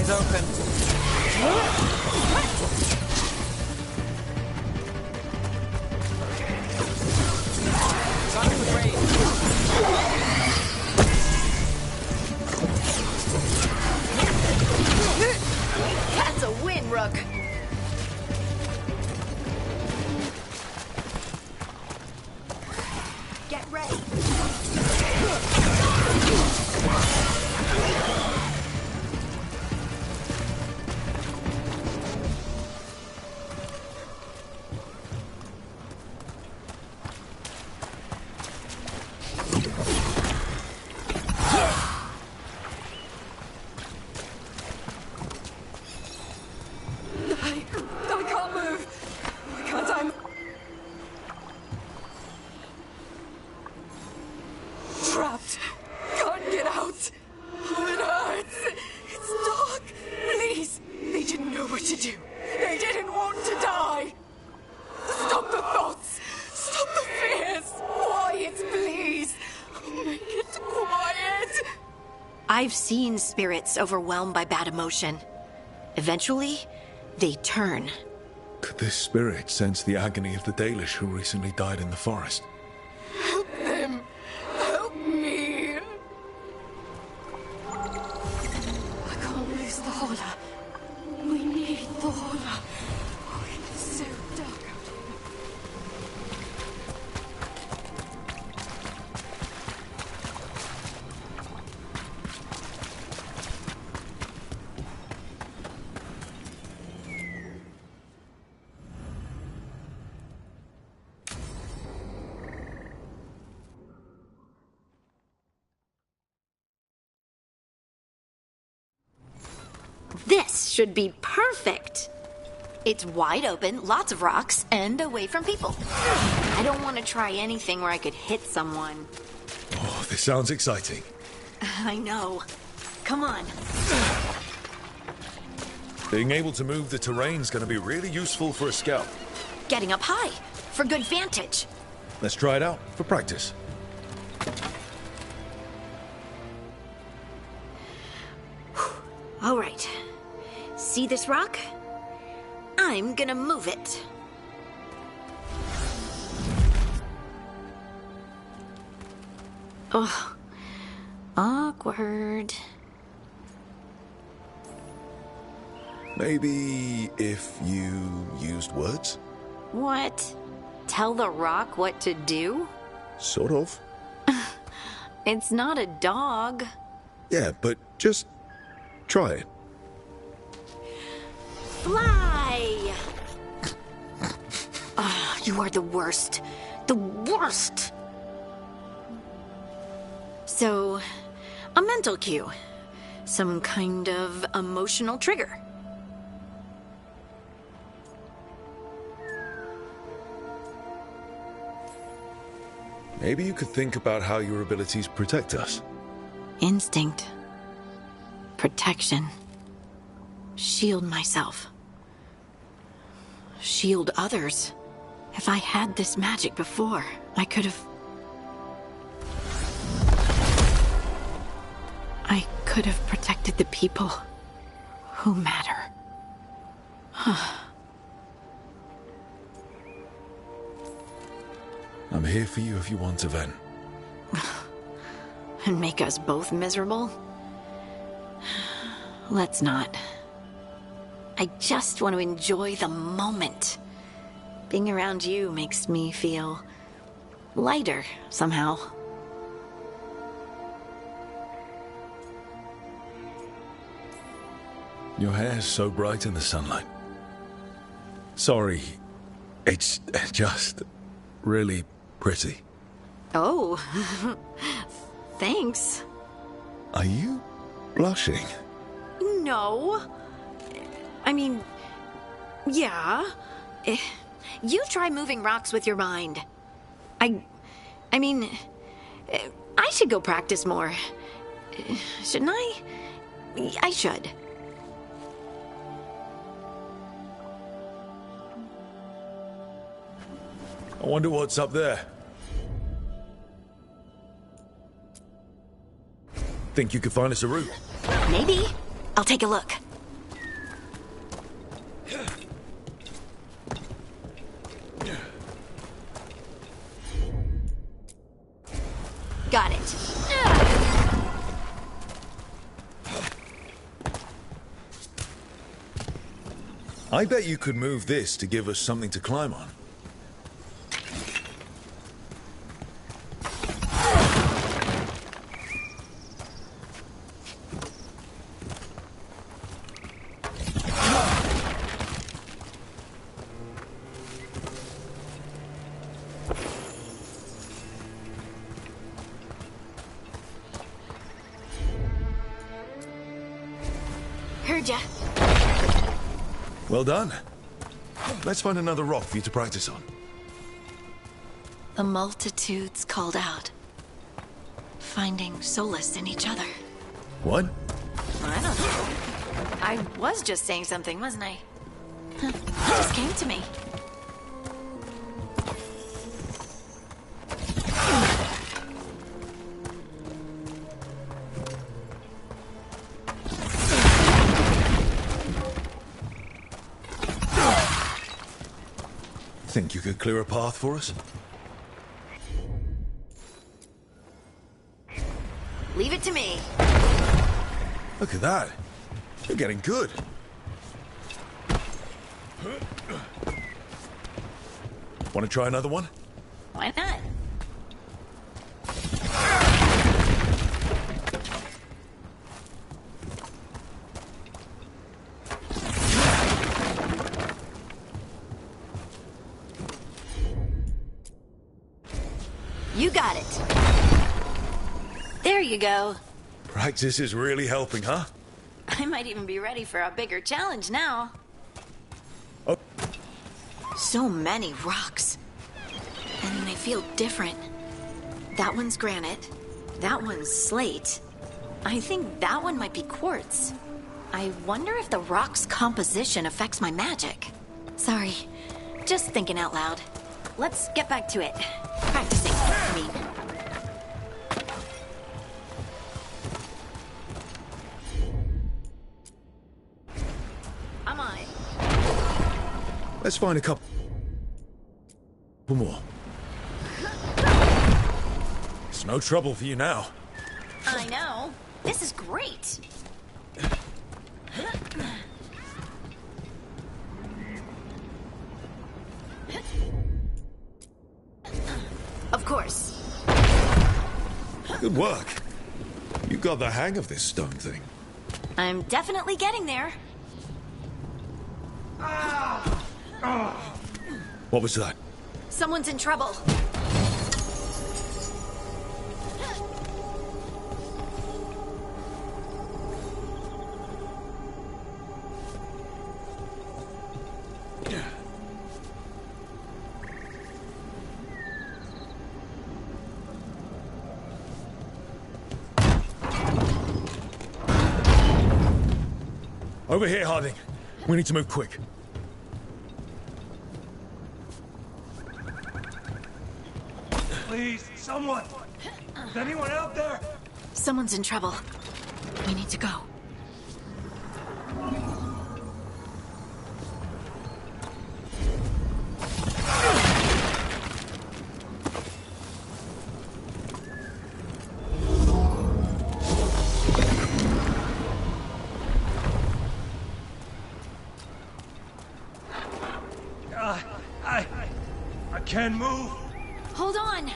Eyes open. Target with range. That's a win, Rook. Get ready. I can't move. Why can't I move? Trapped. Can't get out. Oh, it hurts. It's dark. Please. They didn't know what to do. They didn't want to die. Stop the thoughts. Stop the fears. Quiet, please. Make it quiet. I've seen spirits overwhelmed by bad emotion. Eventually, they turn. Could this spirit sense the agony of the Dalish who recently died in the forest? Help them. Help me. I can't lose the Hola. We need the Hola. Oh, it's so dark out here. This should be perfect. It's wide open, lots of rocks, and away from people. I don't want to try anything where I could hit someone. Oh, this sounds exciting. I know. Come on. Being able to move the terrain's going to be really useful for a scout. Getting up high for good vantage. Let's try it out for practice. All right. See this rock? I'm gonna move it. Oh, awkward. Maybe if you used words? What? Tell the rock what to do? Sort of. It's not a dog. Yeah, but just try it. Fly! You are the worst. The worst! So, a mental cue. Some kind of emotional trigger. Maybe you could think about how your abilities protect us. Instinct. Protection. Shield myself. Shield others. If I had this magic before, I could have... I could have protected the people who matter. I'm here for you if you want to vent. And make us both miserable? Let's not. I just want to enjoy the moment. Being around you makes me feel lighter somehow. Your hair's so bright in the sunlight. Sorry, it's just really pretty. Oh, thanks. Are you blushing? No. I mean, yeah. You try moving rocks with your mind. I mean, I should go practice more. Shouldn't I? I should. I wonder what's up there. Think you could find us a route? Maybe. I'll take a look. I bet you could move this to give us something to climb on. Heard ya. Well done. Let's find another rock for you to practice on. The multitudes called out, finding solace in each other. What? I don't know. I was just saying something, wasn't I? It just came to me. Think you could clear a path for us? Leave it to me. Look at that. You're getting good. Want to try another one? Why not? You got it. There you go. Practice is really helping, huh? I might even be ready for a bigger challenge now. Oh. So many rocks. And they feel different. That one's granite. That one's slate. I think that one might be quartz. I wonder if the rock's composition affects my magic. Sorry, just thinking out loud. Let's get back to it. Practicing, I mean. I'm on it. Let's find a couple more. It's no trouble for you now. I know. This is great. Of course. Good work. You got the hang of this stone thing. I'm definitely getting there. What was that? Someone's in trouble. Over here, Harding. We need to move quick. Please, someone! Is anyone out there? Someone's in trouble. We need to go. I can't move. Hold on.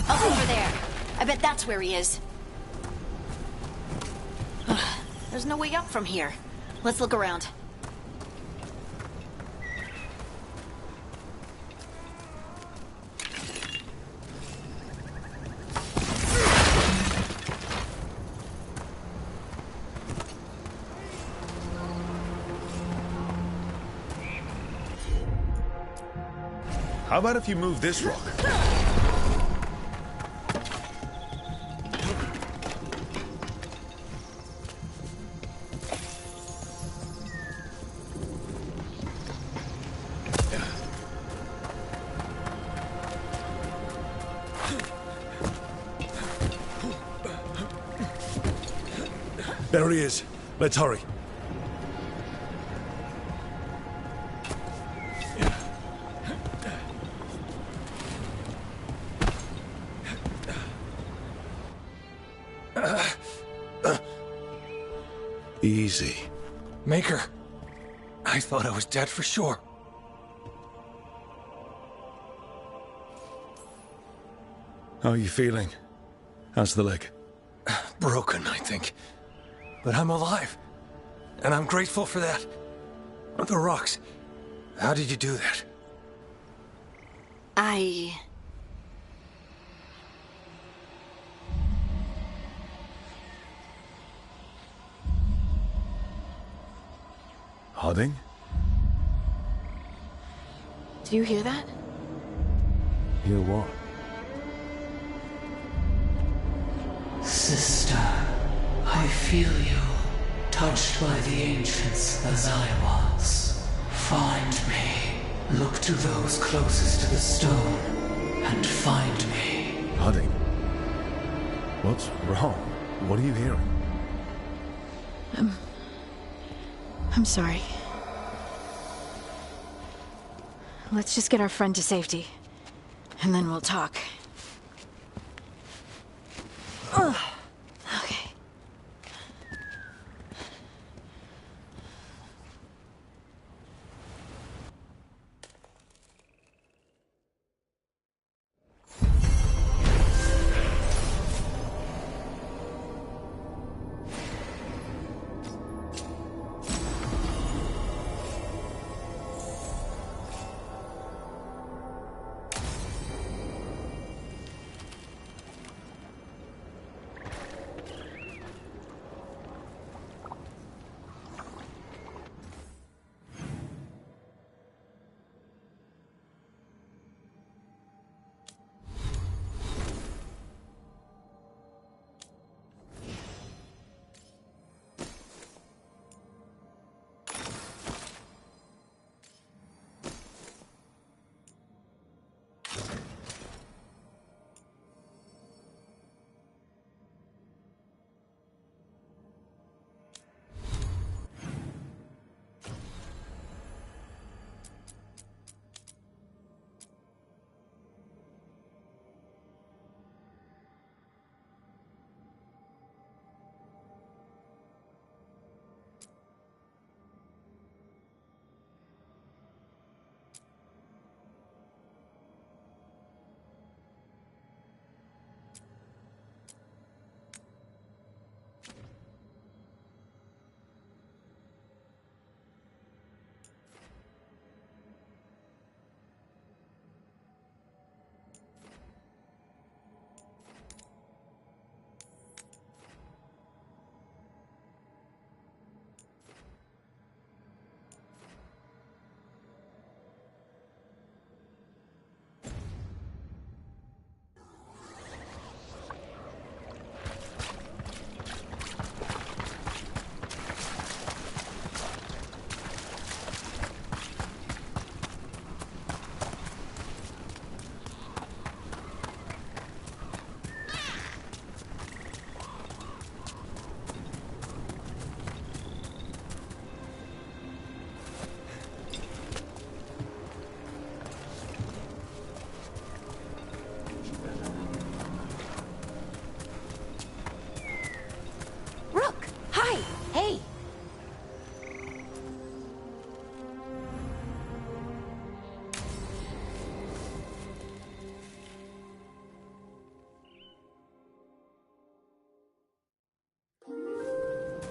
Up over there. I bet that's where he is. There's no way up from here. Let's look around. How about if you move this rock? There he is. Let's hurry. Easy. Maker, I thought I was dead for sure. How are you feeling? How's the leg? Broken, I think. But I'm alive. And I'm grateful for that. The rocks. How did you do that? Harding? Do you hear that? Hear what? Sister, I feel you, touched by the ancients as I was. Find me. Look to those closest to the stone, and find me. Harding? What's wrong? What are you hearing? I'm sorry. Let's just get our friend to safety, and then we'll talk. Ugh. Okay.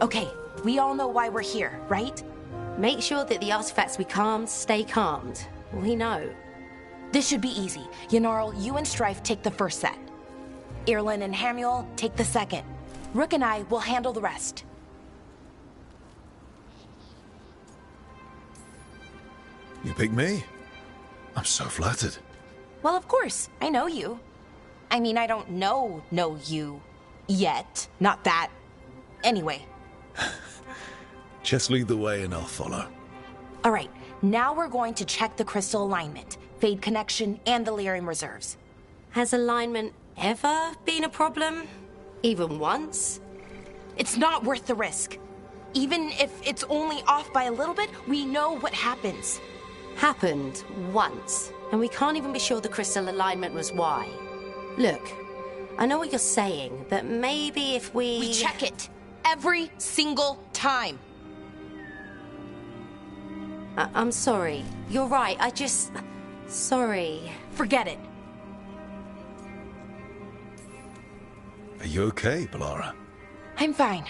Okay, we all know why we're here, right? Make sure that the artifacts we calmed stay calmed. We know. This should be easy. Yanarl, you and Strife take the first set. Irlin and Hamuel take the second. Rook and I will handle the rest. You pick me? I'm so flattered. Well, of course. I know you. I mean, I don't know you yet. Not that. Anyway. Just lead the way and I'll follow. All right, now we're going to check the crystal alignment, Fade connection, and the lyrium reserves. Has alignment ever been a problem? Even once? It's not worth the risk. Even if it's only off by a little bit, we know what happens. Happened once, and we can't even be sure the crystal alignment was why. Look, I know what you're saying, but maybe if we... We check it. every single time. I'm sorry. You're right. Sorry. Forget it. Are you okay, Balara? I'm fine.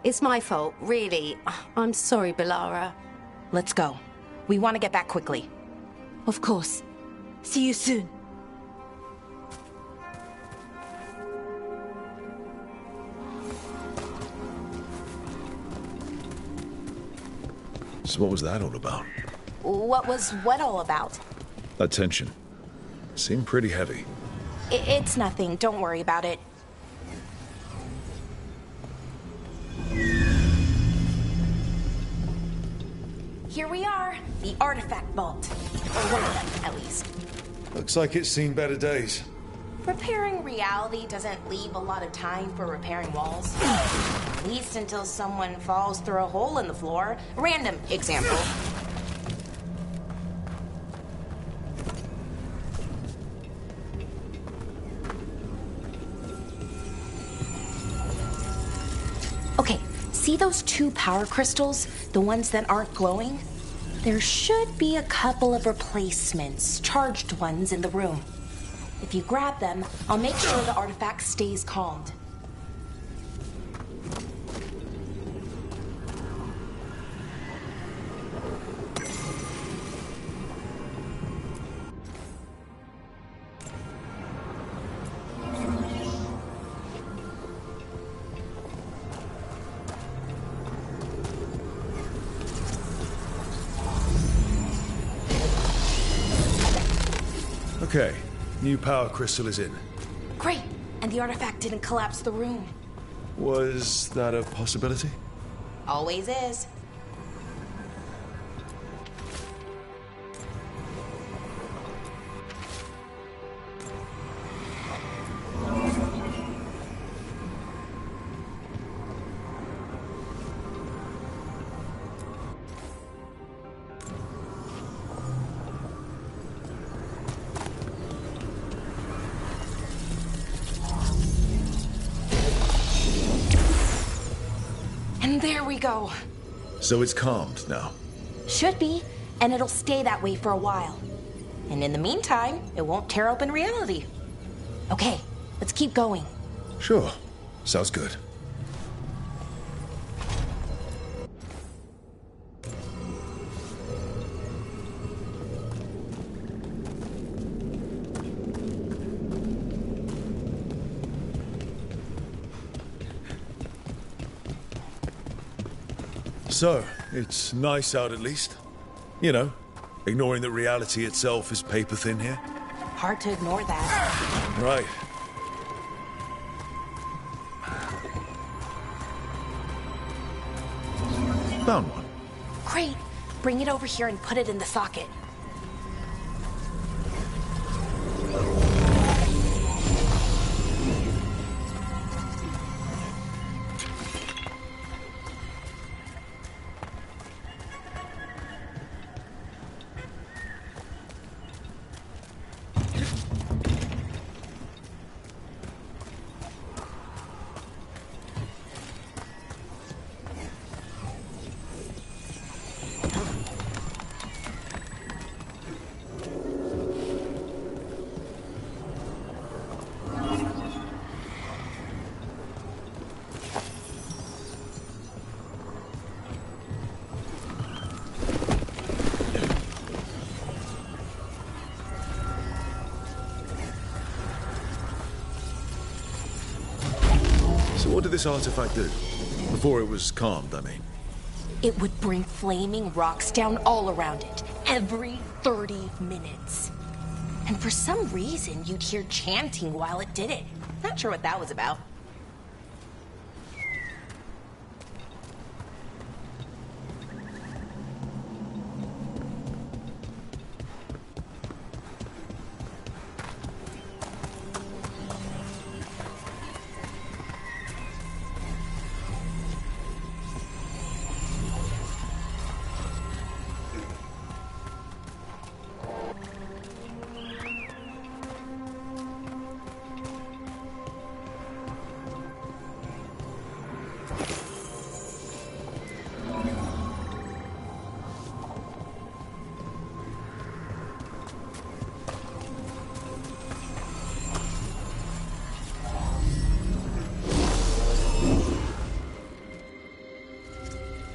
It's my fault, really. I'm sorry, Balara. Let's go. We want to get back quickly. Of course. See you soon. So what was that all about? What was what all about? That tension. Seemed pretty heavy. It's nothing. Don't worry about it. Here we are. The artifact vault. Or one of them, at least. Looks like it's seen better days. Repairing reality doesn't leave a lot of time for repairing walls. At least until someone falls through a hole in the floor. Random example. Okay, see those 2 power crystals? The ones that aren't glowing? There should be a couple of replacements, charged ones, in the room. If you grab them, I'll make sure the artifact stays calmed. Okay, new power crystal is in. Great! And the artifact didn't collapse the room. Was that a possibility? Always is. And there we go. So it's calmed now. Should be, and it'll stay that way for a while. And in the meantime, it won't tear open reality. Okay, let's keep going. Sure. Sounds good. So, it's nice out at least. You know, ignoring that reality itself is paper thin here. Hard to ignore that. Right. Found one. Great. Bring it over here and put it in the socket. So what did this artifact do? Before it was calmed, I mean. It would bring flaming rocks down all around it, every 30 minutes. And for some reason, you'd hear chanting while it did it. Not sure what that was about.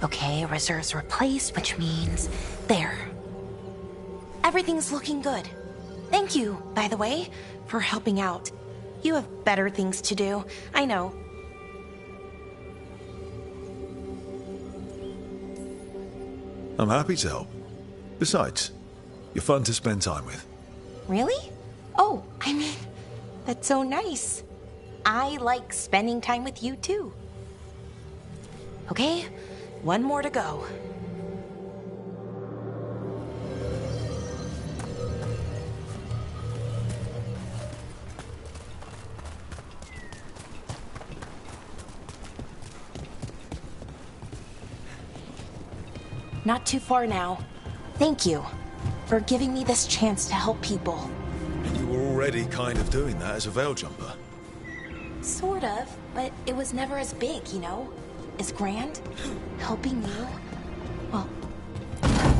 Okay, reserves replaced, which means... there. Everything's looking good. Thank you, by the way, for helping out. You have better things to do, I know. I'm happy to help. Besides, you're fun to spend time with. Really? Oh, I mean, that's so nice. I like spending time with you, too. Okay, one more to go. Not too far now. Thank you for giving me this chance to help people. You were already kind of doing that as a veil jumper. Sort of, but it was never as big, you know? As grand. Helping you. Well,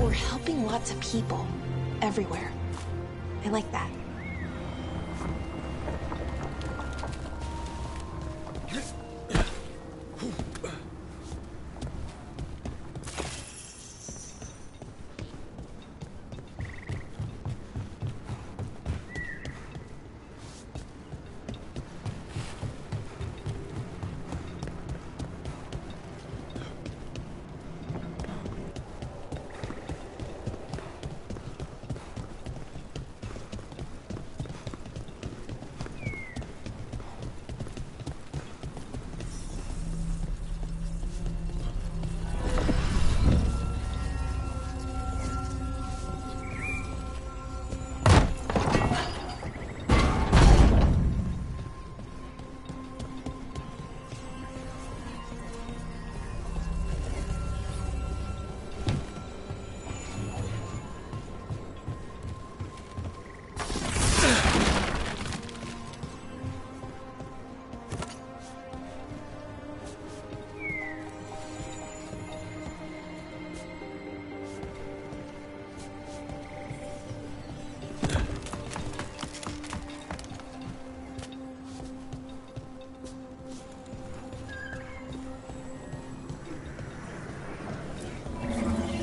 we're helping lots of people. Everywhere. I like that.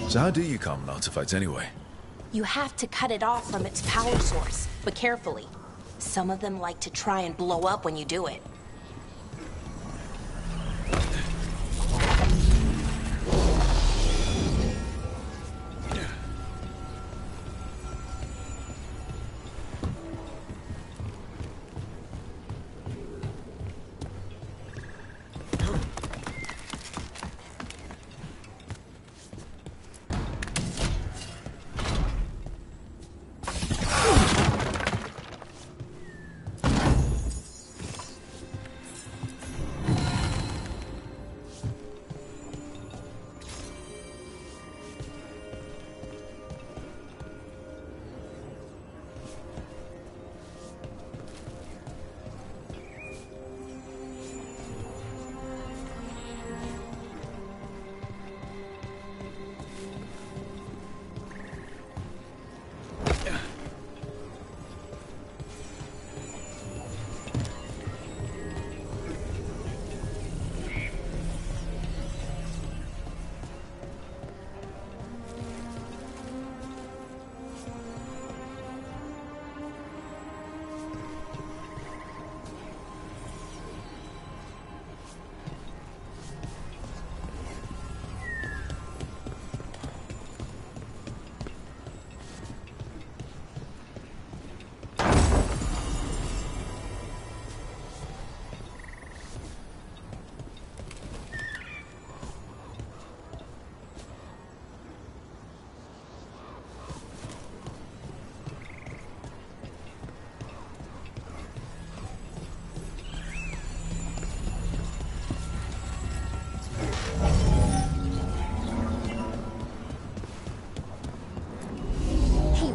So how do you calm an artifact anyway? You have to cut it off from its power source, but carefully. Some of them like to try and blow up when you do it.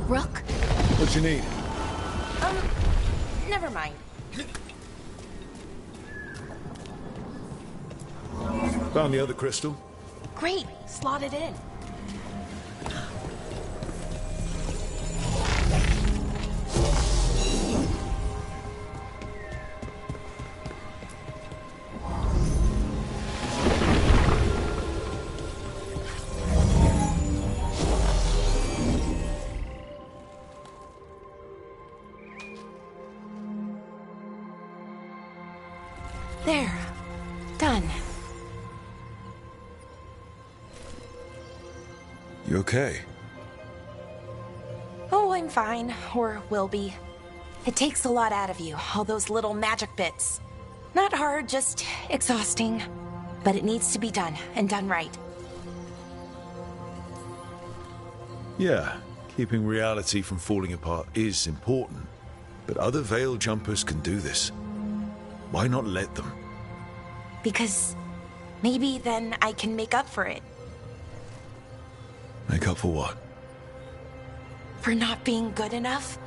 Rook? What you need? Never mind. Found the other crystal. Great, slot it in. You okay? Oh, I'm fine, or will be. It takes a lot out of you, all those little magic bits. Not hard, just exhausting. But it needs to be done, and done right. Yeah, keeping reality from falling apart is important. But other Veil jumpers can do this. Why not let them? Because maybe then I can make up for it. Make up for what? For not being good enough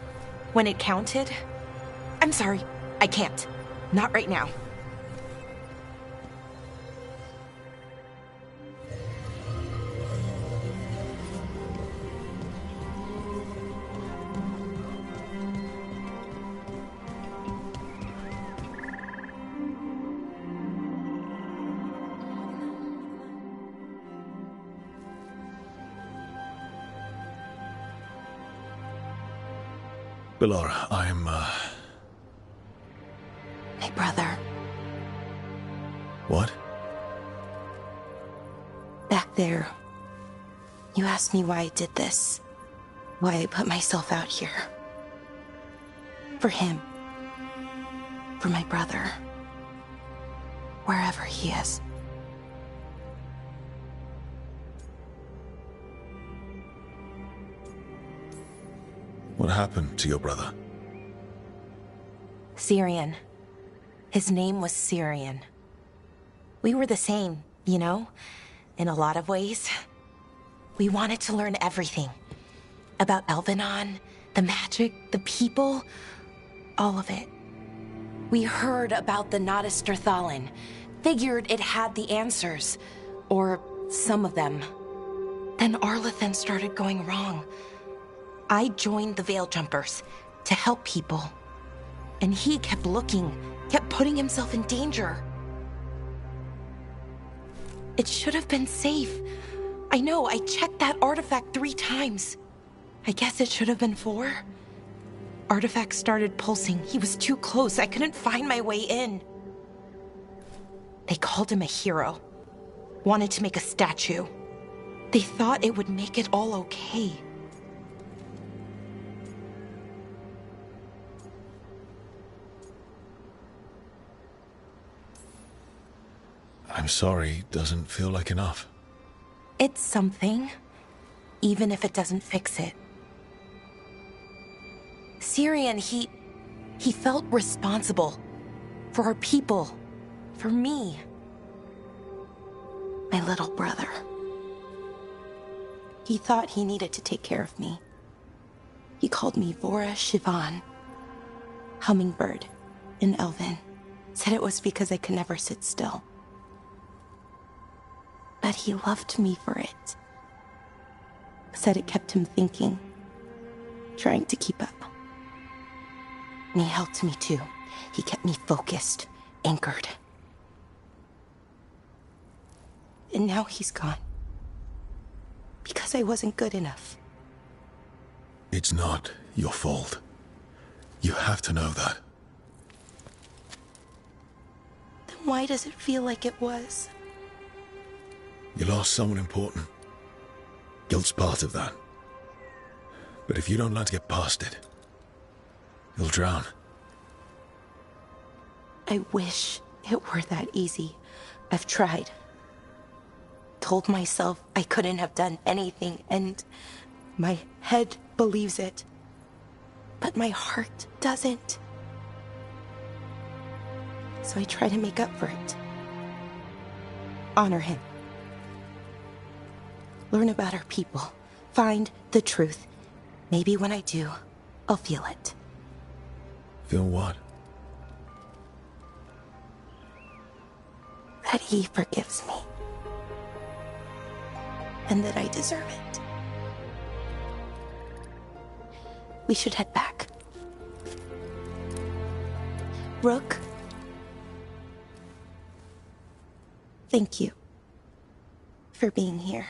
when it counted. I'm sorry, I can't. Not right now. Bellara, I'm, My brother. What? Back there. You asked me why I did this. Why I put myself out here. For him. For my brother. Wherever he is. What happened to your brother? Syrian. His name was Syrian. We were the same, you know? In a lot of ways. We wanted to learn everything. About Elvenon, the magic, the people, all of it. We heard about the Notisterthalin, figured it had the answers, or some of them. Then Arlathan started going wrong. I joined the Veil Jumpers to help people. And he kept looking, kept putting himself in danger. It should have been safe. I know, I checked that artifact 3 times. I guess it should have been 4. Artifact started pulsing. He was too close. I couldn't find my way in. They called him a hero. Wanted to make a statue. They thought it would make it all okay. I'm sorry, doesn't feel like enough. It's something, even if it doesn't fix it. Syrian, he felt responsible for our people, for me. My little brother. He thought he needed to take care of me. He called me Vora Shivan, hummingbird in Elven. Said it was because I could never sit still. But he loved me for it. Said it kept him thinking, trying to keep up. And he helped me too. He kept me focused, anchored. And now he's gone. Because I wasn't good enough. It's not your fault. You have to know that. Then why does it feel like it was? You lost someone important. Guilt's part of that. But if you don't learn to get past it, you'll drown. I wish it were that easy. I've tried. Told myself I couldn't have done anything, and my head believes it. But my heart doesn't. So I try to make up for it. Honor him. Learn about our people. Find the truth. Maybe when I do, I'll feel it. Feel what? That he forgives me. And that I deserve it. We should head back. Rook. Thank you for being here.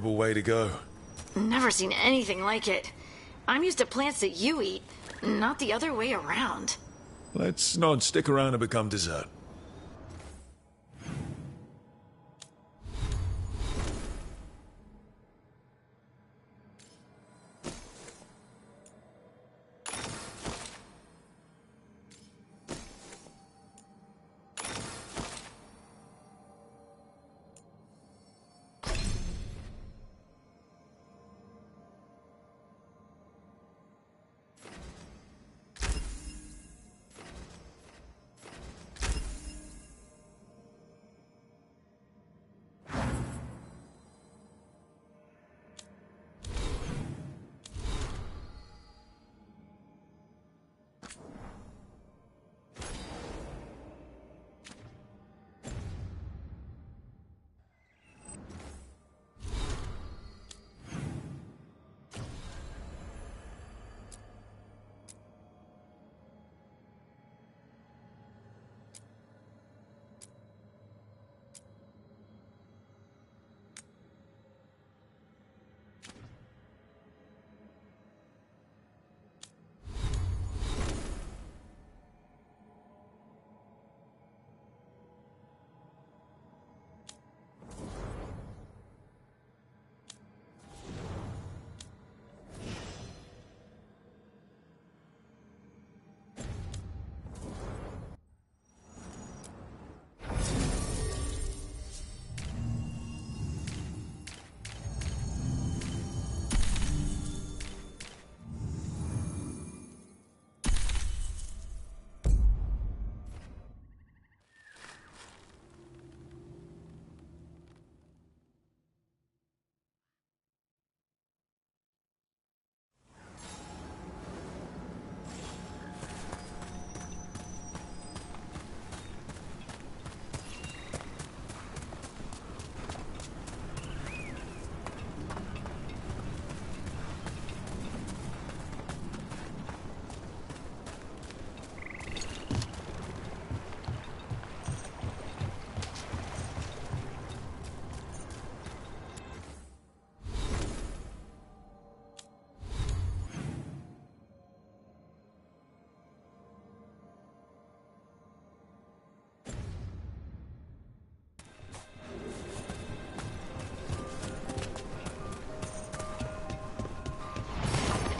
horrible way to go. Never seen anything like it. I'm used to plants that you eat, not the other way around. Let's not stick around and become dessert.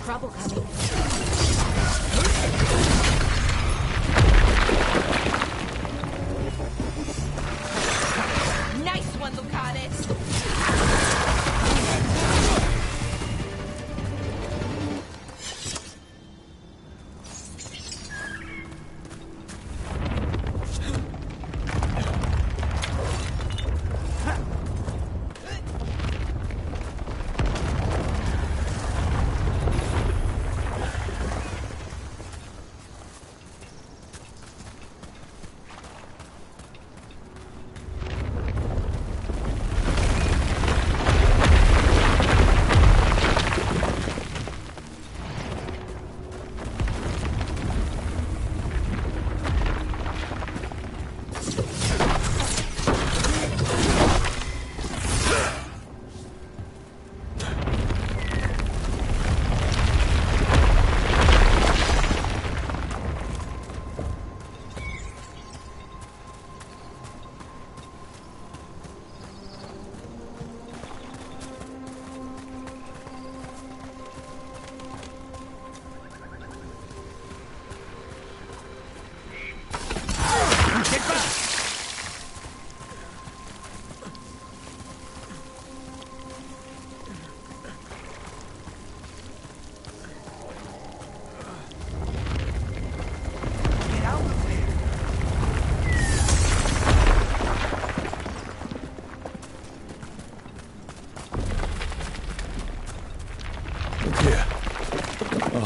Trouble coming. Nice one, Lucaris.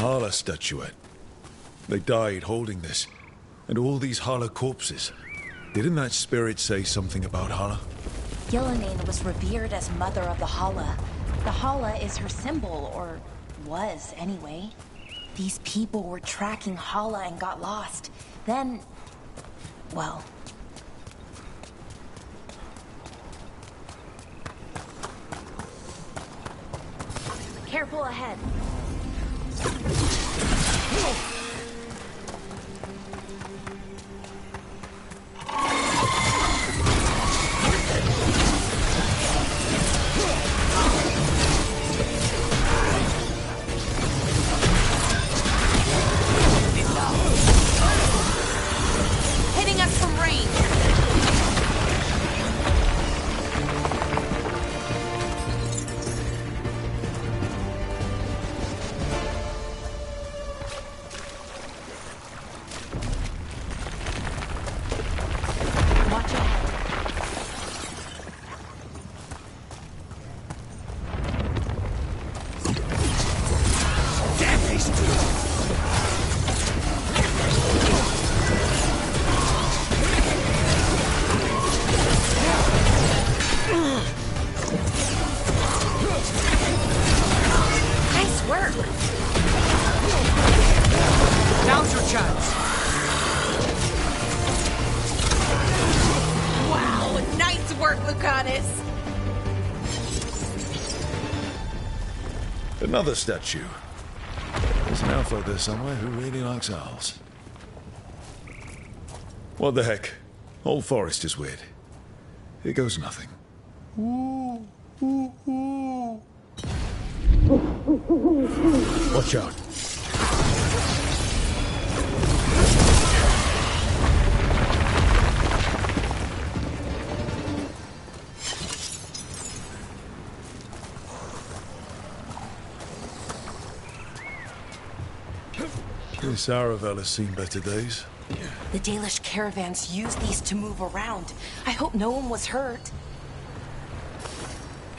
Hala statuette. They died holding this. And all these Hala corpses. Didn't that spirit say something about Hala? Yelena was revered as mother of the Hala. The Hala is her symbol, or was anyway. These people were tracking Hala and got lost. Then, well... Careful ahead. Hitting us from range. Now's your chance. Wow, nice work, Lucanus. Another statue. There's an elf out there somewhere who really likes owls. What the heck? Whole forest is weird. Here goes nothing. Watch out. This Aravel has seen better days. The Dalish caravans use these to move around. I hope no one was hurt.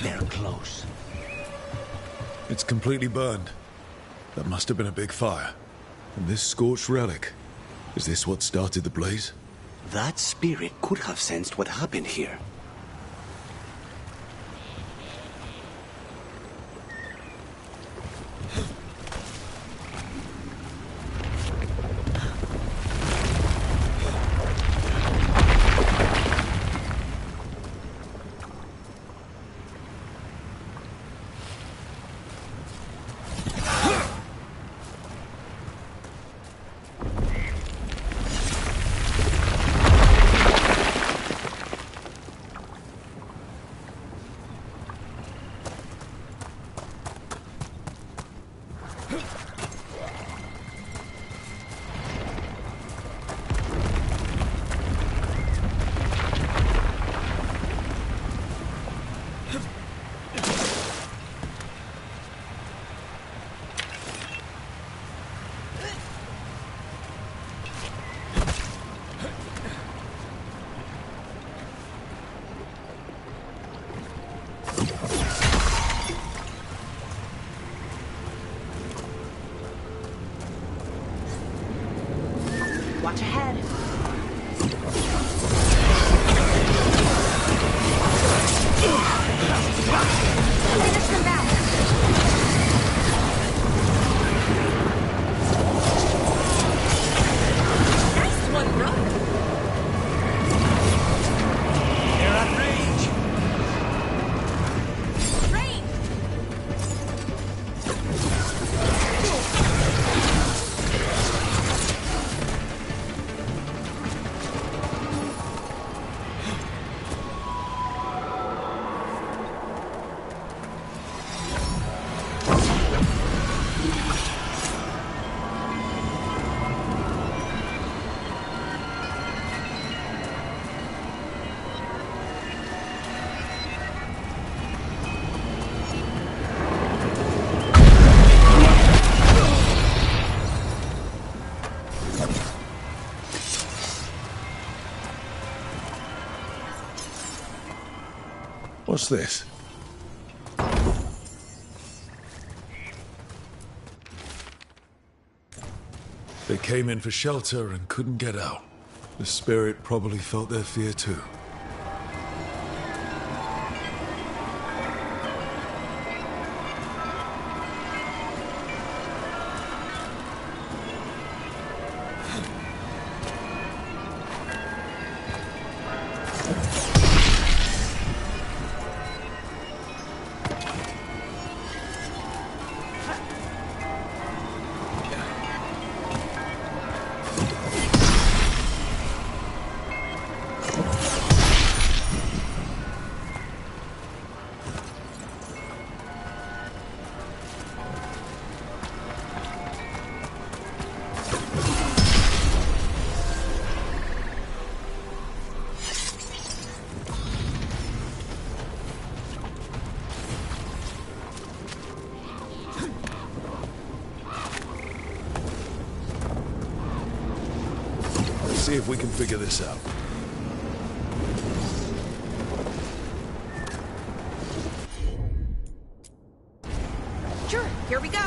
They're close. It's completely burned. That must have been a big fire. And this scorched relic, is this what started the blaze? That spirit could have sensed what happened here. Watch ahead. Finish them back. Nice one, Rook. They're at range. Range. What's this? They came in for shelter and couldn't get out. The spirit probably felt their fear too. See if we can figure this out. Sure, here we go.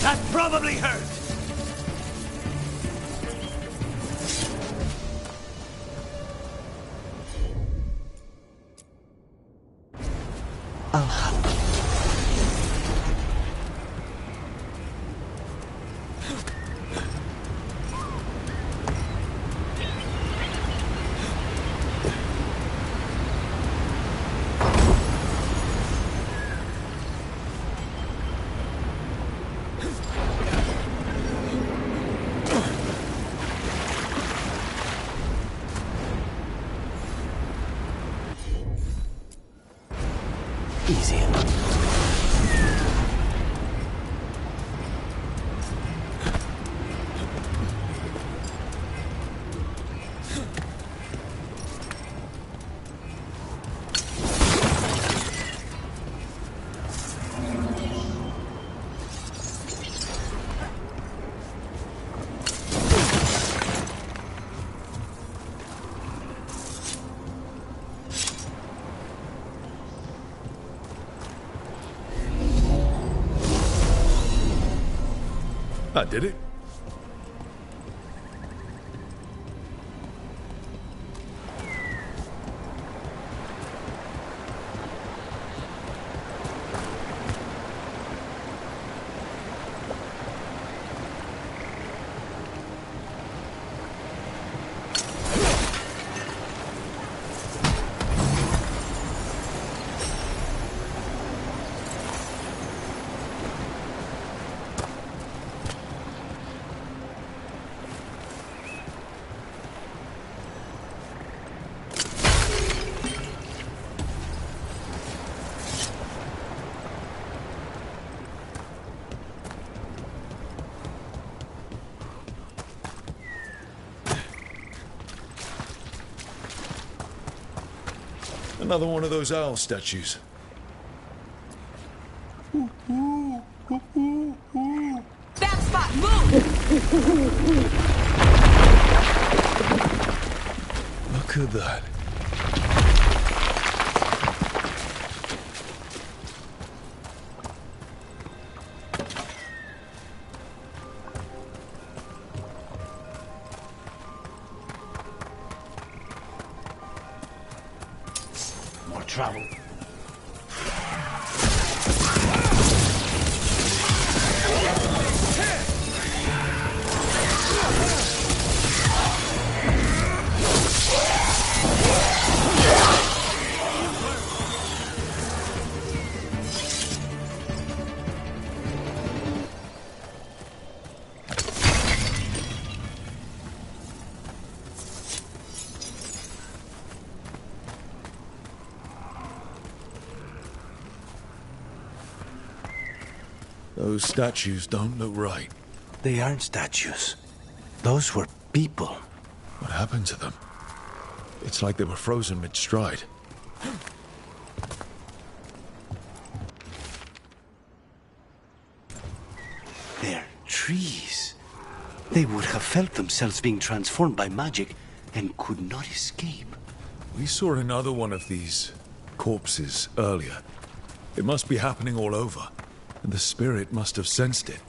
That probably hurt! I'll help. Easy. I did it. Another one of those owl statues. Bad spot, move! Look at that. More trouble. Those statues don't look right. They aren't statues. Those were people. What happened to them? It's like they were frozen mid-stride. They're trees. They would have felt themselves being transformed by magic and could not escape. We saw another one of these corpses earlier. It must be happening all over, and the spirit must have sensed it.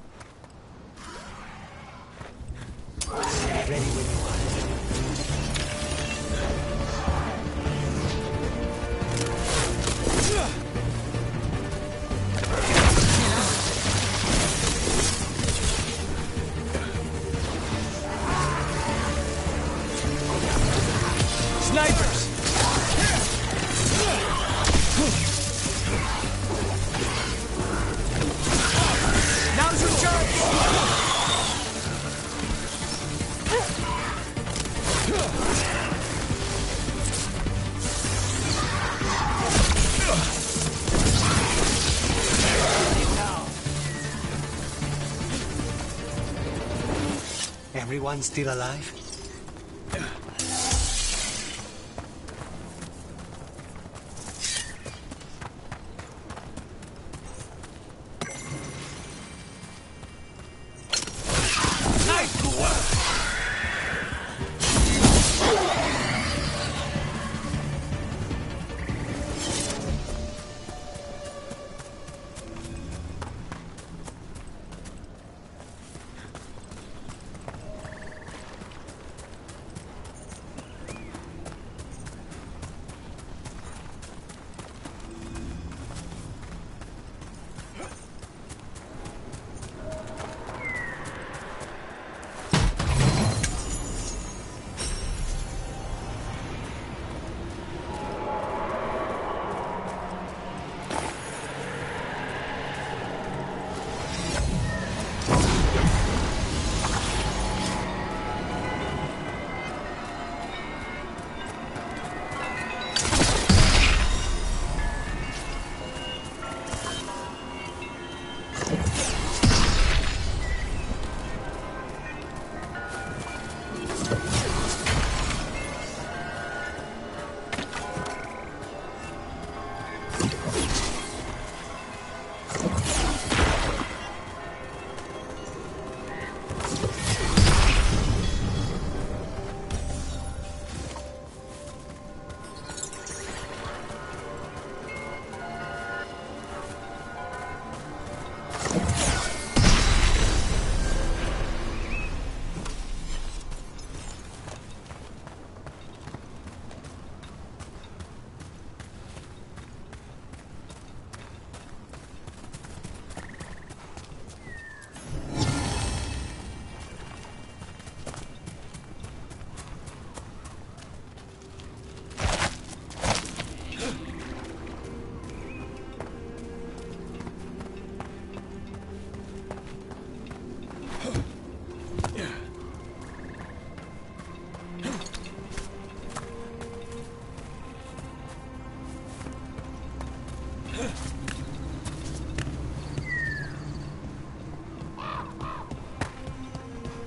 Everyone still alive?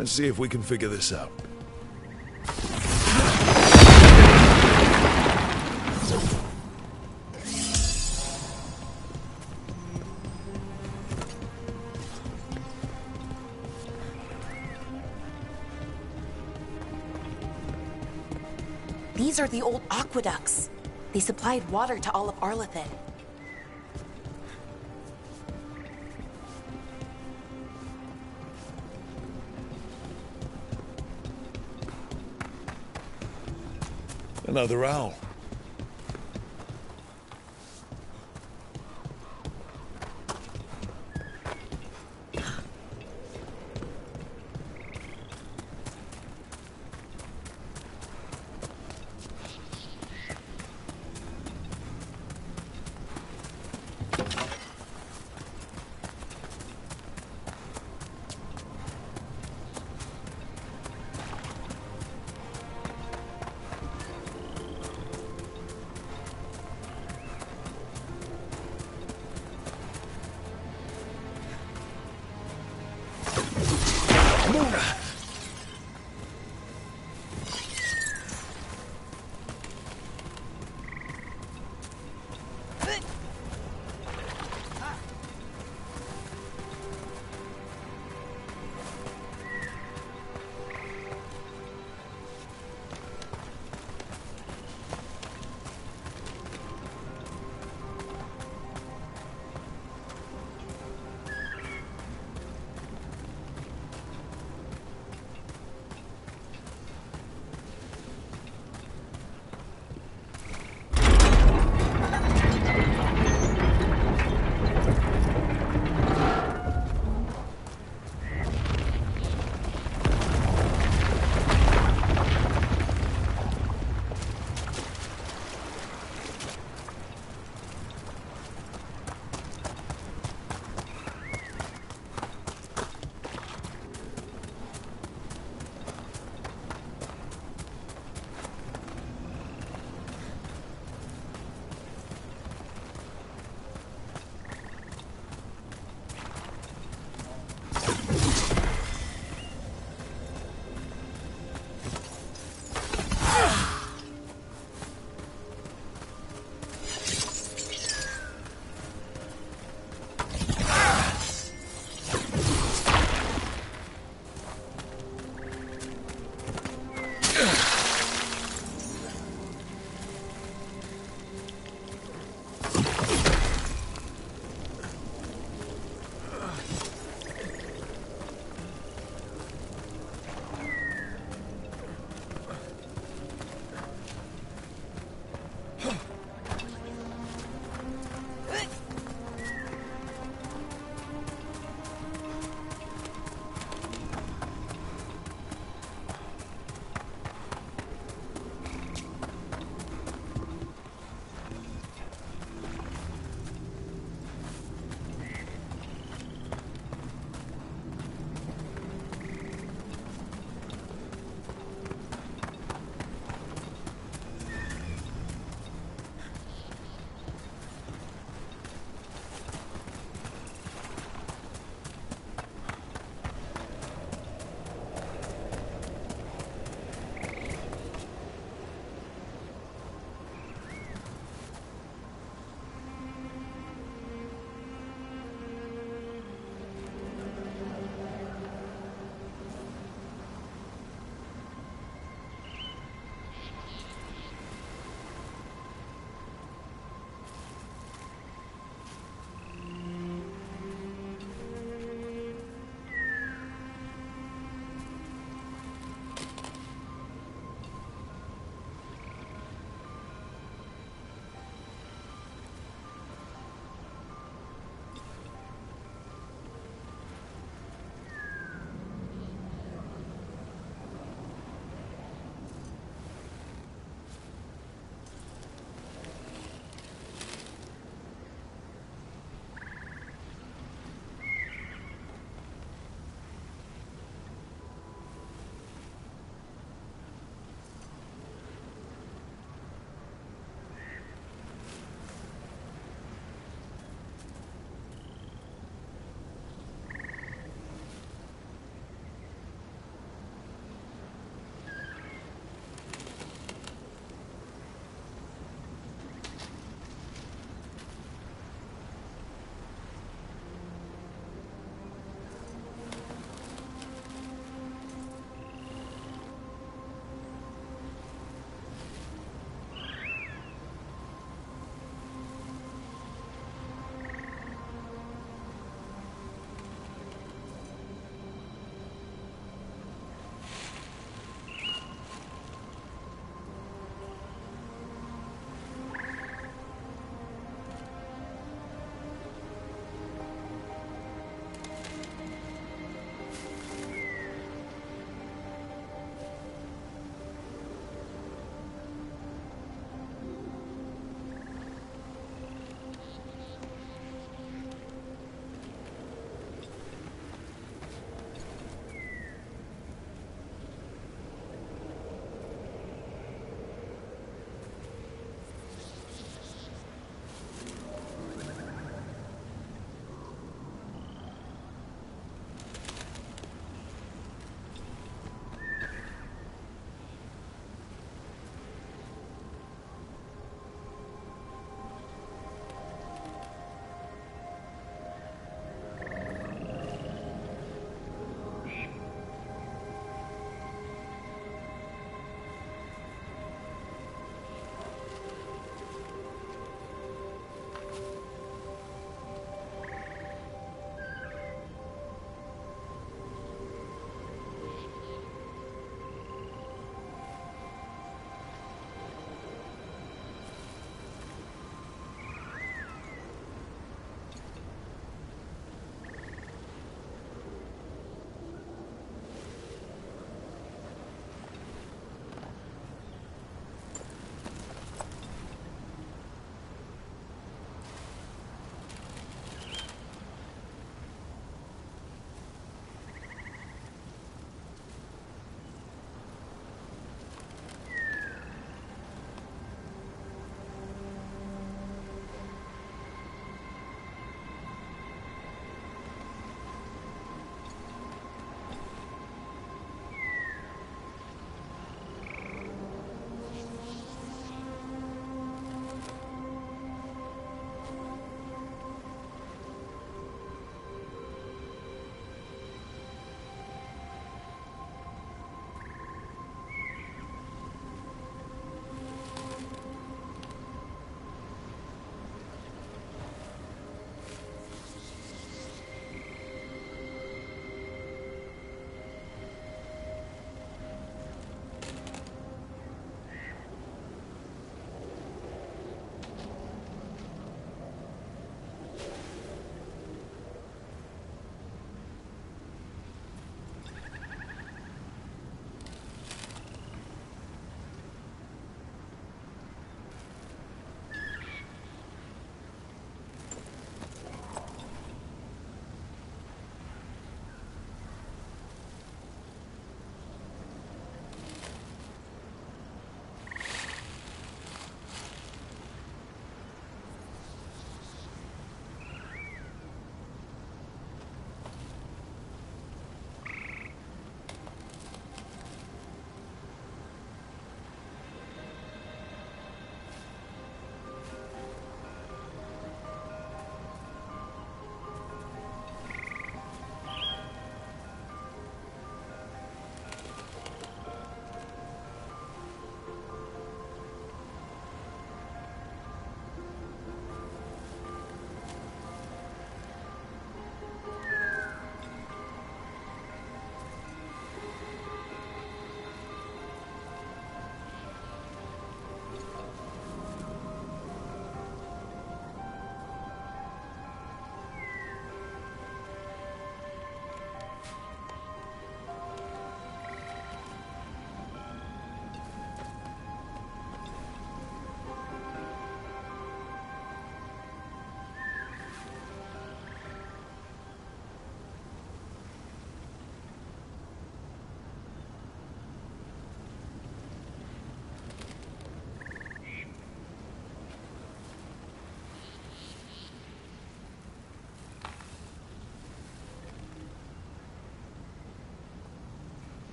Let's see if we can figure this out. These are the old aqueducts. They supplied water to all of Arlethan. Another owl.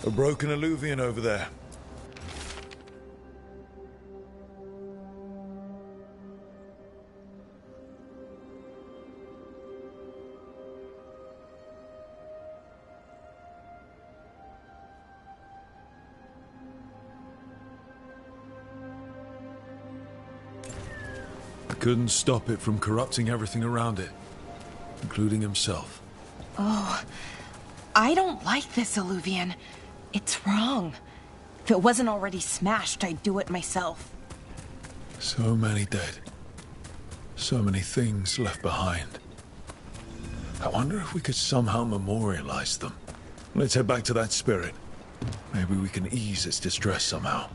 A broken alluvian over there. Couldn't stop it from corrupting everything around it, including himself. Oh, I don't like this alluvian. It's wrong. If it wasn't already smashed, I'd do it myself. So many dead. So many things left behind. I wonder if we could somehow memorialize them. Let's head back to that spirit. Maybe we can ease its distress somehow.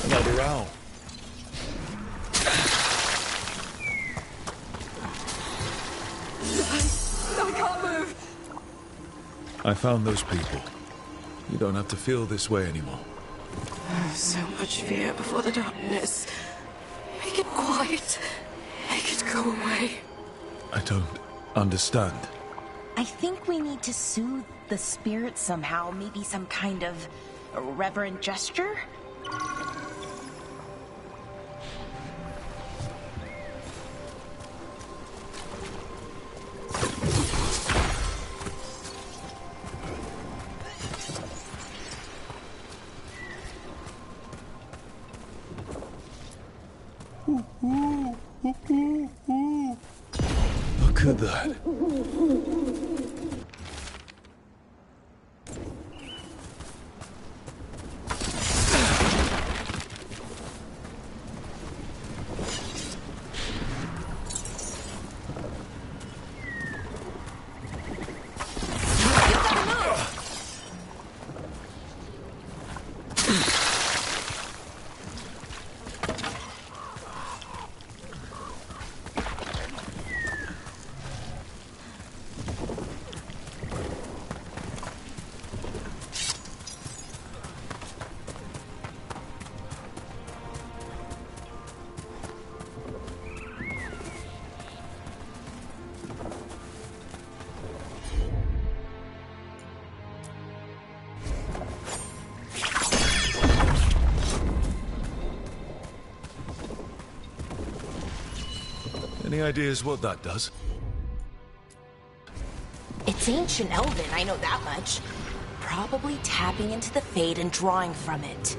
Another owl. I can't move. I found those people. You don't have to feel this way anymore. So much fear before the darkness. Make it quiet. Make it go away. I don't understand. I think we need to soothe the spirit somehow. Maybe some kind of reverent gesture? Look at that. Any ideas what that does? It's ancient Elven, I know that much. Probably tapping into the Fade and drawing from it.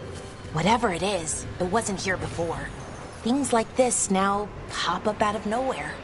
Whatever it is, it wasn't here before. Things like this now pop up out of nowhere.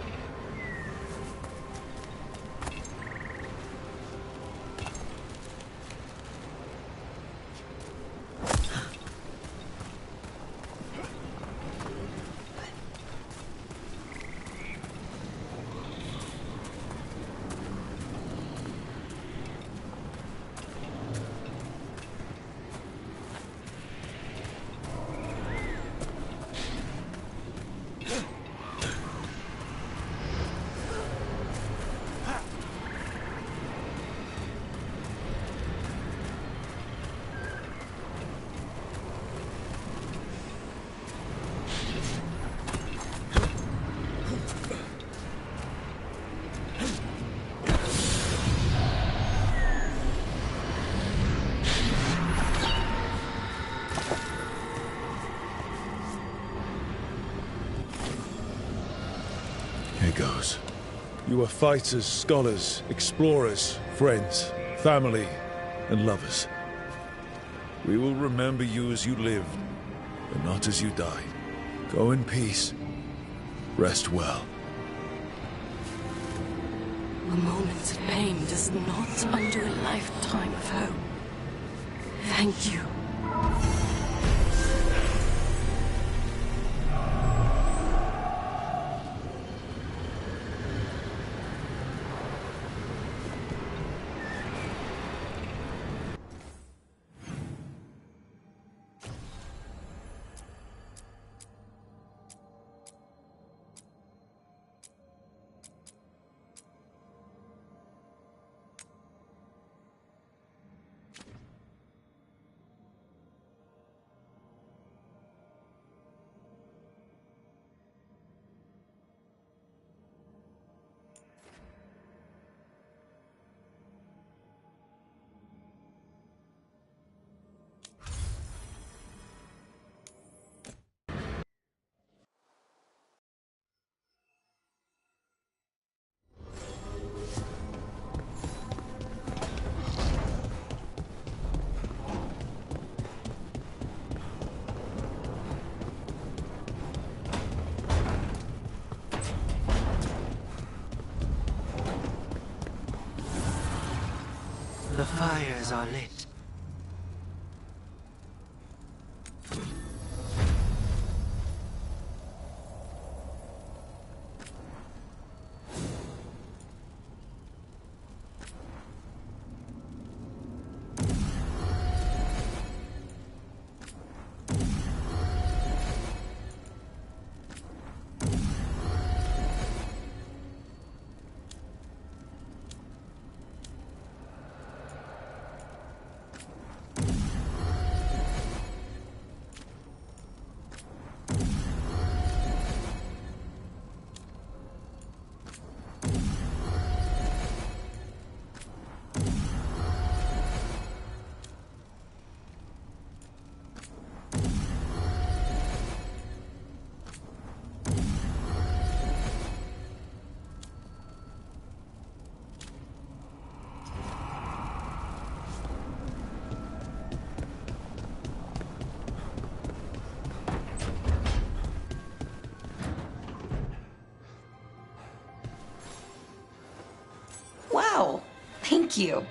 Here goes. You are fighters, scholars, explorers, friends, family, and lovers. We will remember you as you lived, and not as you died. Go in peace. Rest well. A moment of pain does not undo a lifetime of hope. Thank you. The fires are lit. Wow, thank you.